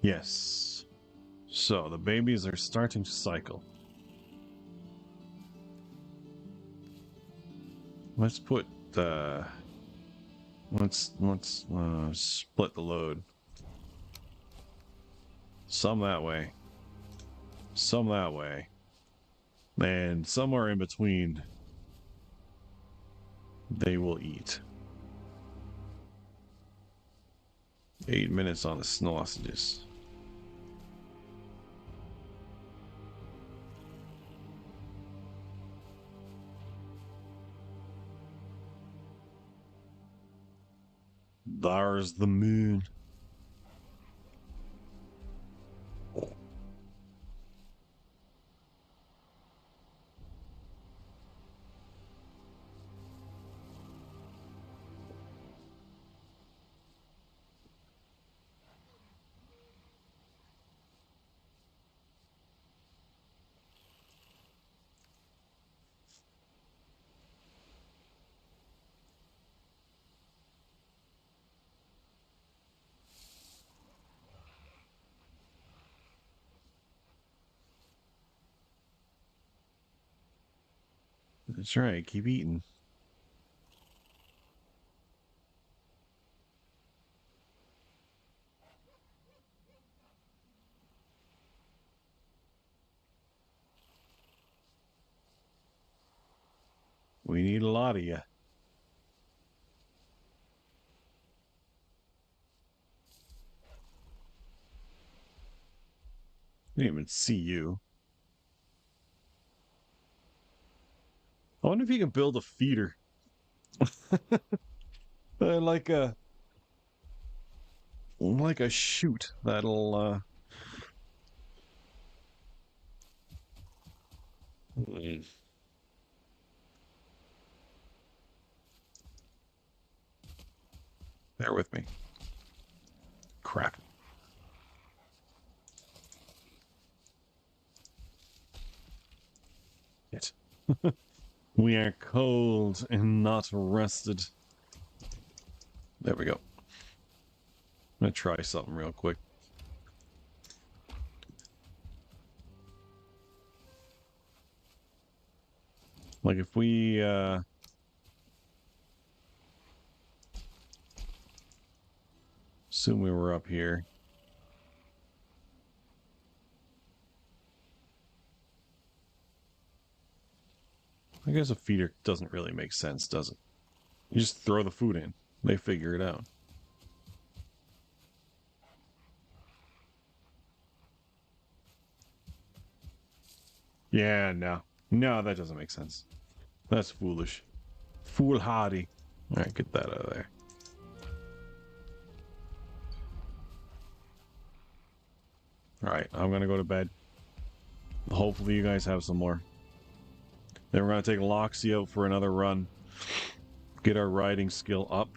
[SPEAKER 1] Yes. So the babies are starting to cycle. Let's put let's split the load. Some that way. Some that way. And somewhere in between they will eat. 8 minutes on the sausages. There's the moon. That's right, keep eating. We need a lot of you. I didn't even see you. I wonder if you can build a feeder. Like a like a chute that'll bear with me. Crap. It. We are cold and not rested. There we go. I'm gonna try something real quick. Like if we assume we were up here. I guess a feeder doesn't really make sense, does it? You just throw the food in. They figure it out. Yeah, no. No, that doesn't make sense. That's foolish. Foolhardy. Alright, get that out of there. Alright, I'm gonna go to bed. Hopefully you guys have some more. Then we're gonna take Loxy out for another run. Get our riding skill up.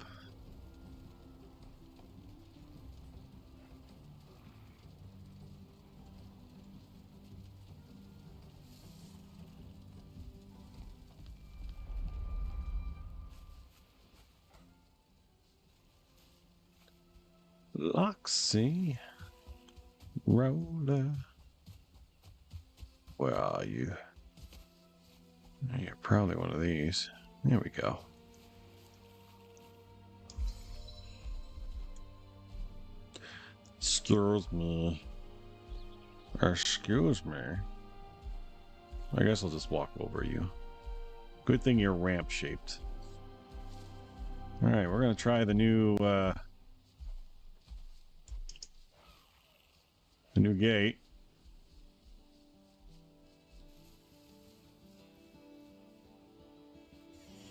[SPEAKER 1] Loxy. Roller. Where are you? You're probably one of these. There we go. Excuse me. Excuse me. I guess I'll just walk over you. Good thing you're ramp shaped. Alright, we're gonna try the new gate.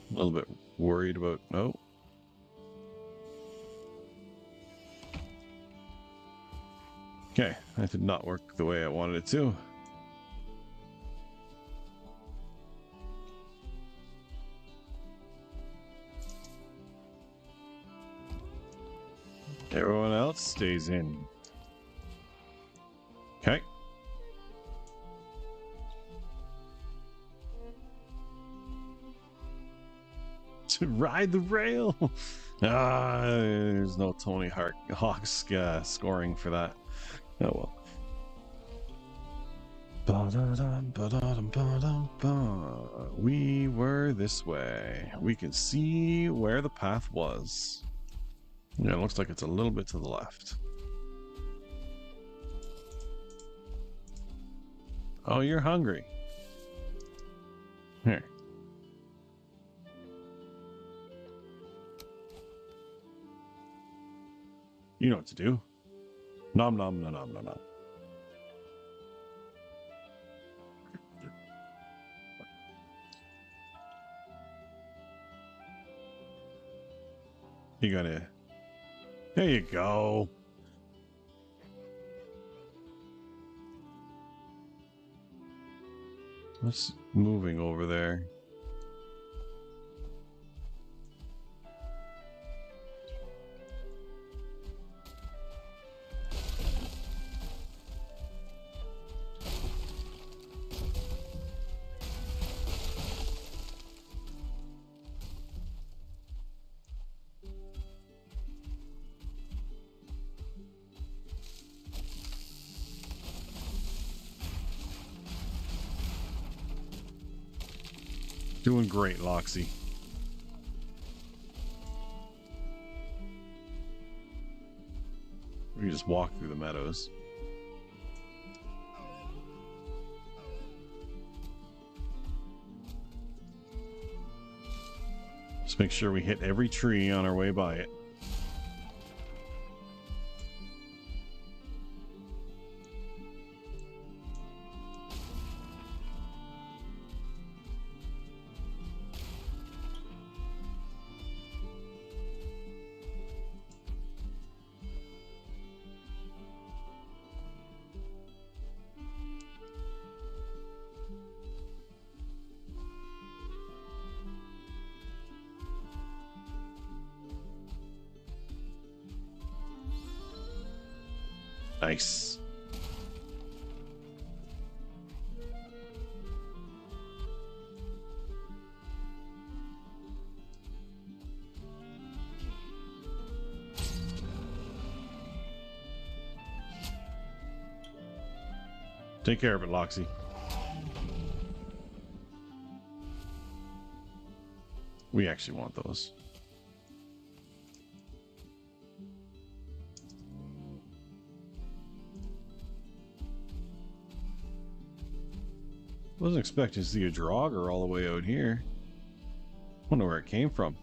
[SPEAKER 1] A little bit worried about Okay, that did not work the way I wanted it to. Everyone else stays in. Okay. To ride the rail. There's no Tony Hawk's scoring for that. Oh well. We were this way. We can see where the path was. Yeah, it looks like it's a little bit to the left. Oh, you're hungry. Here. You know what to do. Nom nom nom nom nom nom. You gotta... There you go. What's moving over there? Doing great, Loxy. We can just walk through the meadows. Just make sure we hit every tree on our way by it. Nice. Take care of it, Loxy. We actually want those. Wasn't expecting to see a Draugr all the way out here. Wonder where it came from.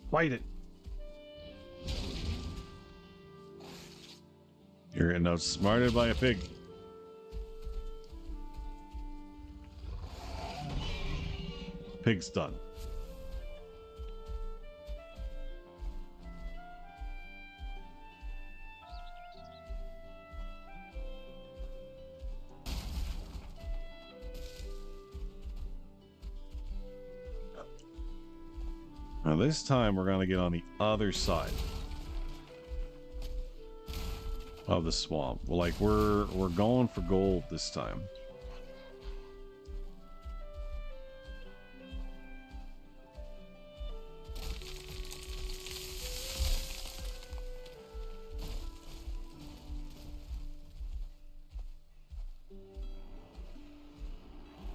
[SPEAKER 1] Fight it. You're getting outsmarted by a pig. Pig's done. Now this time we're going to get on the other side of the swamp. Like we're going for gold this time.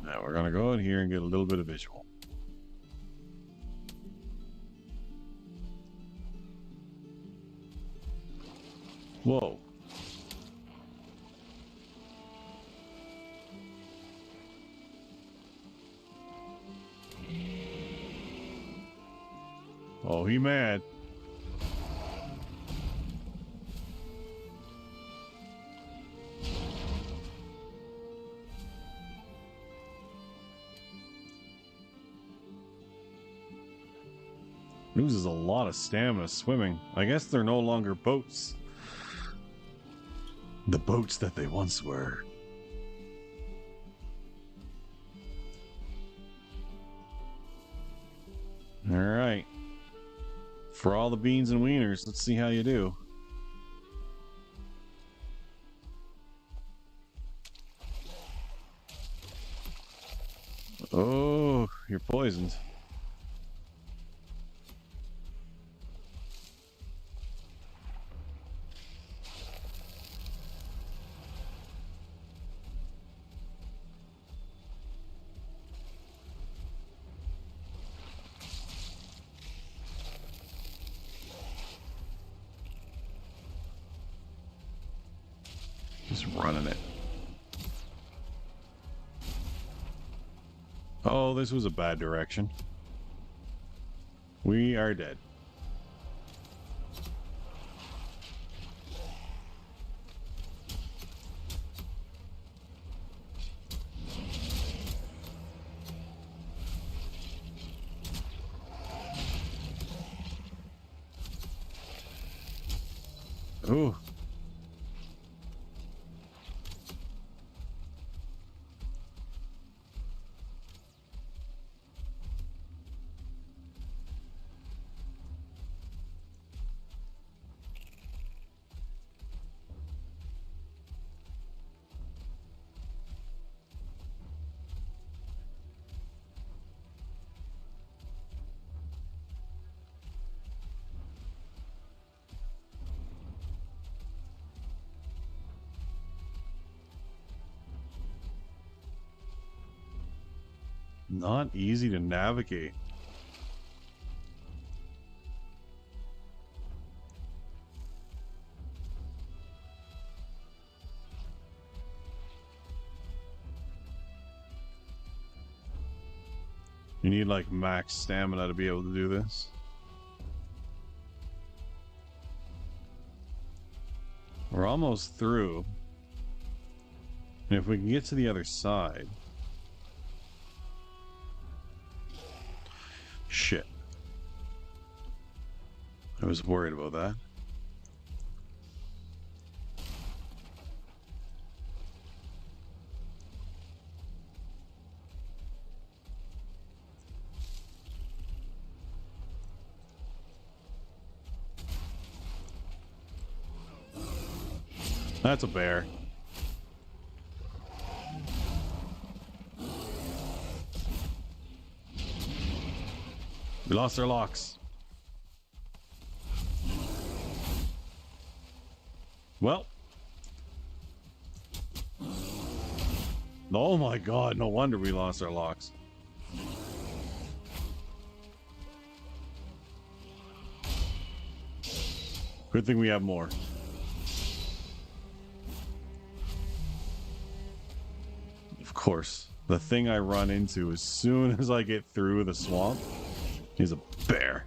[SPEAKER 1] Now we're going to go in here and get a little bit of visual. Whoa. Oh, he mad. Loses a lot of stamina swimming. I guess they're no longer boats. The boats that they once were. All right. For all the beans and wieners, let's see how you do. Oh, you're poisoned. Just running it. Oh, this was a bad direction. We are dead. Ooh. not easy to navigate. You need like max stamina to be able to do this. We're almost through. And if we can get to the other side... Shit. I was worried about that. That's a bear. We lost our locks. Well. Oh my god, no wonder we lost our locks. Good thing we have more. Of course, the thing I run into as soon as I get through the swamp is a bear.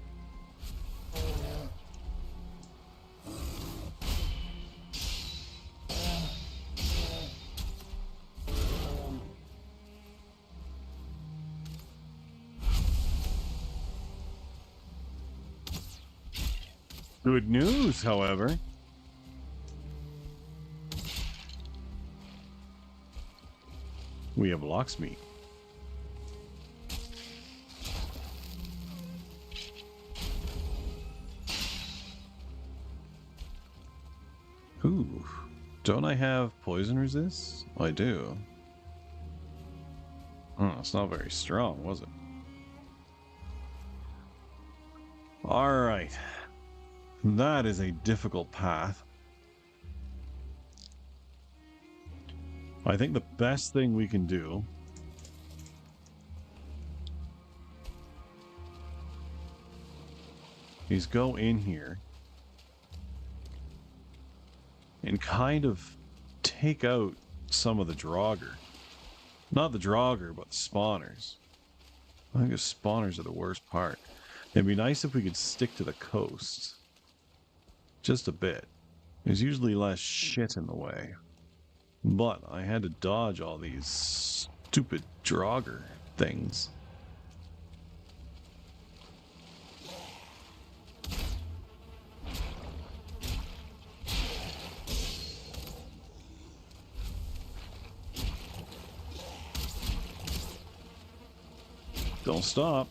[SPEAKER 1] Good news, however. We have locksmith. Ooh, don't I have poison resist? I do. Oh, it's not very strong, was it? Alright. That is a difficult path. I think the best thing we can do is go in here and kind of take out some of the Draugr. Not the Draugr, but the spawners. I think the spawners are the worst part. It'd be nice if we could stick to the coast. Just a bit. There's usually less shit in the way. But I had to dodge all these stupid Draugr things. Don't stop.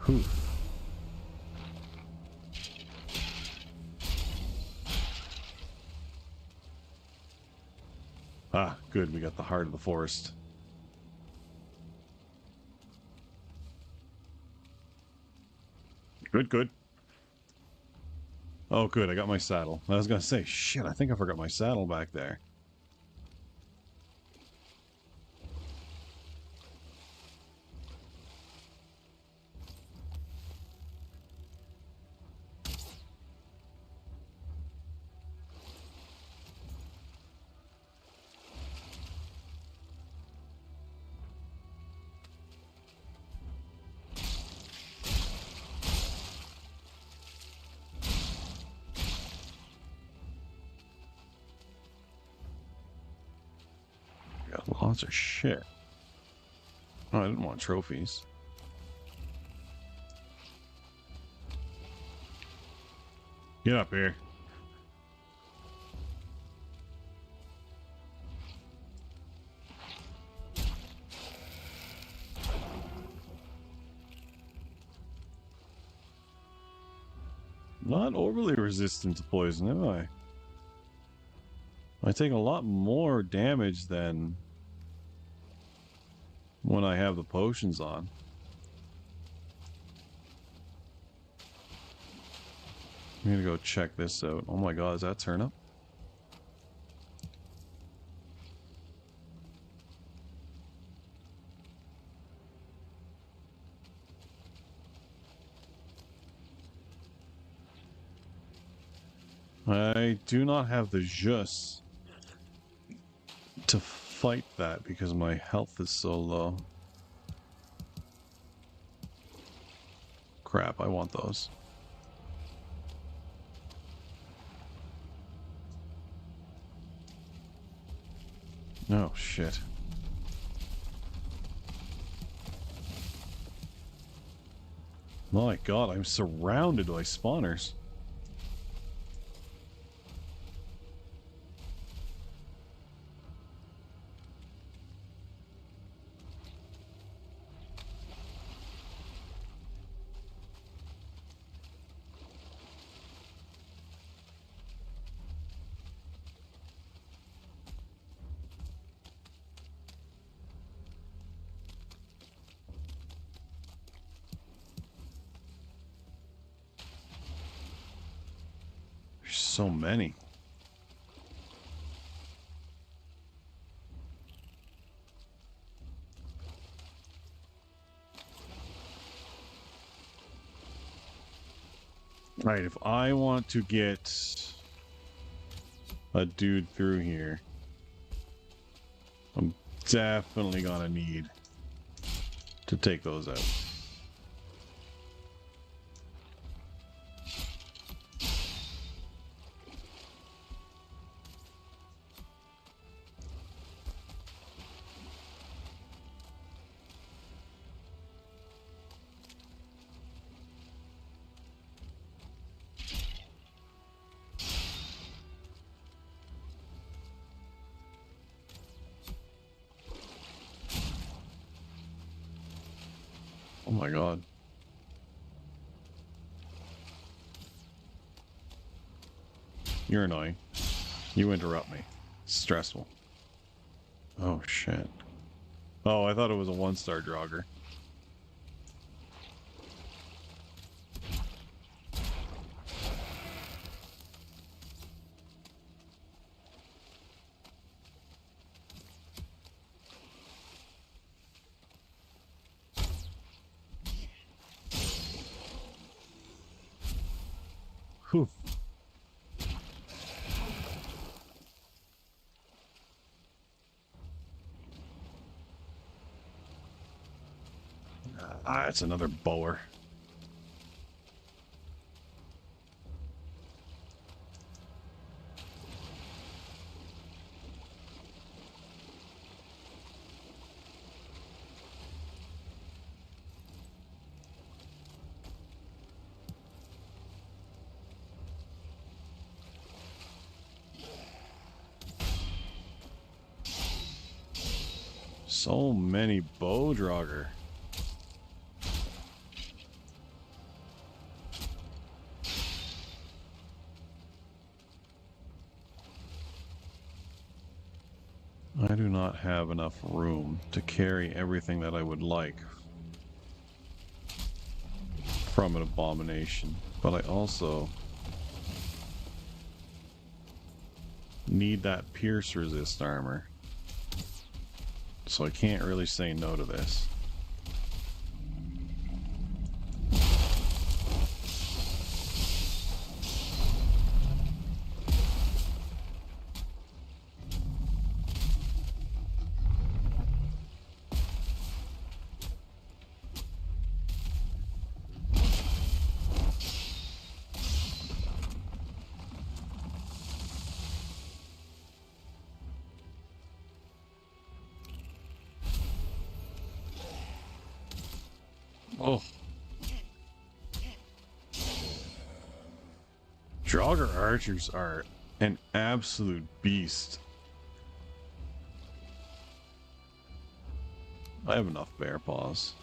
[SPEAKER 1] Whew. Ah, good. We got the heart of the forest. Good, good. Oh, good. I got my saddle. I was going to say, shit, I think I forgot my saddle back there. Got lots of shit. Oh, I didn't want trophies. Get up here. Not overly resistant to poison, am I? I take a lot more damage than when I have the potions on. I'm gonna go check this out. Oh my god, is that turnip? I do not have the jus to fight that because my health is so low. Crap, I want those. Oh, shit. My god, I'm surrounded by spawners. There's so many. Right, if I want to get a dude through here, I'm definitely gonna need to take those out. Oh my god. You're annoying. You interrupt me. It's stressful. Oh shit. Oh, I thought it was a 1-star Draugr. Whew. It's another bower. So many bow Draugr. I do not have enough room to carry everything that I would like from an abomination, but I also need that pierce resist armor, so I can't really say no to this. Oh. Draugr archers are an absolute beast. I have enough bear paws.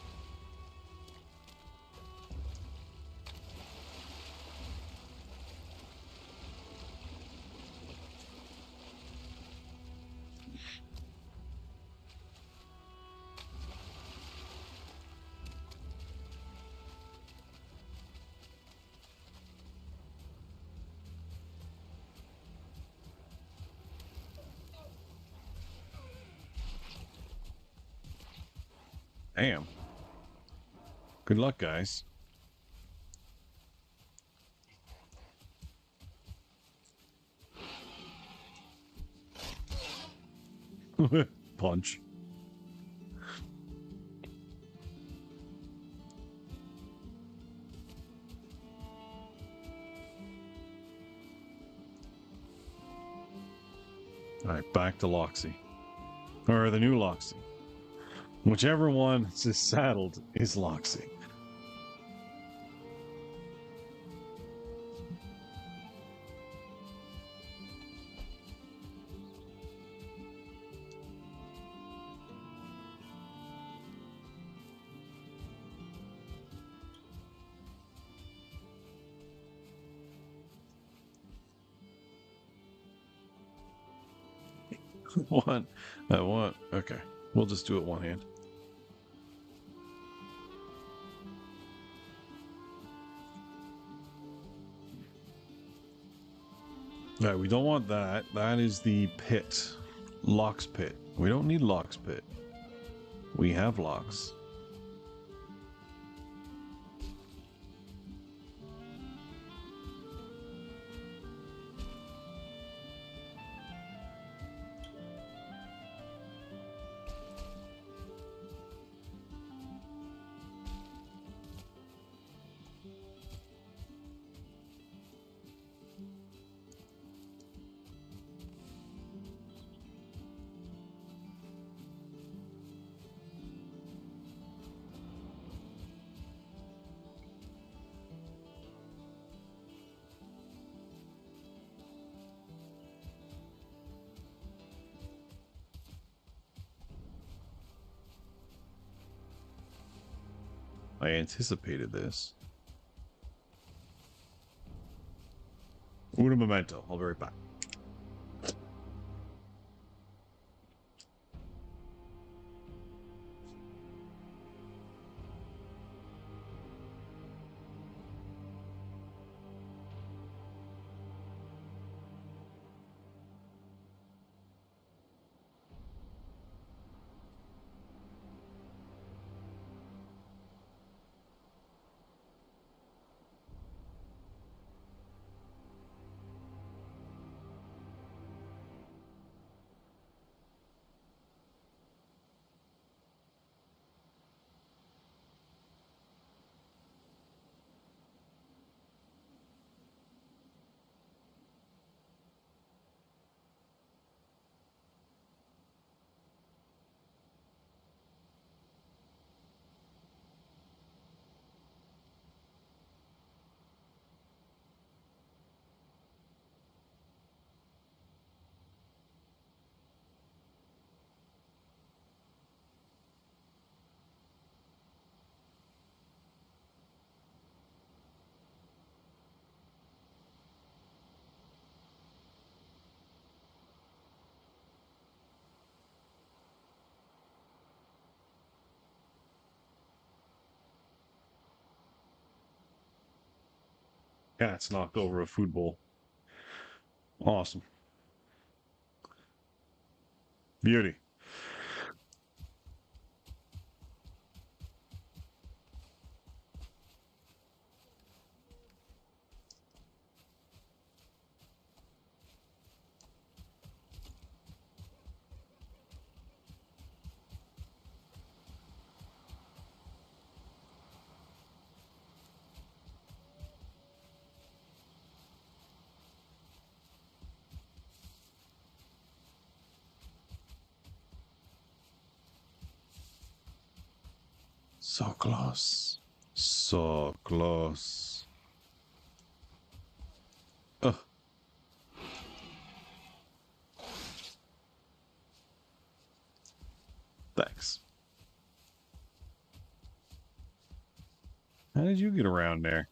[SPEAKER 1] Damn. Good luck, guys. Punch. Alright, back to Loxy. Or the new Loxy. Whichever one is saddled is Loxy. One. One. Okay. We'll just do it one hand. No, we don't want that. That is the pit. Locks pit. We don't need Locks pit. We have locks. I anticipated this. Una memento. I'll be right back. Cats knocked over a food bowl. Awesome. Beauty. So close. So close. Ugh. Thanks. How did you get around there?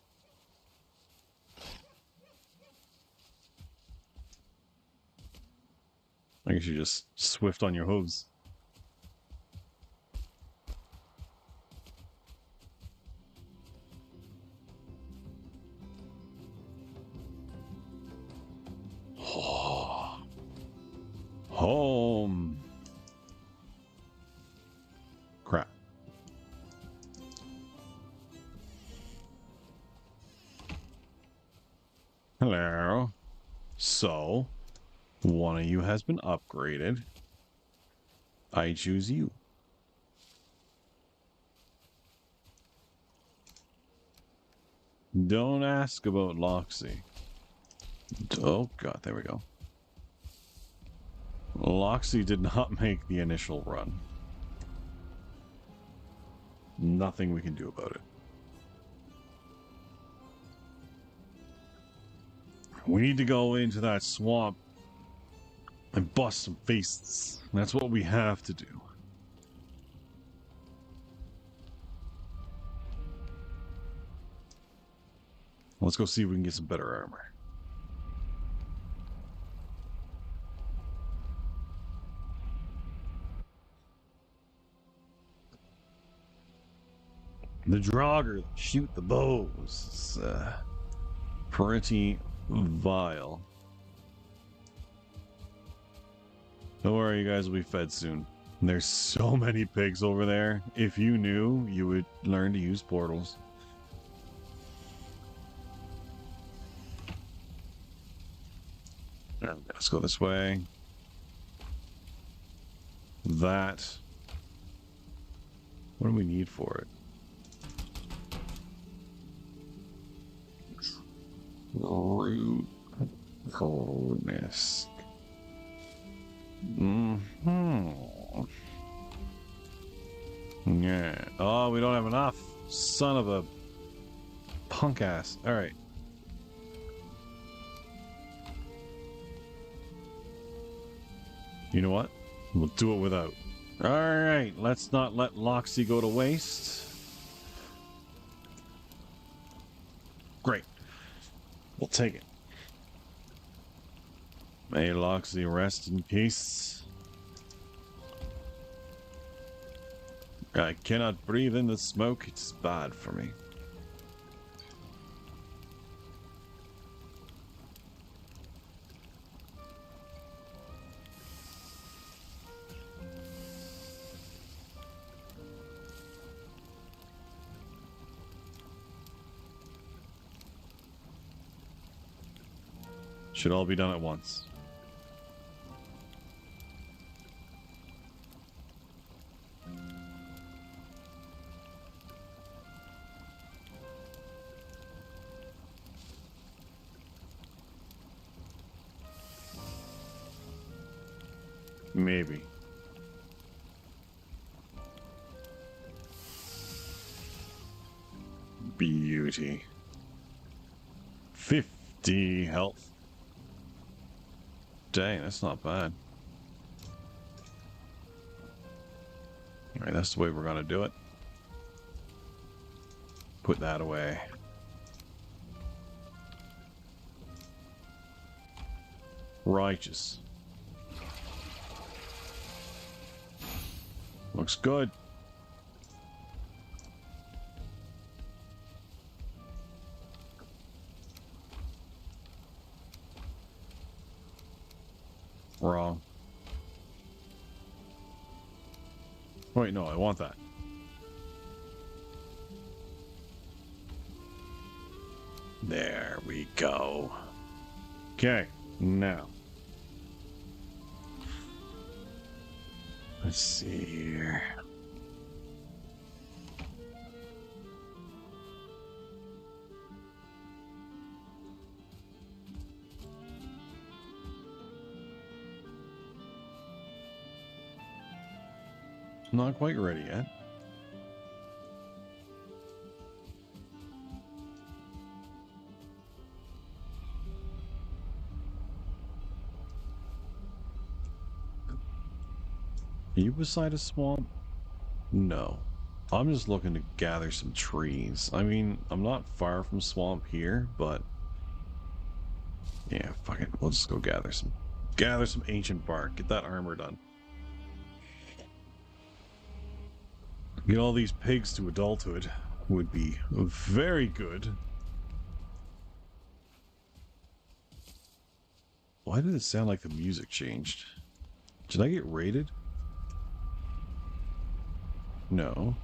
[SPEAKER 1] I guess you just swift on your hooves. Home. Crap. Hello. So, one of you has been upgraded. I choose you. Don't ask about Loxy. Oh god, there we go. Loxy did not make the initial run. Nothing we can do about it. We need to go into that swamp and bust some faces. That's what we have to do. Let's go see if we can get some better armor. The Draugr shoot the bows. It's pretty vile. Don't worry, you guys will be fed soon. There's so many pigs over there. If you knew, you would learn to use portals. Let's go this way. That. What do we need for it? Root. Coldness. Yeah. Oh, we don't have enough. Son of a punk ass. Alright. You know what? We'll do it without. Alright, let's not let Loxy go to waste. Great. We'll take it. May Loxy rest in peace. I cannot breathe in the smoke. It's bad for me. Should all be done at once. Maybe. Beauty. 50 health. Dang, that's not bad. Alright, that's the way we're gonna do it. Put that away. Righteous. Looks good. Wrong. Wait, no, I want that. There we go. Okay, now. Let's see here. Not quite ready yet. Are you beside a swamp? No. I'm just looking to gather some trees. I mean, I'm not far from swamp here, but yeah, fuck it. We'll just go gather some ancient bark. Get that armor done. Get all these pigs to adulthood would be very good. Why did it sound like the music changed? Did I get raided? No.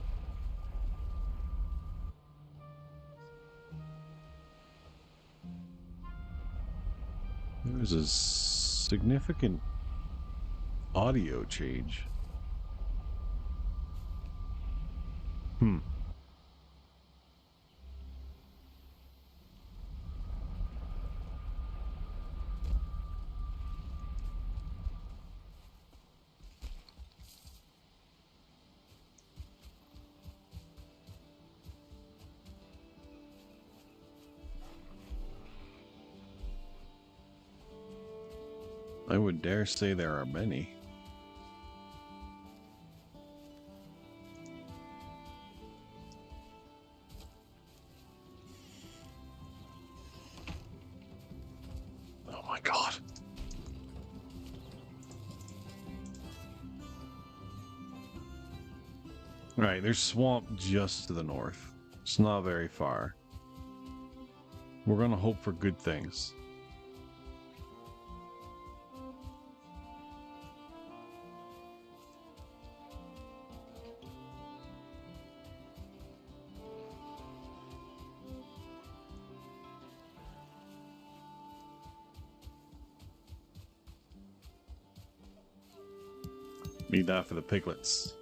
[SPEAKER 1] There's a significant audio change. I would dare say there are many. Oh my god. Right, there's swamp just to the north. It's not very far. We're gonna hope for good things. Need that for the piglets.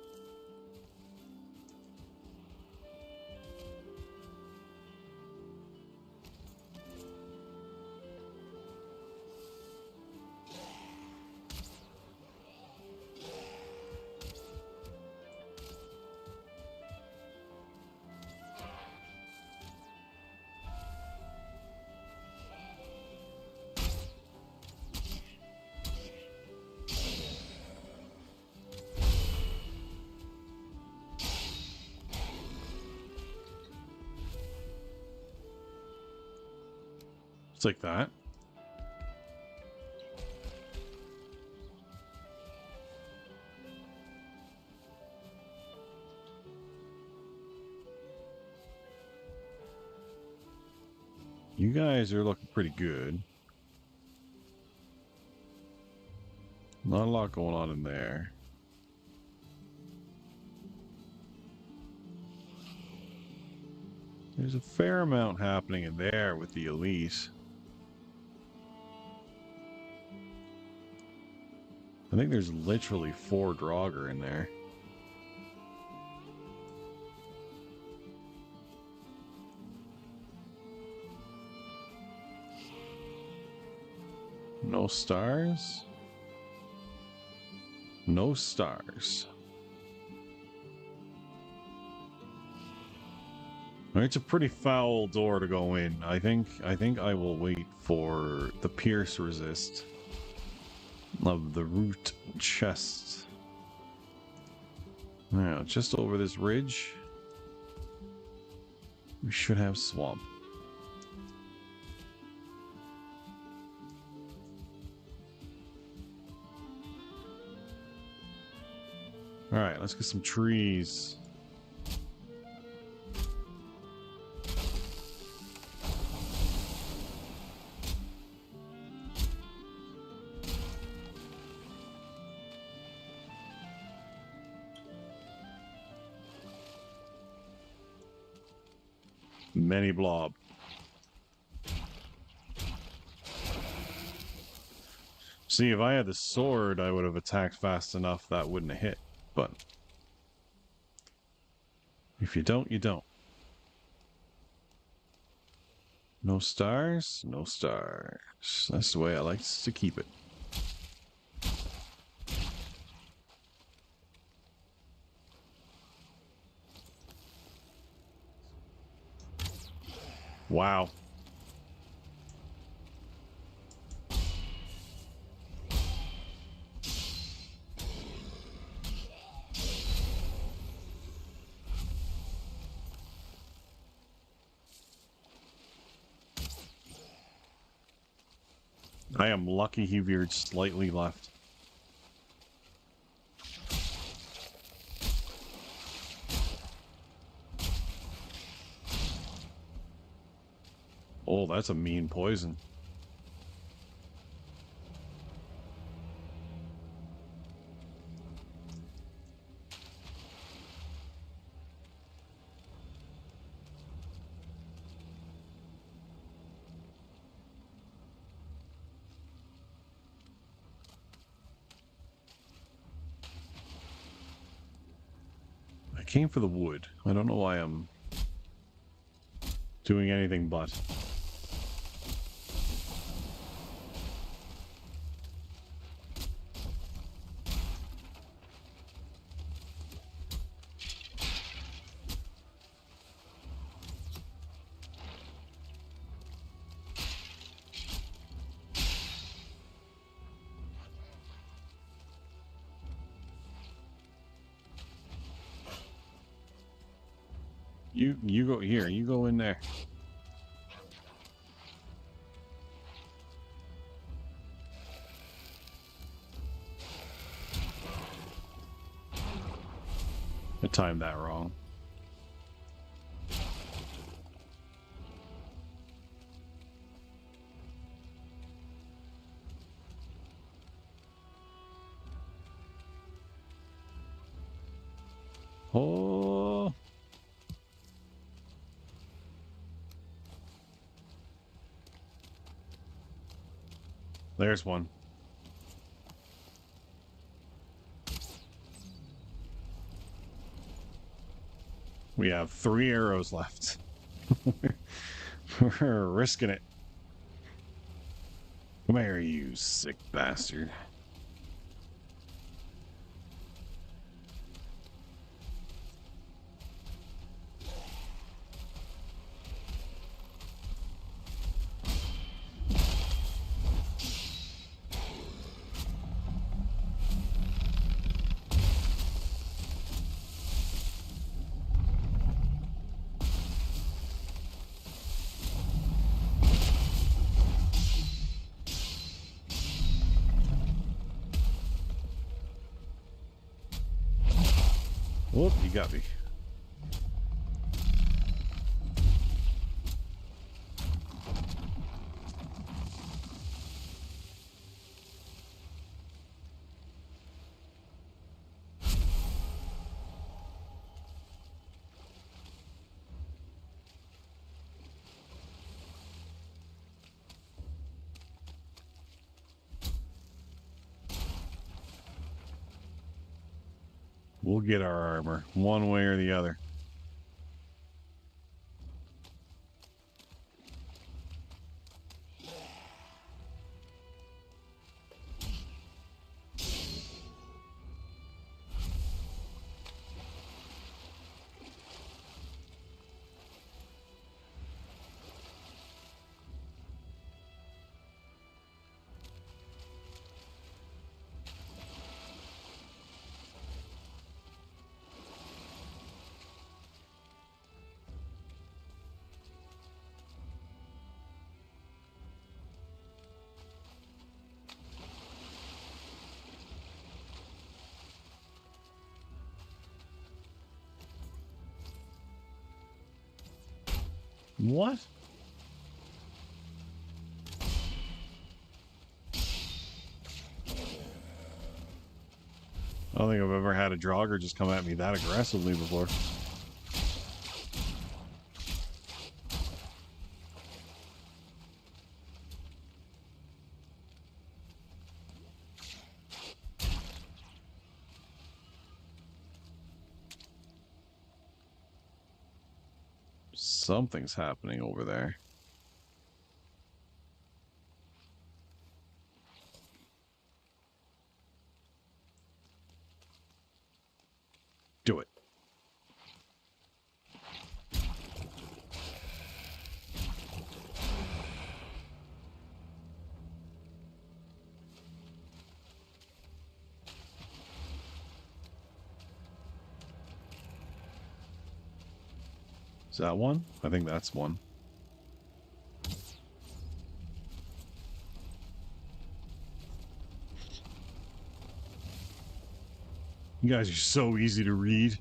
[SPEAKER 1] It's like that. You guys are looking pretty good. Not a lot going on in there. There's a fair amount happening in there with the elite. I think there's literally 4 Draugr in there. No stars? No stars. It's a pretty foul door to go in. I think I will wait for the pierce resist of the root chest. Now, just over this ridge, we should have swamp. Alright, let's get some trees. Many blob. See, if I had the sword, I would have attacked fast enough that wouldn't have hit. But if you don't, you don't. No stars? No stars. That's the way I like to keep it. Wow. I am lucky he veered slightly left. Oh, that's a mean poison. I came for the wood. I don't know why I'm doing anything but. You go here. You go in there. I timed that wrong. Oh. There's one. We have 3 arrows left. We're risking it. Come here, you sick bastard. Whoop, you got me. We'll get our armor, one way or the other. What? I don't think I've ever had a Draugr just come at me that aggressively before. Something's happening over there. Do it. Is that one? I think that's one. You guys are so easy to read.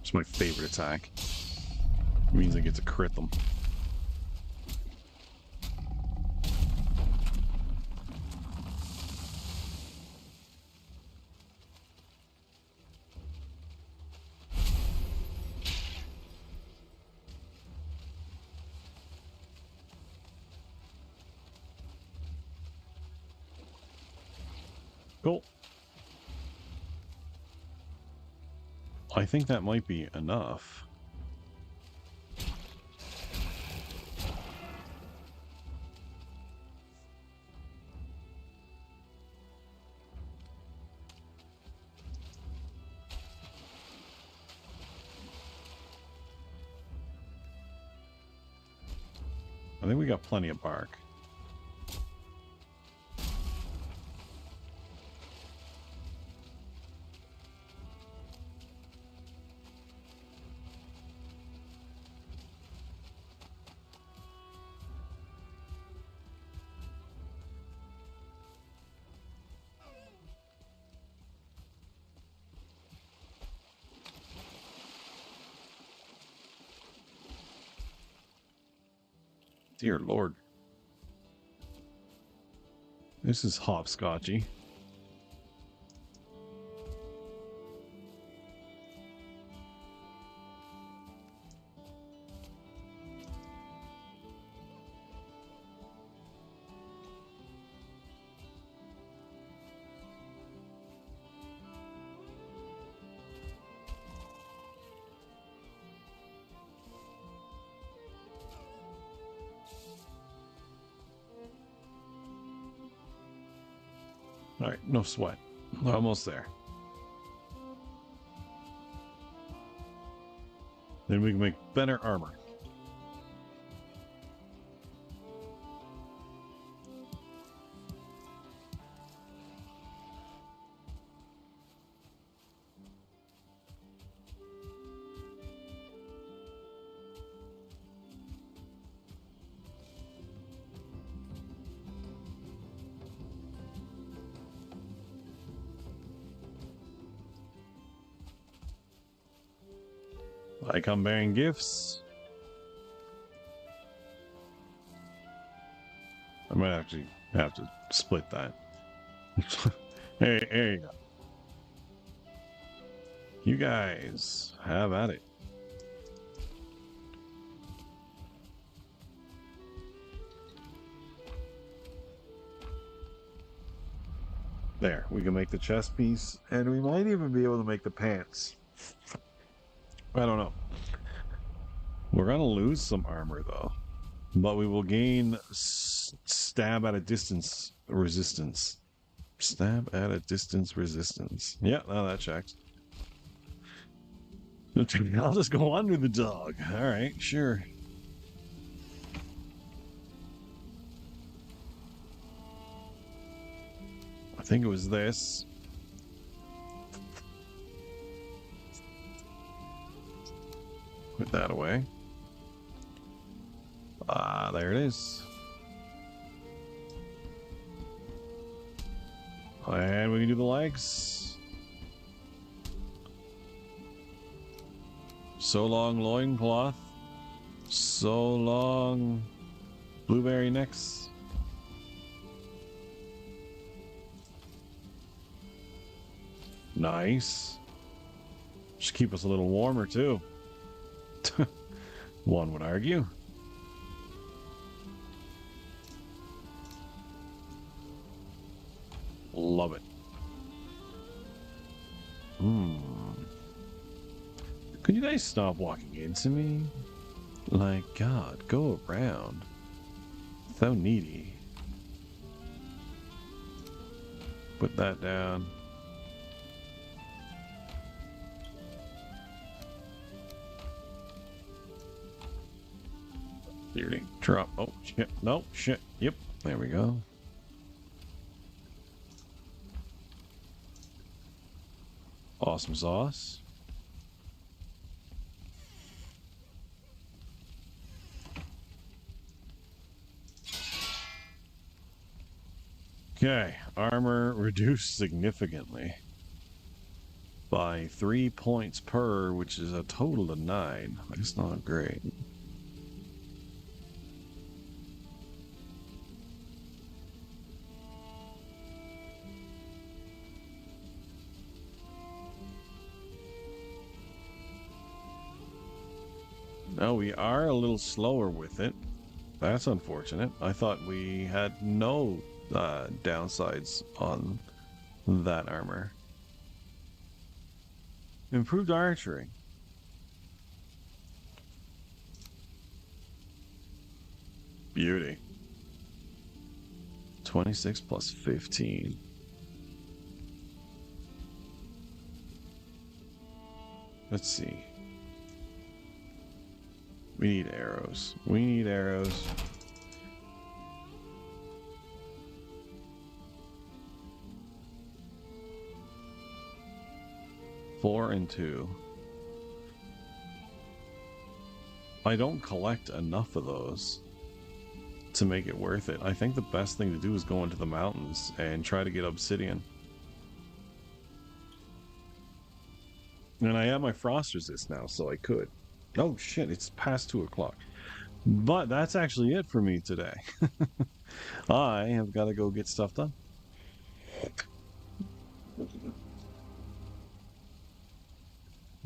[SPEAKER 1] It's my favorite attack. It means I get to crit them. Cool. I think that might be enough. I think we got plenty of bark. Dear Lord. This is hopscotchy. All right, no sweat. We're almost there. Then we can make better armor. I come bearing gifts. I might actually have to split that. Hey, there you go. You guys have at it. There, we can make the chest piece, and we might even be able to make the pants. I don't know. We're gonna lose some armor though, but we will gain stab at a distance resistance. Stab at a distance resistance. Yeah, no, that checks. I'll just go under the dog. All right, sure. I think it was this. Put that away. Ah, there it is. And we can do the legs. So long loincloth. So long blueberry necks. Nice. Should keep us a little warmer too. One would argue. Love it. Could you guys stop walking into me? Like, God, go around. So needy. Put that down. Clearly. Drop. Oh, shit. No, shit. Yep. There we go. Awesome sauce. Okay, armor reduced significantly. by 3 points per, which is a total of 9. That's not great. Now we are a little slower with it. That's unfortunate. I thought we had no downsides on that armor. Improved archery. Beauty. 26 plus 15. Let's see. We need arrows. We need arrows. Four and 2. I don't collect enough of those to make it worth it. I think the best thing to do is go into the mountains and try to get obsidian. And I have my frost resist now, so I could. Oh shit, it's past 2 o'clock. But that's actually it for me today. I have got to go get stuff done.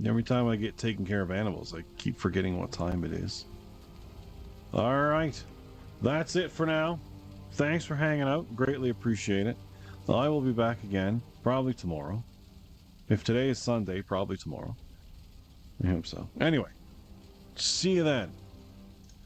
[SPEAKER 1] Every time I get taking care of animals, I keep forgetting what time it is. Alright, that's it for now. Thanks for hanging out. Greatly appreciate it. I will be back again, probably tomorrow. If today is Sunday, probably tomorrow. I hope so. Anyway, see you then.